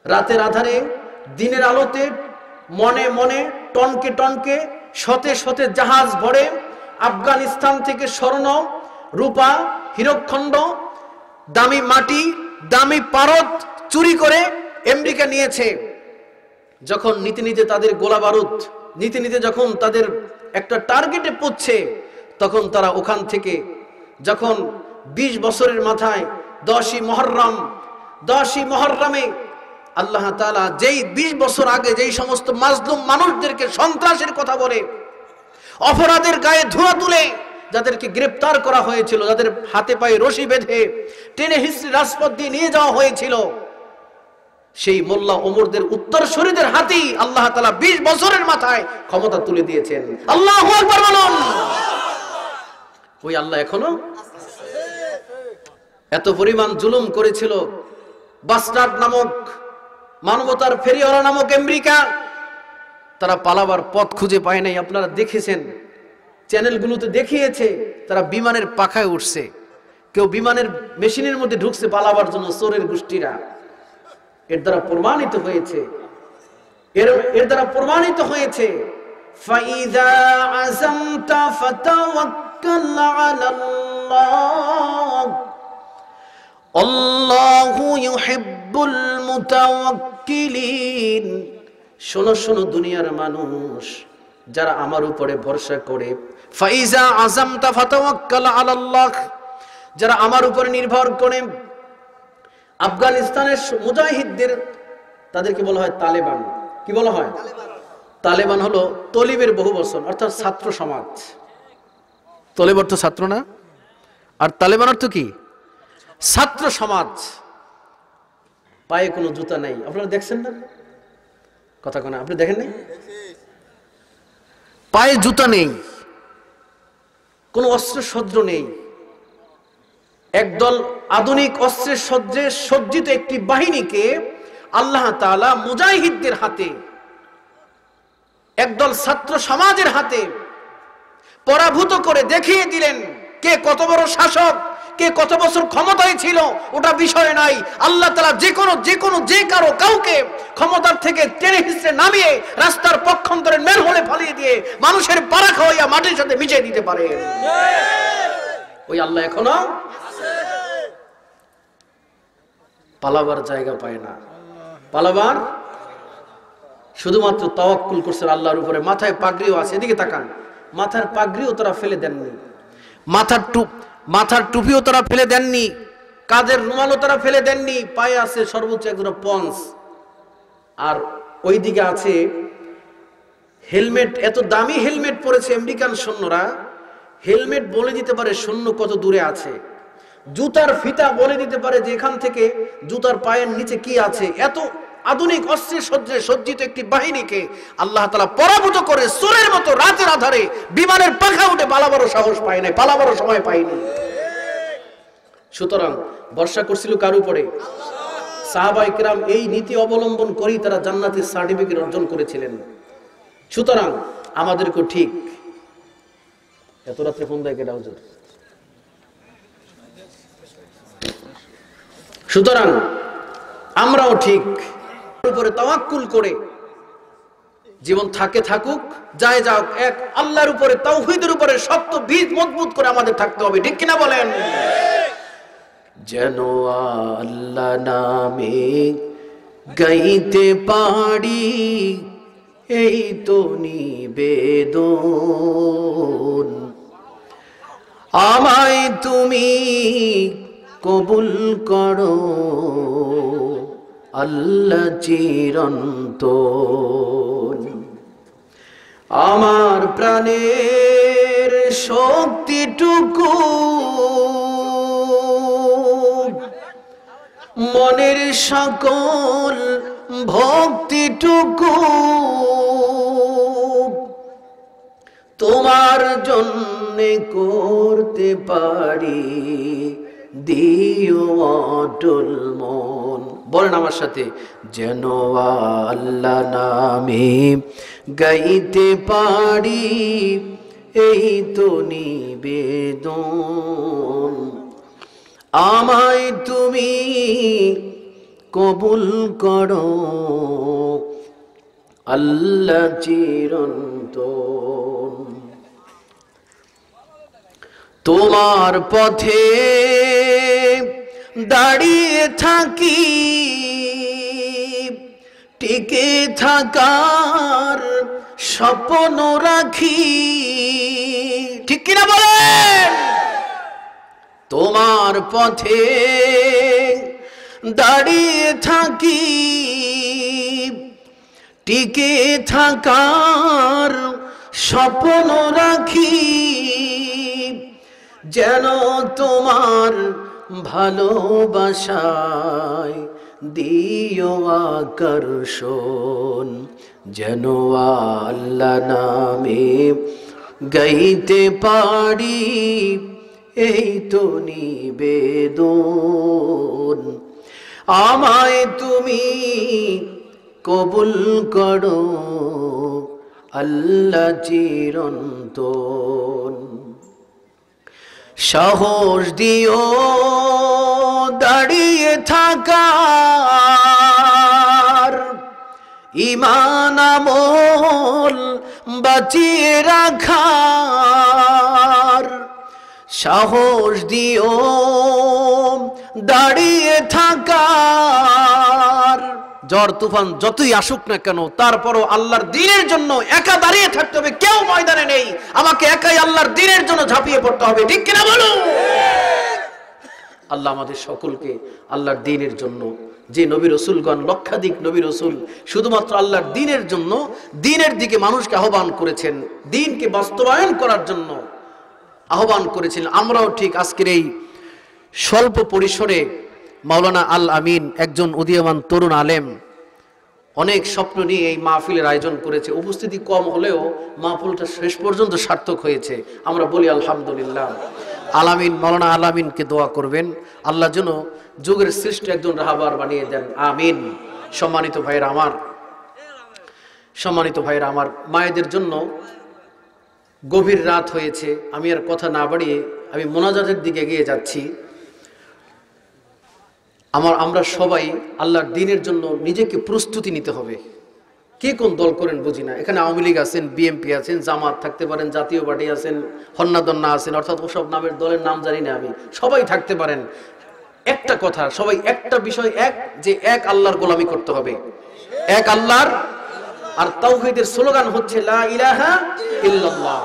রাতের আধারে, দিনের আলোতে, মনে মনে, টনকে টনকে, শতে শতে জাহাজ ভরে আফগানিস্তান থেকে স্বর্ণ, রূপা, হীরকখণ্ড, দামি মাটি, দামি পারদ চুরি করে আমেরিকা নিয়েছে। যখন নীতি নীতি তাদের গোলা বারুদ, নীতি নীতি যখন তাদের একটা টার্গেটে পৌঁছে, তখন তারা ওখান থেকে, যখন 20 বছরের মাথায় 10ই মুহররমে আল্লাহ তাআলা যেই 20 বছর আগে যেই সমস্ত মাজলুম মানুষদেরকে সন্ত্রাসের কথা বলে, অপরাধের গায়ে ধোঁয়া তুলে যাদেরকে গ্রেফতার করা হয়েছিল, যাদের হাতে পায়ে রশি বেঁধে টেনে হিস্ট্রি রাজপথ দিয়ে নিয়ে যাওয়া হয়েছিল, সেই মোল্লা ওমরদের উত্তরসূরিদের হাতেই আল্লাহ তাআলা 20 বছরের মাথায় ক্ষমতা তুলে দিয়েছেন। আল্লাহু আকবার বলুন। ওই আল্লাহ এখনো এত পরিমাণ জুলুম করেছিল। বাস্টার্ড নামক মানবতার ফেরিওয়ালা নামক আমেরিকা, তারা পালাবার পথ খুঁজে পায় নাই। আপনারা দেখেছেন, চ্যানেলগুলোতে দেখিয়েছে, তারা বিমানের পাখায় উঠছে, কেউ বিমানের মেশিনের মধ্যে ঢুকছে পালাবার জন্য, চোরের গোষ্ঠীরা। এর দ্বারা প্রমাণিত হয়েছে ফাইযা আযামতা ফাতাওয়াক্কাল আলাল্লাহ আল্লাহু ইউহিব্বুল মুতাওয়াক্কিলিন। শোনো শোনো দুনিয়ার মানুষ, যারা আমার উপরে ভরসা করে, ফাইযা আযামতা ফাতাওয়াক্কাল আলাল্লাহ, যারা আমার উপরে নির্ভর করে। আফগানিস্তানের মুজাহিদদের, তাদেরকে বলা হয় তালেবান। কি বলা হয়? তালেবান হলো তলিবের বহু বচন, অর্থাৎ ছাত্র সমাজ। তলিব অর্থ ছাত্র না, আর তালেবান অর্থ কি? ছাত্র সমাজ। পায়ে কোনো জুতা নাই, আপনারা দেখছেন না? কথা কোনা আপনি দেখেন নাই? পায়ে জুতা নেই, কোনো অস্ত্র শস্ত্র নেই। একদল আধুনিক অস্ত্রের সজ্জে সজ্জিত একটি বাহিনীকে আল্লাহ তাআলা মুজাহিদদের হাতে, একদল ছাত্র সমাজের হাতে পরাভূত করে দেখিয়ে দিলেন কে কত বড় শাসক, কে কত বছর ক্ষমতায় ছিল ওটা বিষয় নাই। আল্লাহ তাআলা যে কারো কাউকে ক্ষমতার থেকে টেনে হিঁচড়ে নামিয়ে রাস্তার পক্ষান্তরে মের হলে ফালিয়ে দিয়ে মানুষের পাড়া খাওয়াইয়া মাটির সাথে মিশিয়ে দিতে পারে। ওই আল্লাহ এখনো পালাবার জায়গা পায় না। পালাবার শুধুমাত্র তাওয়াক্কুল করছেন আল্লাহর উপরে। মাথায় পাগড়িও আছে, এদিকে তাকান, মাথার পাগড়িও তারা ফেলে দেননি। মাথার টুপিও তারা ফেলে দেননি, কাঁধের রুমালও তারা ফেলে দেননি, পায়ে আছে সর্বোচ্চ একজোড়া পঞ্চ, আর ওইদিকে আছে হেলমেট। এত দামি হেলমেট পরেছে আমেরিকান সৈন্যরা, হেলমেট বলে দিতে পারে সৈন্য কত দূরে আছে, জুতার ফিতা বলে দিতে পারে যে এখান থেকে জুতার পায়ের নিচে কি আছে। এত আধুনিক অস্ত্রে সজ্জে সজ্জিত একটি বাহিনীকে আল্লাহ তাআলা পরাভূত করে চোরের মতো রাতের আধারে বিমানের পাখা উঠে পালাবারও সাহস পায় নাই, পালাবারও সময় পায়নি। সুতরাং ভরসা করছিল কার উপরে? সাহাবায়ে কেরাম এই নীতি অবলম্বন করেই তারা জান্নাতের সার্টিফিকেট অর্জন করেছিলেন। সুতরাং আমাদেরকেও ঠিক, এত রাত্রে ফোন দেয় কেটা হুজুর? সুতরাং আমরাও ঠিক উপরে তাওয়াক্কুল করে জীবন থাকে থাকুক, যায় যাক, এক আল্লাহর উপরে, তাওহীদের উপরে শক্ত বীজ মজবুত করে আমাদের থাকতে হবে, ঠিক কিনা বলেন? যেন আল্লাহ নামে গাইতে পারি এই তো নিবেদন, আমায় তুমি কবুল করো আল্লাহ চিরন্তন। আমার প্রাণের শক্তিটুকু মনের সকল ভক্তিটুকু তোমার জন্যে করতে পারি, দিও অটল মন। বলেন আমার সাথে, যেন আল্লাহ নামে গাইতে পারি এই তো নিবেদন, আমায় তুমি কবুল করো আল্লাহ চিরন্তন। তোমার পথে দাঁড়িয়ে থাকি, টিকে থাকার স্বপ্ন রাখি, ঠিক কিনা বলেন? তোমার পথে দাঁড়িয়ে থাকি, টিকে থাকার স্বপ্ন রাখি, যেন তোমার ভালোবাসায় দিও আকর্ষণ, যেন আল্লাহ নামে গাইতে পারি এই তো নিবেদন, আমায় তুমি কবুল করো আল্লাহ চিরন্তন। সাহস দিও দাঁড়িয়ে থাকার, ঈমান আমল বাঁচিয়ে রাখার, সাহস দিও দাঁড়িয়ে থাকার। ঝড় তুফান যতই আসুক না কেন, তারপরও আল্লাহর দ্বীনের জন্য একা দাঁড়িয়ে থাকতে হবে, কেউ ময়দানে নেই, আমাকে একাই আল্লাহর দ্বীনের জন্য ঝাঁপিয়ে পড়তে হবে, ঠিক কিনা বলুন? আল্লাহ আমাদের সকলকে আল্লাহর দ্বীনের জন্য, যে নবী রাসূলগণ লক্ষাধিক নবী রাসূল শুধুমাত্র আল্লাহর দ্বীনের জন্য, দ্বীনের দিকে মানুষকে আহ্বান করেছেন, দ্বীনকে বাস্তবায়ন করার জন্য আহ্বান করেছিলেন, আমরাও ঠিক আজকের এই স্বল্প পরিসরে মাওলানা আল আমিন একজন উদীয়মান তরুণ আলেম, অনেক স্বপ্ন নিয়ে এই মাহফিলের আয়োজন করেছে। উপস্থিতি কম হলেও মাহফিলটা শেষ পর্যন্ত সার্থক হয়েছে, আমরা বলি আলহামদুলিল্লাহ। আলামিন, মাওলানা আলামিনকে দোয়া করবেন আল্লাহ যেন যুগের শ্রেষ্ঠ একজন রাহবার বানিয়ে দেন, আমিন। সম্মানিত ভাইয়েরা আমার, সম্মানিত ভাইয়েরা আমার, মায়েদের জন্য গভীর রাত হয়েছে, আমি আর কথা না বাড়িয়ে আমি মোনাজাতের দিকে এগিয়ে যাচ্ছি। আমরা সবাই আল্লাহর দ্বীনের জন্য নিজেকে প্রস্তুতি নিতে হবে। কে কোন দল করেন বুঝি না, এখানে আওয়ামী লীগ আছেন, বিএনপি আছেন, জামাত থাকতে পারেন, জাতীয় পার্টি আছেন, হন্নাদন্না আছেন, অর্থাৎ ওসব নামের দলের নাম জানি না আমি, সবাই থাকতে পারেন। একটা কথা, সবাই একটা বিষয় এক, যে এক আল্লাহর গোলামি করতে হবে, এক আল্লাহর। আর তাওহীদের স্লোগান হচ্ছে লা ইলাহা ইল্লাল্লাহ,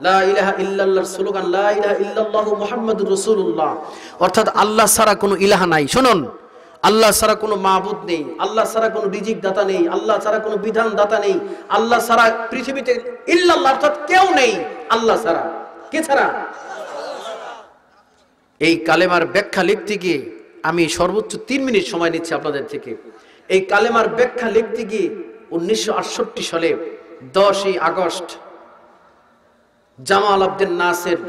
লা ইলাহা ইল্লাল্লাহর স্লোগান লা ইলাহা ইল্লাল্লাহু মুহাম্মাদুর রাসূলুল্লাহ, অর্থাৎ আল্লাহ ছাড়া কোনো ইলাহা নাই। শুনুন, আল্লাহ ছাড়া কোনো মাবুদ নেই, আল্লাহ ছাড়া কোনো রিজিক দাতা নেই, আল্লাহ ছাড়া কোনো বিধান দাতা নেই, আল্লাহ ছাড়া পৃথিবীতে ইল্লাল্লাহ অর্থাৎ কেউ নেই আল্লাহ ছাড়া। কে ছাড়া? এই কালেমার ব্যাখ্যা লিখতে গিয়ে আমি সর্বোচ্চ 3 মিনিট সময় নিচ্ছি আপনাদের থেকে। এই কালেমার ব্যাখ্যা লিখতে গিয়ে 1968 সালে 10ই আগস্ট জামাল আবদিন নাসের,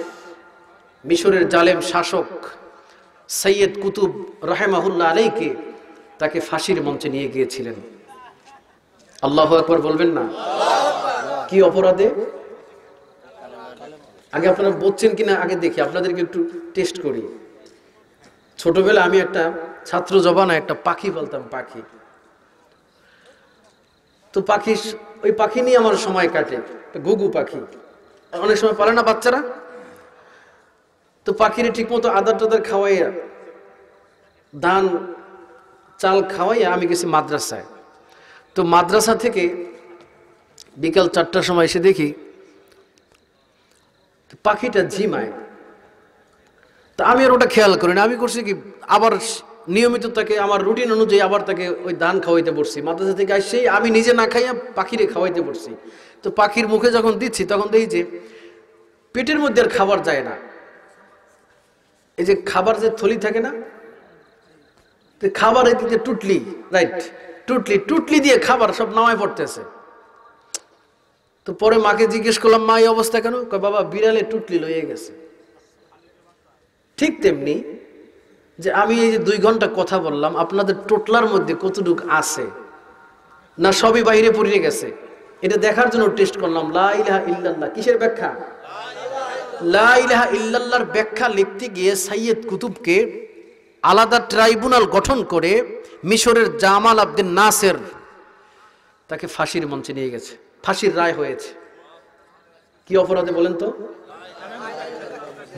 মিশরের জালেম শাসক সৈয়দ কুতুব রাহিমাহুল্লাহ আলাইকে তাকে ফাঁসির মঞ্চে নিয়ে গিয়েছিলেন। আল্লাহু আকবার বলবেন না? কি অপরাধে? আগে আপনারা বলছেন কিনা আগে দেখি, আপনাদেরকে একটু টেস্ট করি। ছোটবেলা আমি একটা ছাত্র জবানায় একটা পাখি বলতাম, পাখি। তো পাখি, ওই পাখি নিয়ে আমার সময় কাটে, ঘুঘু পাখি। অনেক সময় পারে না বাচ্চারা, তো পাখিরে ঠিক মতো আদার টাদার খাওয়াইয়া, ধান চাল খাওয়াইয়া আমি গেছি মাদ্রাসায়। তো মাদ্রাসা থেকে বিকাল 4টার সময় এসে দেখি পাখিটা ঝিমায়। তা আমি আর ওটা খেয়াল করি না, আমি করছি কি আবার নিয়মিত তাকে আমার রুটিন অনুযায়ী আবার তাকে ওই ধান খাওয়াইতে পড়ছি। মাদ্রাসা থেকে আসছেই আমি নিজে না খাইয়া পাখিরে খাওয়াইতে পড়ছি। তো পাখির মুখে যখন দিচ্ছি তখন দেখি যে পেটের মধ্যে আর খাবার যায় না। এই যে খাবার যে থলি থাকে না, খাবার এদিকে টুটলি, রাইট, টুটলি দিয়ে খাবার সব নামায় পড়তেছে। তো পরে মাকে জিজ্ঞেস করলাম, মা এই অবস্থা কেন? বাবা বিড়ালে টুটলি লইয়ে গেছে। ঠিক তেমনি যে আমি এই যে 2 ঘন্টা কথা বললাম, আপনাদের টোটলার মধ্যে কতটুক আছে না সবই বাইরে পড়ে গেছে, এটা দেখার জন্য টেস্ট করলাম। লা ইলাহা ইল্লাল্লাহ কিসের ব্যাখ্যা? লা ইলাহা ইল্লাল্লাহর ব্যাখ্যা লিখতে গিয়ে সৈয়দ কুতুবকে আলাদা ট্রাইব্যুনাল গঠন করে মিশরের জামাল আবদিন নাসের তাকে ফাঁসির মঞ্চে নিয়ে গেছে। ফাঁসির রায় হয়েছে। কি অপরাধে বলেন তো?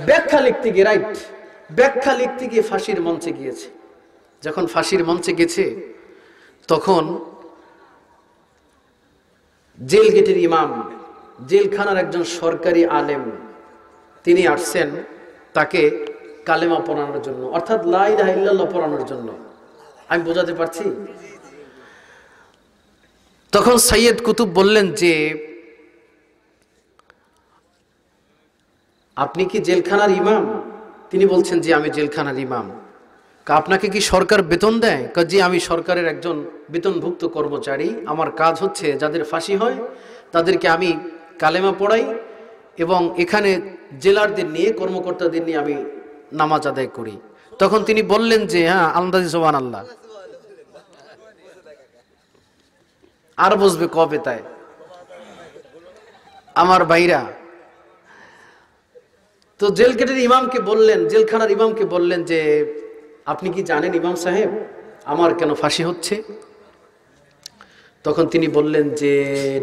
ব্যাখ্যা লিখতে গিয়ে, রাইট, ব্যাখ্যা লিখতে গিয়ে ফাঁসির মঞ্চে গিয়েছে। যখন ফাঁসির মঞ্চে গেছে তখন জেল গেটের ইমাম, জেলখানার একজন সরকারি আলেম, তিনি আসছেন তাকে কালেমা পড়ানোর জন্য, অর্থাৎ লা ইলাহা ইল্লাল্লাহ পড়ানোর জন্য। আমি বোঝাতে পারছি? তখন সৈয়দ কুতুব বললেন যে, আপনি কি জেলখানার ইমাম? তিনি বলছেন যে আমি জেলখানার ইমাম। আপনাকে কি সরকার বেতন দেয়? জি, আমি সরকারের একজন বেতনভুক্ত কর্মচারী। আমার কাজ হচ্ছে যাদের ফাঁসি হয় তাদেরকে আমি কালেমা পড়াই এবং এখানে জেলারদের নিয়ে, কর্মকর্তাদের নিয়ে আমি নামাজ আদায় করি। তখন তিনি বললেন যে হ্যাঁ, আন্দাজি সুবহানাল্লাহ। আর বসবে কবে তাই আমার ভাইরা। তো জেল গেটের ইমামকে বললেন, জেলখানার ইমামকে বললেন যে আপনি কি জানেন ইমাম সাহেব আমার কেন ফাঁসি হচ্ছে? তখন তিনি বললেন যে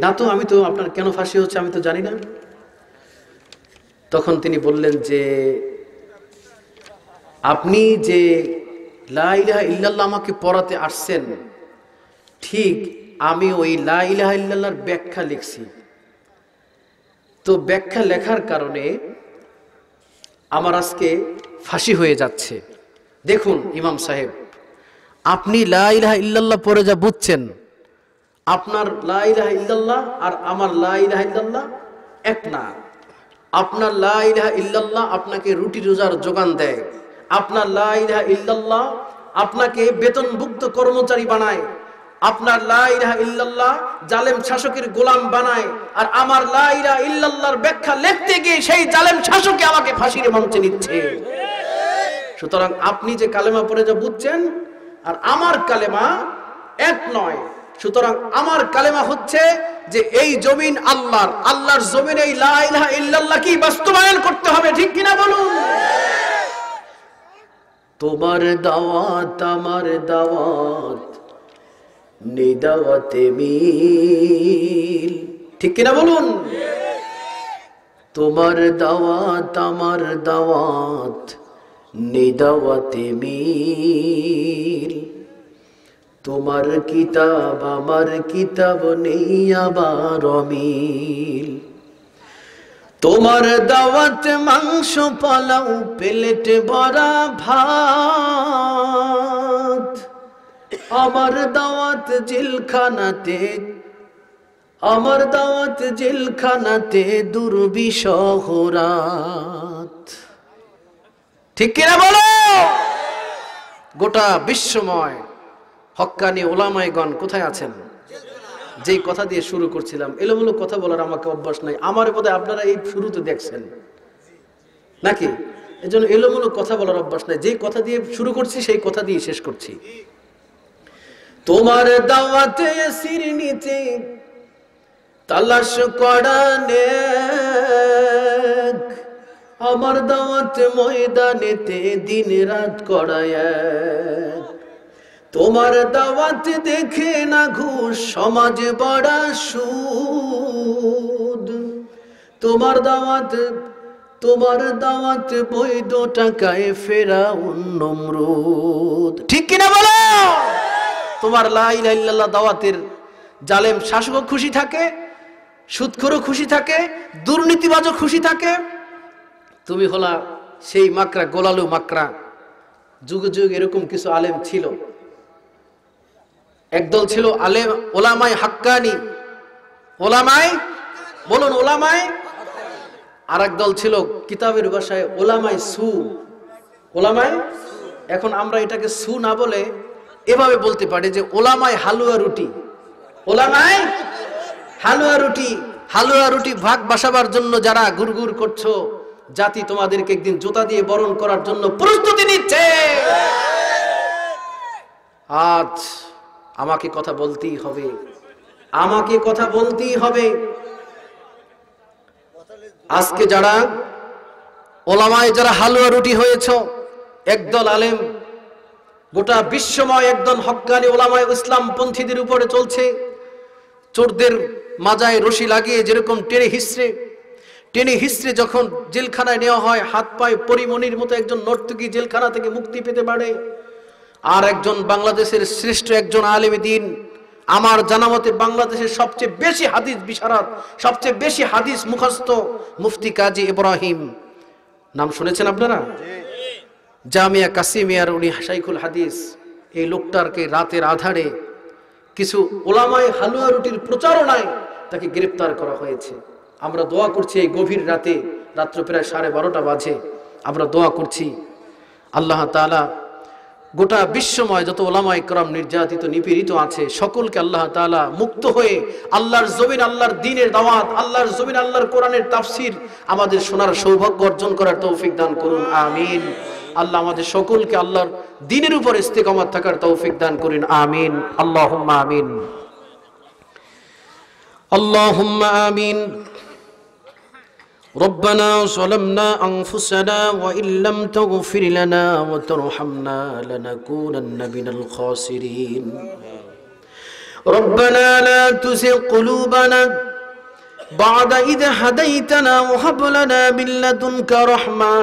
না তো, আমি তো আপনার কেন ফাঁসি হচ্ছে আমি তো জানি না। তখন তিনি বললেন যে আপনি যে লা ইলাহা ইল্লাল্লাহ আমাকে পড়াতে আসছেন, ঠিক আমি ওই লা ইলাহা ইল্লাল্লাহর ব্যাখ্যা লিখছি। তো ব্যাখ্যা লেখার কারণে আমার আজকে ফাঁসি হয়ে যাচ্ছে। দেখুন ইমাম সাহেব, আপনি লা ইলাহা ইল্লাল্লাহ পড়ে যা বুঝছেন, আপনার লা ইলাহা ইল্লাল্লাহ আর আমার লা ইলাহা ইল্লাল্লাহ এক না। আপনার লা ইলাহা ইল্লাল্লাহ আপনাকে রুটি রোজার যোগান দেয়, আপনার লা ইলাহা ইল্লাল্লাহ আপনাকে বেতনভুক্ত কর্মচারী বানায়, আপনার লা ইলাহা ইল্লাল্লাহ জালেম শাসকের গোলাম বানায়, আর আমার লা ইলাহা ইল্লাল্লাহর ব্যাখ্যা লিখতে গিয়ে সেই জালেম শাসককে আমাকে ফাঁসির মঞ্চে নিচ্ছে। সুতরাং আপনি যে কালেমা পড়ে যা বুঝছেন আর আমার কালেমা এক নয়। সুতরাং আমার কালেমা হচ্ছে যে এই জমিন আল্লাহর, আল্লাহর জমিনে এই লা ইলাহা ইল্লাল্লাহ কি বাস্তবায়ন করতে হবে, ঠিক কিনা বলুন? তোমার দাওয়াত আমার দাওয়াত, নিদাওয়াতে মিল, ঠিক কিনা বলুন? তোমার দাওয়াত আমার দাওয়াত, নিদাওয়াতে মিল। তোমার কিতাব আমার কিতাব, নেই আবার অমিল। তোমার দাওয়াত মাংস পোলাও প্লেট ভরা ভাত, আমার দাওয়াত জেলখানাতে, আমার দাওয়াত জেলখানাতে দুর্বিষহ রাত। ঠিক কিনা বলো? গোটা বিশ্বময় হক্কানি ওলামাইগণ কোথায় আছেন? যেই কথা দিয়ে শুরু করছিলাম, এলোমেলো কথা বলার আমাকে অভ্যাস নাই। আমার বোধহয় আপনারা এই শুরুতে দেখছেন নাকি? এজন্য এলোমেলো কথা বলার অভ্যাস নাই। যেই কথা দিয়ে শুরু করছি সেই কথা দিয়ে শেষ করছি। তোমার দাওয়াতে সিরনিতে তালাশ করা নেক, আমার দাওয়াত ময়দানেতে দিন রাত করা এক। তোমার দাওয়াত দেখে না ঘুষ, সমাজ বড়া সুদ। তোমার দাওয়াত বৈধ টাকায় ফেরাউন নমরুদ। ঠিক কিনা বলো? তোমার লা ইলাহা ইল্লাল্লাহ দাওয়াতের জালেম শাসকও খুশি থাকে, সুদখোরও খুশি থাকে, দুর্নীতিবাজও খুশি থাকে। তুমি হলা সেই মাকড়া, গোলালু মাকড়া। যুগে যুগে এরকম কিছু আলেম ছিল। একদল ছিল আলেম ওলামায়ে হাক্কানি, ওলামায়ে, বলুন ওলামায়ে। আর এক দল ছিল কিতাবের ভাষায় ওলামায়ে সু, ওলামায়ে। এখন আমরা এটাকে সু না বলে এভাবে বলতে পারি যে ওলামায়ে হালুয়া রুটি, ওলামায়ে হালুয়া রুটি। হালুয়া রুটি ভাগ বাসাবার জন্য যারা গুড়গুড় করছো, জাতি তোমাদেরকে একদিন জুতা দিয়ে বরণ করার জন্য প্রস্তুতি নিচ্ছে। আজ আমাকে কথা বলতেই হবে, আমাকে কথা বলতেই হবে। আজকে যারা ওলামায়ে, যারা হালুয়া রুটি হয়েছ, একদল আলেম গোটা বিশ্বময় একদল হক্কানি ওলামায়ে ইসলাম পন্থীদের উপরে চলছে। চোরদের মাজায় রশি লাগিয়ে যেরকম টেনে হিস্ট্রে যখন জেলখানায় নেওয়া হয়, হাত পায়ে পরিমণির মতো একজন নর্তকী জেলখানা থেকে মুক্তি পেতে পারে। আর একজন বাংলাদেশের শ্রেষ্ঠ একজন আলেমে দ্বীন, আমার জানা মতে বাংলাদেশের সবচেয়ে বেশি হাদিস বিশারদ, সবচেয়ে বেশি হাদিস মুখস্থ মুফতি কাজী ইব্রাহিম, নাম শুনেছেন আপনারা? জামিয়া কাসিমিয়ার উনি শাইখুল হাদিস। এই লোকটাকে রাতের আধারে কিছু ওলামায়ে হালুয়া রুটির প্রচারণায় তাকে গ্রেফতার করা হয়েছে। আমরা দোয়া করছি এই গভীর রাতে, রাত্র প্রায় 12:30 বাজে, আমরা দোয়া করছি আল্লাহ তাআলা গোটা বিশ্বময় যত ওলামায়ে কেরাম নির্যাতিত নিপীড়িত আছে সকলকে আল্লাহ তাআলা মুক্ত হয়ে আল্লাহর জমিন, আল্লাহর দ্বীনের দাওয়াত, আল্লাহর জমিন, আল্লাহর কোরআনের তাফসীর আমাদের শোনার সৌভাগ্য অর্জন করার তৌফিক দান করুন, আমিন। আল্লাহ আমাদের সকলকে আল্লাহর দ্বীনের উপর ইস্তেকামত থাকার তৌফিক দান করুন, আমিন। আল্লাহুম্মা আমিন, আল্লাহুম্মা আমিন। ربنا ظلمنا أنفسنا وإن لم تغفر لنا وترحمنا لنكونن من الخاسرين ربنا لا تزغ قلوبنا بعد إذ هديتنا وهب لنا من لدنك رحمة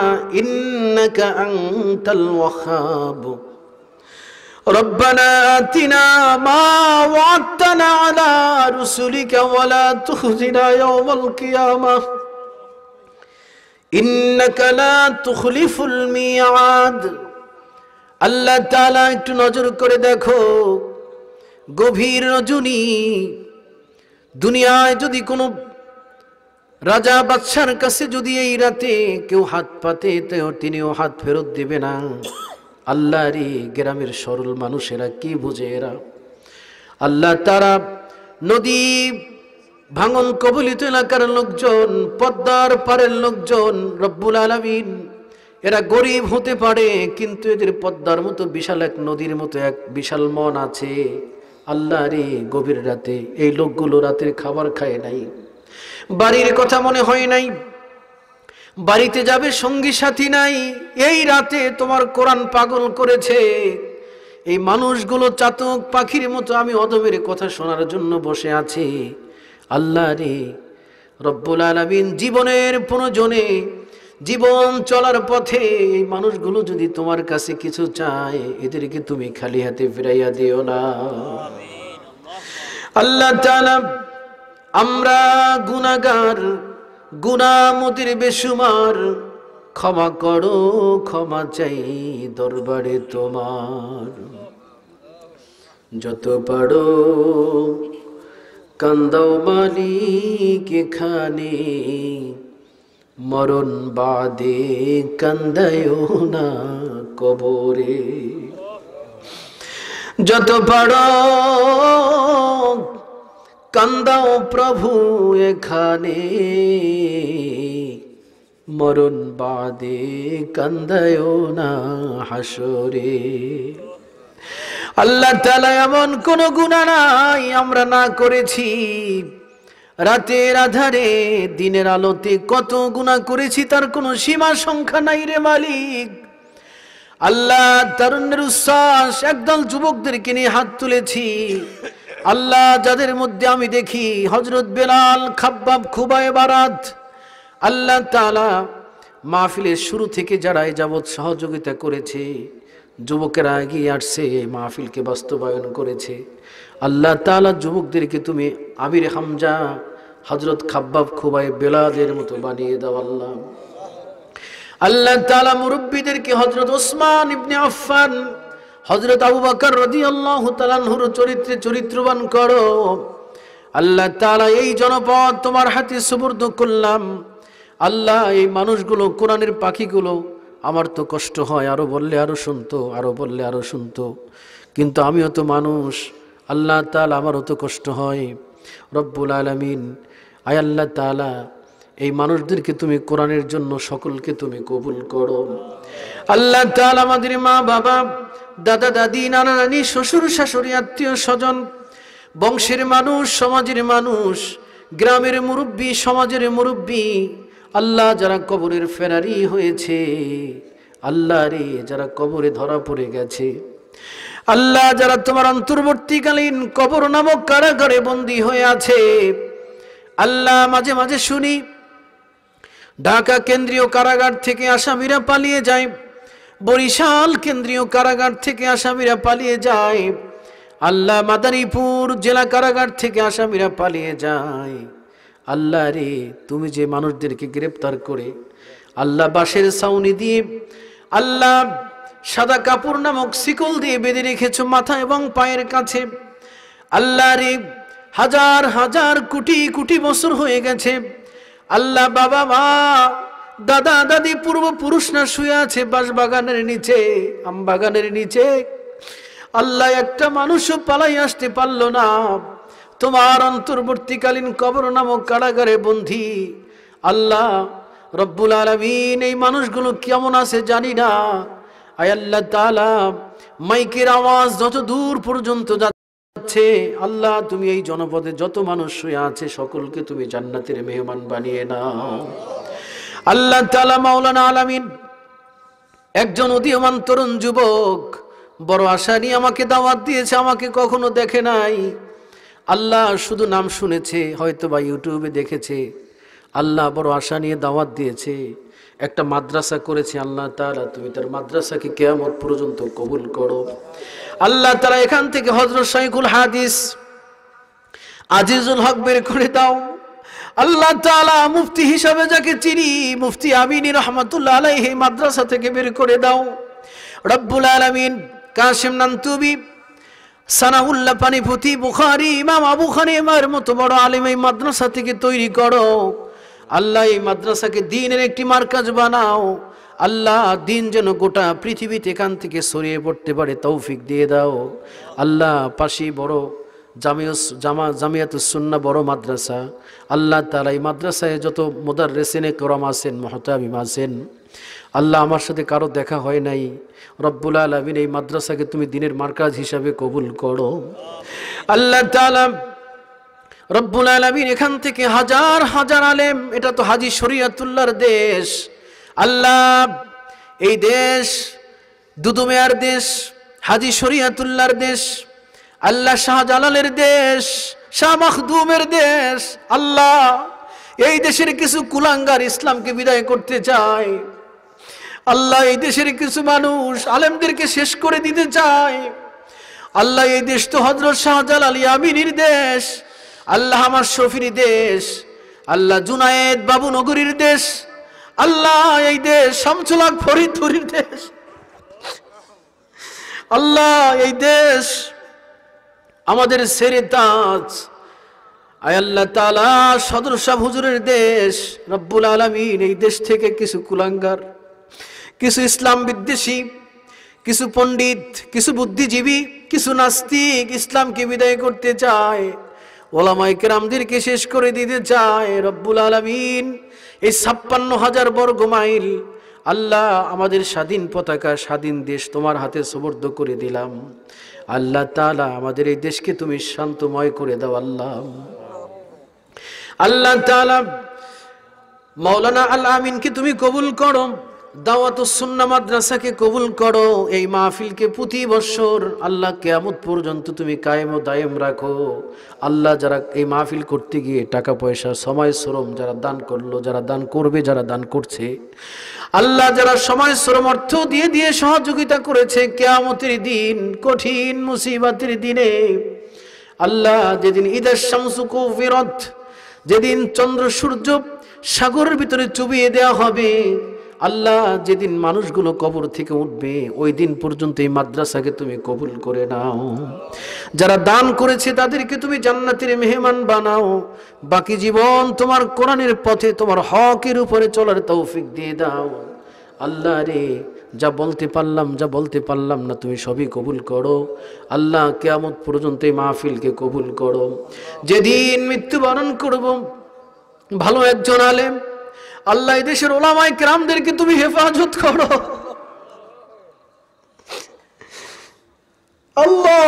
إنك أنت الوهاب ربنا آتنا ما وعدتنا على رسلك ولا تخزنا يوم القيامة ইন্নাকা লা তুখলিফুল মিয়াদ। আল্লাহ তাআলা একটু নজর করে দেখো, গভীর রজনী, দুনিয়ায় যদি কোনো রাজা বাদশার কাছে যদি এই রাতে কেউ হাত পাতে তো তিনিও হাত ফেরত দিবে না। আল্লাহ রে, গ্রামের সরল মানুষেরা কি বুঝে এরা? আল্লাহ তারা নদী ভাঙন কবলিত এলাকার লোকজন, পদ্মার পারের লোকজন, রব্বুল আলামিন, এরা গরিব হতে পারে কিন্তু এদের পদ্মার মতো বিশাল এক নদীর মতো এক বিশাল মন আছে। আল্লাহ রে, গভীর রাতে এই লোকগুলো রাতের খাবার খায় নাই, বাড়ির কথা মনে হয় নাই, বাড়িতে যাবে সঙ্গী সাথী নাই। এই রাতে তোমার কোরআন পাগল করেছে। এই মানুষগুলো চাতক পাখির মতো আমি অদবের কথা শোনার জন্য বসে আছি। আল্লাহ রে, রব্বুল আলামিন, জীবনের প্রয়োজনে, জীবন চলার পথে এই মানুষগুলো যদি তোমার কাছে কিছু চায়, এদেরকে তুমি খালি হাতে ফিরাইয়া দিও না। আল্লাহ তাআলা, আমরা গুনাহগার, গুনাহ মোদের বেসুমার, ক্ষমা করো ক্ষমা চাই দরবারে তোমার। যত পারো কান্দাও মালিক এখানে, মরণ বাদে কান্দায়ও না কবরে। যত পারো কান্দাও প্রভু এখানে, মরণ বাদে কান্দায়ও না হাসরে। আল্লাহ তাআলা এমন কোন গুনাহ নাই আমরা না করেছি। রাতের আধারে দিনের আলোতে কত গুনাহ করেছি তার কোনো সীমা সংখ্যা নাই রে মালিক। আল্লাহ তারুণ্যের উচ্ছ্বাস একদল যুবকদেরকে নিয়ে হাত তুলেছি। আল্লাহ যাদের মধ্যে আমি দেখি হযরত বেলাল, খাব্বাব, খুবাই, বারাত, আল্লাহ তাআলা মাহফিলের শুরু থেকে যারা এ যাবৎ সহযোগিতা করেছে, যুবকেরা এগিয়ে আসছে, মাহফিলকে বাস্তবায়ন করেছে। আল্লাহ তাআলা যুবকদেরকে তুমি আমির হামজা, হযরত খাব্বাব, খুবাই, বেলালের মতো বানিয়ে দাও আল্লাহ। আল্লাহ তাআলা মুরব্বীদেরকে হযরত ওসমান ইবনে আফফান, হযরত আবু বকর রাদিয়াল্লাহু তাআলা আনহুর চরিত্রে চরিত্রবান করো। আল্লাহ তাআলা এই জনপদ তোমার হাতে সুপর্দ করলাম। আল্লাহ এই মানুষগুলো, কোরআনের পাখিগুলো, আমার তো কষ্ট হয়, আরো বললে আরো শুনতো, আরো বললে আরো শুনতো, কিন্তু আমিও তো মানুষ। আল্লাহ তাআলা আমারও তো কষ্ট হয়। রব্বুল আলামিন, আয় আল্লাহ তাআলা এই মানুষদেরকে তুমি কোরআনের জন্য সকলকে তুমি কবুল করো। আল্লাহ তাআলা আমাদের মা বাবা, দাদা দাদি, নানা নানি, শ্বশুর শাশুড়ি, আত্মীয় স্বজন, বংশের মানুষ, সমাজের মানুষ, গ্রামের মুরব্বী, সমাজের মুরব্বী, আল্লাহ যারা কবরের ফেরারি হয়েছে, আল্লাহ রে যারা কবরে ধরা পড়ে গেছে, আল্লাহ যারা তোমার অন্তর্বর্তীকালীন কবর নামক কারাগারে বন্দী হয়ে আছে, আল্লাহ মাঝে মাঝে শুনি ঢাকা কেন্দ্রীয় কারাগার থেকে আসামিরা পালিয়ে যায়, বরিশাল কেন্দ্রীয় কারাগার থেকে আসামিরা পালিয়ে যায়, আল্লাহ মাদারীপুর জেলা কারাগার থেকে আসামিরা পালিয়ে যায়। আল্লাহ রে তুমি যে মানুষদেরকে গ্রেপ্তার করে আল্লাহ বাঁশের ছাউনি দিয়ে, আল্লাহ সাদা কাপড় নামক শিকল দিয়ে বেঁধে রেখেছো মাথা এবং পায়ের কাছে, আল্লাহ রে হাজার হাজার কোটি কোটি বছর হয়ে গেছে, আল্লাহ বাবা মা, দাদা দাদি, পূর্বপুরুষরা শুয়ে আছে বাঁশবাগানের নিচে, আম বাগানের নিচে, আল্লাহ একটা মানুষও পালাই আসতে পারলো না, তোমার অন্তর্বর্তীকালীন কবর নামক কারাগারে বন্দী। আল্লাহ রব্বুল আলামিন এই মানুষগুলো কেমন আছে জানি না। আয় আল্লাহ তাআলা মাইকের আওয়াজ যত দূর পর্যন্ত যাচ্ছে, আল্লাহ তুমি এই জনপদে যত মানুষ শুয়ে আছে সকলকে তুমি জান্নাতের মেহমান বানিয়ে নাও। আল্লাহ তাআলা মাওলানা আলামিন একজন উদীয়মান তরুণ যুবক, বড় আশা নিয়ে আমাকে দাওয়াত দিয়েছে, আমাকে কখনো দেখে নাই। আল্লাহ শুধু নাম শুনেছে, হয়তো বা ইউটিউবে দেখেছে। আল্লাহ বড় আশা নিয়ে দাওয়াত দিয়েছে, একটা মাদ্রাসা করেছে। আল্লাহ তাআলা তুমি তার মাদ্রাসাকে কিয়ামত পর্যন্ত কবুল করো। আল্লাহ তাআলা এখান থেকে হযরত শাইখুল হাদিস আজিজুল হক বের করে দাও। আল্লাহ তাআলা মুফতি হিসাবে যাকে চিনি, মুফতি আমিনী রহমাতুল্লাহ আলাইহি মাদ্রাসা থেকে বের করে দাও। রব্বুল আলামিন কাসিম নান্তুবি, সানাউল্লাহ পানিপতি, বুখারী, ইমাম আবু হানিফার মতো বড় আলেম এই মাদ্রাসা থেকে তৈরি করো। আল্লাহ এই মাদ্রাসাকে দ্বীনের একটি মার্কাজ বানাও। আল্লাহ দ্বীন যেন গোটা পৃথিবীতে এখান থেকে ছড়িয়ে পড়তে পারে তৌফিক দিয়ে দাও। আল্লাহ পাশে বড় জামিয়াতুস সুন্নাহ বড় মাদ্রাসা, আল্লাহ তাআলা এই মাদ্রাসায় যত মুদাররিসিনে কিরাম আছেন, মুহতামিম আছেন, আল্লাহ আমার সাথে কারো দেখা হয় নাই, রব্বুল আলামিন এই মাদ্রাসাকে তুমি দ্বীনের মার্কাজ হিসাবে কবুল করো। আল্লাহ তাআলা রব্বুল আলামিন এখান থেকে হাজার হাজার আলেম, এটা তো হাজী শরীয়তুল্লাহর দেশ, আল্লাহ এই দেশ দুদুমিয়ার দেশ, হাজী শরীয়তুল্লাহর দেশ, আল্লাহ শাহজালালের দেশ, শাহ মাখদুমের দেশ। আল্লাহ এই দেশের কিছু কুলাঙ্গার ইসলামকে বিদায় করতে চায়। আল্লাহ এই দেশের কিছু মানুষ আলেমদেরকে শেষ করে দিতে চায়। আল্লাহ এই দেশ তো হযরত শাহজালাল ইয়ামিনীর দেশ, আল্লাহ আমার শফির দেশ। আল্লাহ জুনায়েদ বাবু নগরীর দেশ, আল্লাহ এই দেশ শামসুল হক ফরিদপুরের দেশ, আল্লাহ এই দেশ আমাদের সেরে তাজ, আয় আল্লাহ তাআলা সদর শাহ হুজুরের দেশ। রব্বুল আলামিন এই দেশ থেকে কিছু কুলাঙ্গার, কিছু ইসলাম বিদ্বেষী, কিছু পণ্ডিত, কিছু বুদ্ধিজীবী, কিছু নাস্তিক ইসলামকে বিদায় করতে চায়, ওলামায়ে কেরামদেরকে শেষ করে দিতে চায়। রব্বুল আলামিন এই 56,000 বর্গ মাইল আল্লাহ আমাদের স্বাধীন পতাকা, স্বাধীন দেশ তোমার হাতে সুপর্দ করে দিলাম। আল্লাহ তাআলা আমাদের এই দেশকে তুমি শান্তময় করে দাও আল্লাহ। আল্লাহ তাআলা মাওলানা আল আমিনকে তুমি কবুল করো, দাওয়াতুস সুন্নাহ মাদ্রাসাকে কবুল করো, এই মাহফিলকে প্রতি বছর আল্লাহ কিয়ামত পর্যন্ত তুমি কায়েম ও দায়েম রাখো। আল্লাহ যারা এই মাহফিল করতে গিয়ে টাকা পয়সা সময় শ্রম যারা দান করলো, যারা দান করবে, যারা দান করছে, আল্লাহ যারা সময় শ্রম অর্থ দিয়ে দিয়ে সহযোগিতা করেছে, কিয়ামতের দিন কঠিন মুসিবতের দিনে আল্লাহ যেদিন ইদাশ শামসু কুফিরাত, যেদিন চন্দ্র সূর্য সাগরের ভিতরে চুবিয়ে দেওয়া হবে, আল্লাহ যেদিন মানুষগুলো কবর থেকে উঠবে, ওই দিন পর্যন্ত এই মাদ্রাসাকে তুমি কবুল করে নাও। যারা দান করেছে তাদেরকে তুমি জান্নাতের মেহমান বানাও। বাকি জীবন তোমার কোরআনের পথে, তোমার হকের উপরে চলার তৌফিক দিয়ে দাও। আল্লাহ রে, যা বলতে পারলাম, যা বলতে পারলাম না, তুমি সবই কবুল করো আল্লাহ। কিয়ামত পর্যন্ত এই মাহফিলকে কবুল করো। যেদিন মৃত্যুবরণ করব, ভালো একজন আলেম আল্লাহ এই দেশের ওলামায়ে কেরামদেরকে তুমি হেফাজত করো আল্লাহ।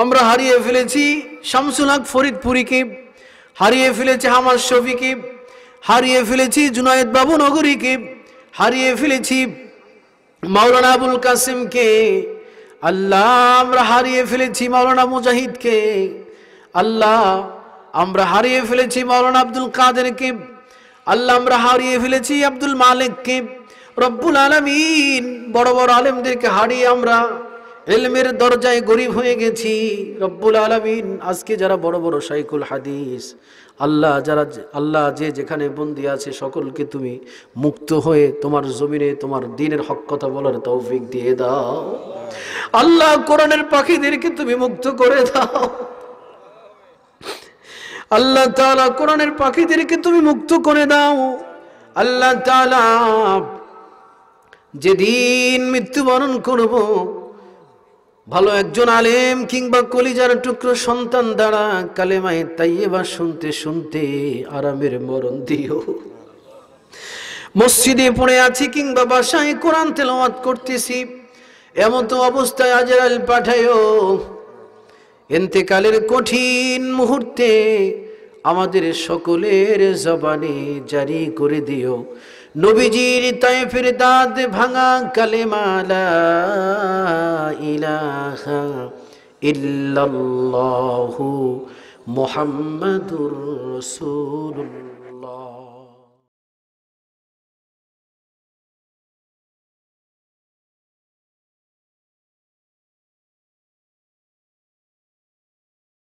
আমরা হারিয়ে ফেলেছি শামসুল হক ফরিদপুরীকে, হারিয়ে ফেলেছি হামাদ শফিকে, হারিয়ে ফেলেছি জুনায়েদ বাবু নগরীকে, হারিয়ে ফেলেছি মাওলানা আবুল কাসিমকে, আল্লাহ আমরা হারিয়ে ফেলেছি মাওলানা মুজাহিদকে, আল্লাহ আমরা হারিয়ে ফেলেছি মাওলানা আব্দুল কাদেরকে, আল্লাহ আমরা হারিয়ে ফেলেছি আব্দুল মালিককে। রব্বুল আলামিন বড় বড় আলেমদেরকে হারিয়ে আমরা ইলমের দরজায় গরিব হয়ে গেছি। রব্বুল আলামিন আজকে যারা বড় বড় শাইখুল হাদিস, আল্লাহ যারা আল্লাহ যে যেখানে বন্দী আছে সকলকে তুমি মুক্ত হয়ে তোমার জমিনে তোমার দ্বীনের হক কথা বলার তৌফিক দিয়ে দাও আল্লাহ। কোরআনের পাখিদেরকে তুমি মুক্ত করে দাও আল্লাহ তাআলা, কোরআনের পাখিদেরকে তুমি মুক্ত করে দাও আল্লাহ তাআলা। যেদিন মৃত্যুবরণ করব, ভালো একজন আলেম কিংবা কলিজার টুকরো সন্তান দ্বারা কালেমায়ে তাইয়্যিবা শুনতে শুনতে আরামের মরণ দিও। মসজিদে পড়ে আছি কিংবা বাসায় কোরআন তেলাওয়াত করতেছি, এমন তো অবস্থায় আজরাইল পাঠায়ো। ইন্তেকালের কঠিন মুহূর্তে আমাদের সকলের জবানে জারি করে দিও নবীজির তায়েফের দাঁত ভাঙা কালেমা লা ইলাহা ইল্লাল্লাহু মুহাম্মাদুর রাসূলুল্লাহ।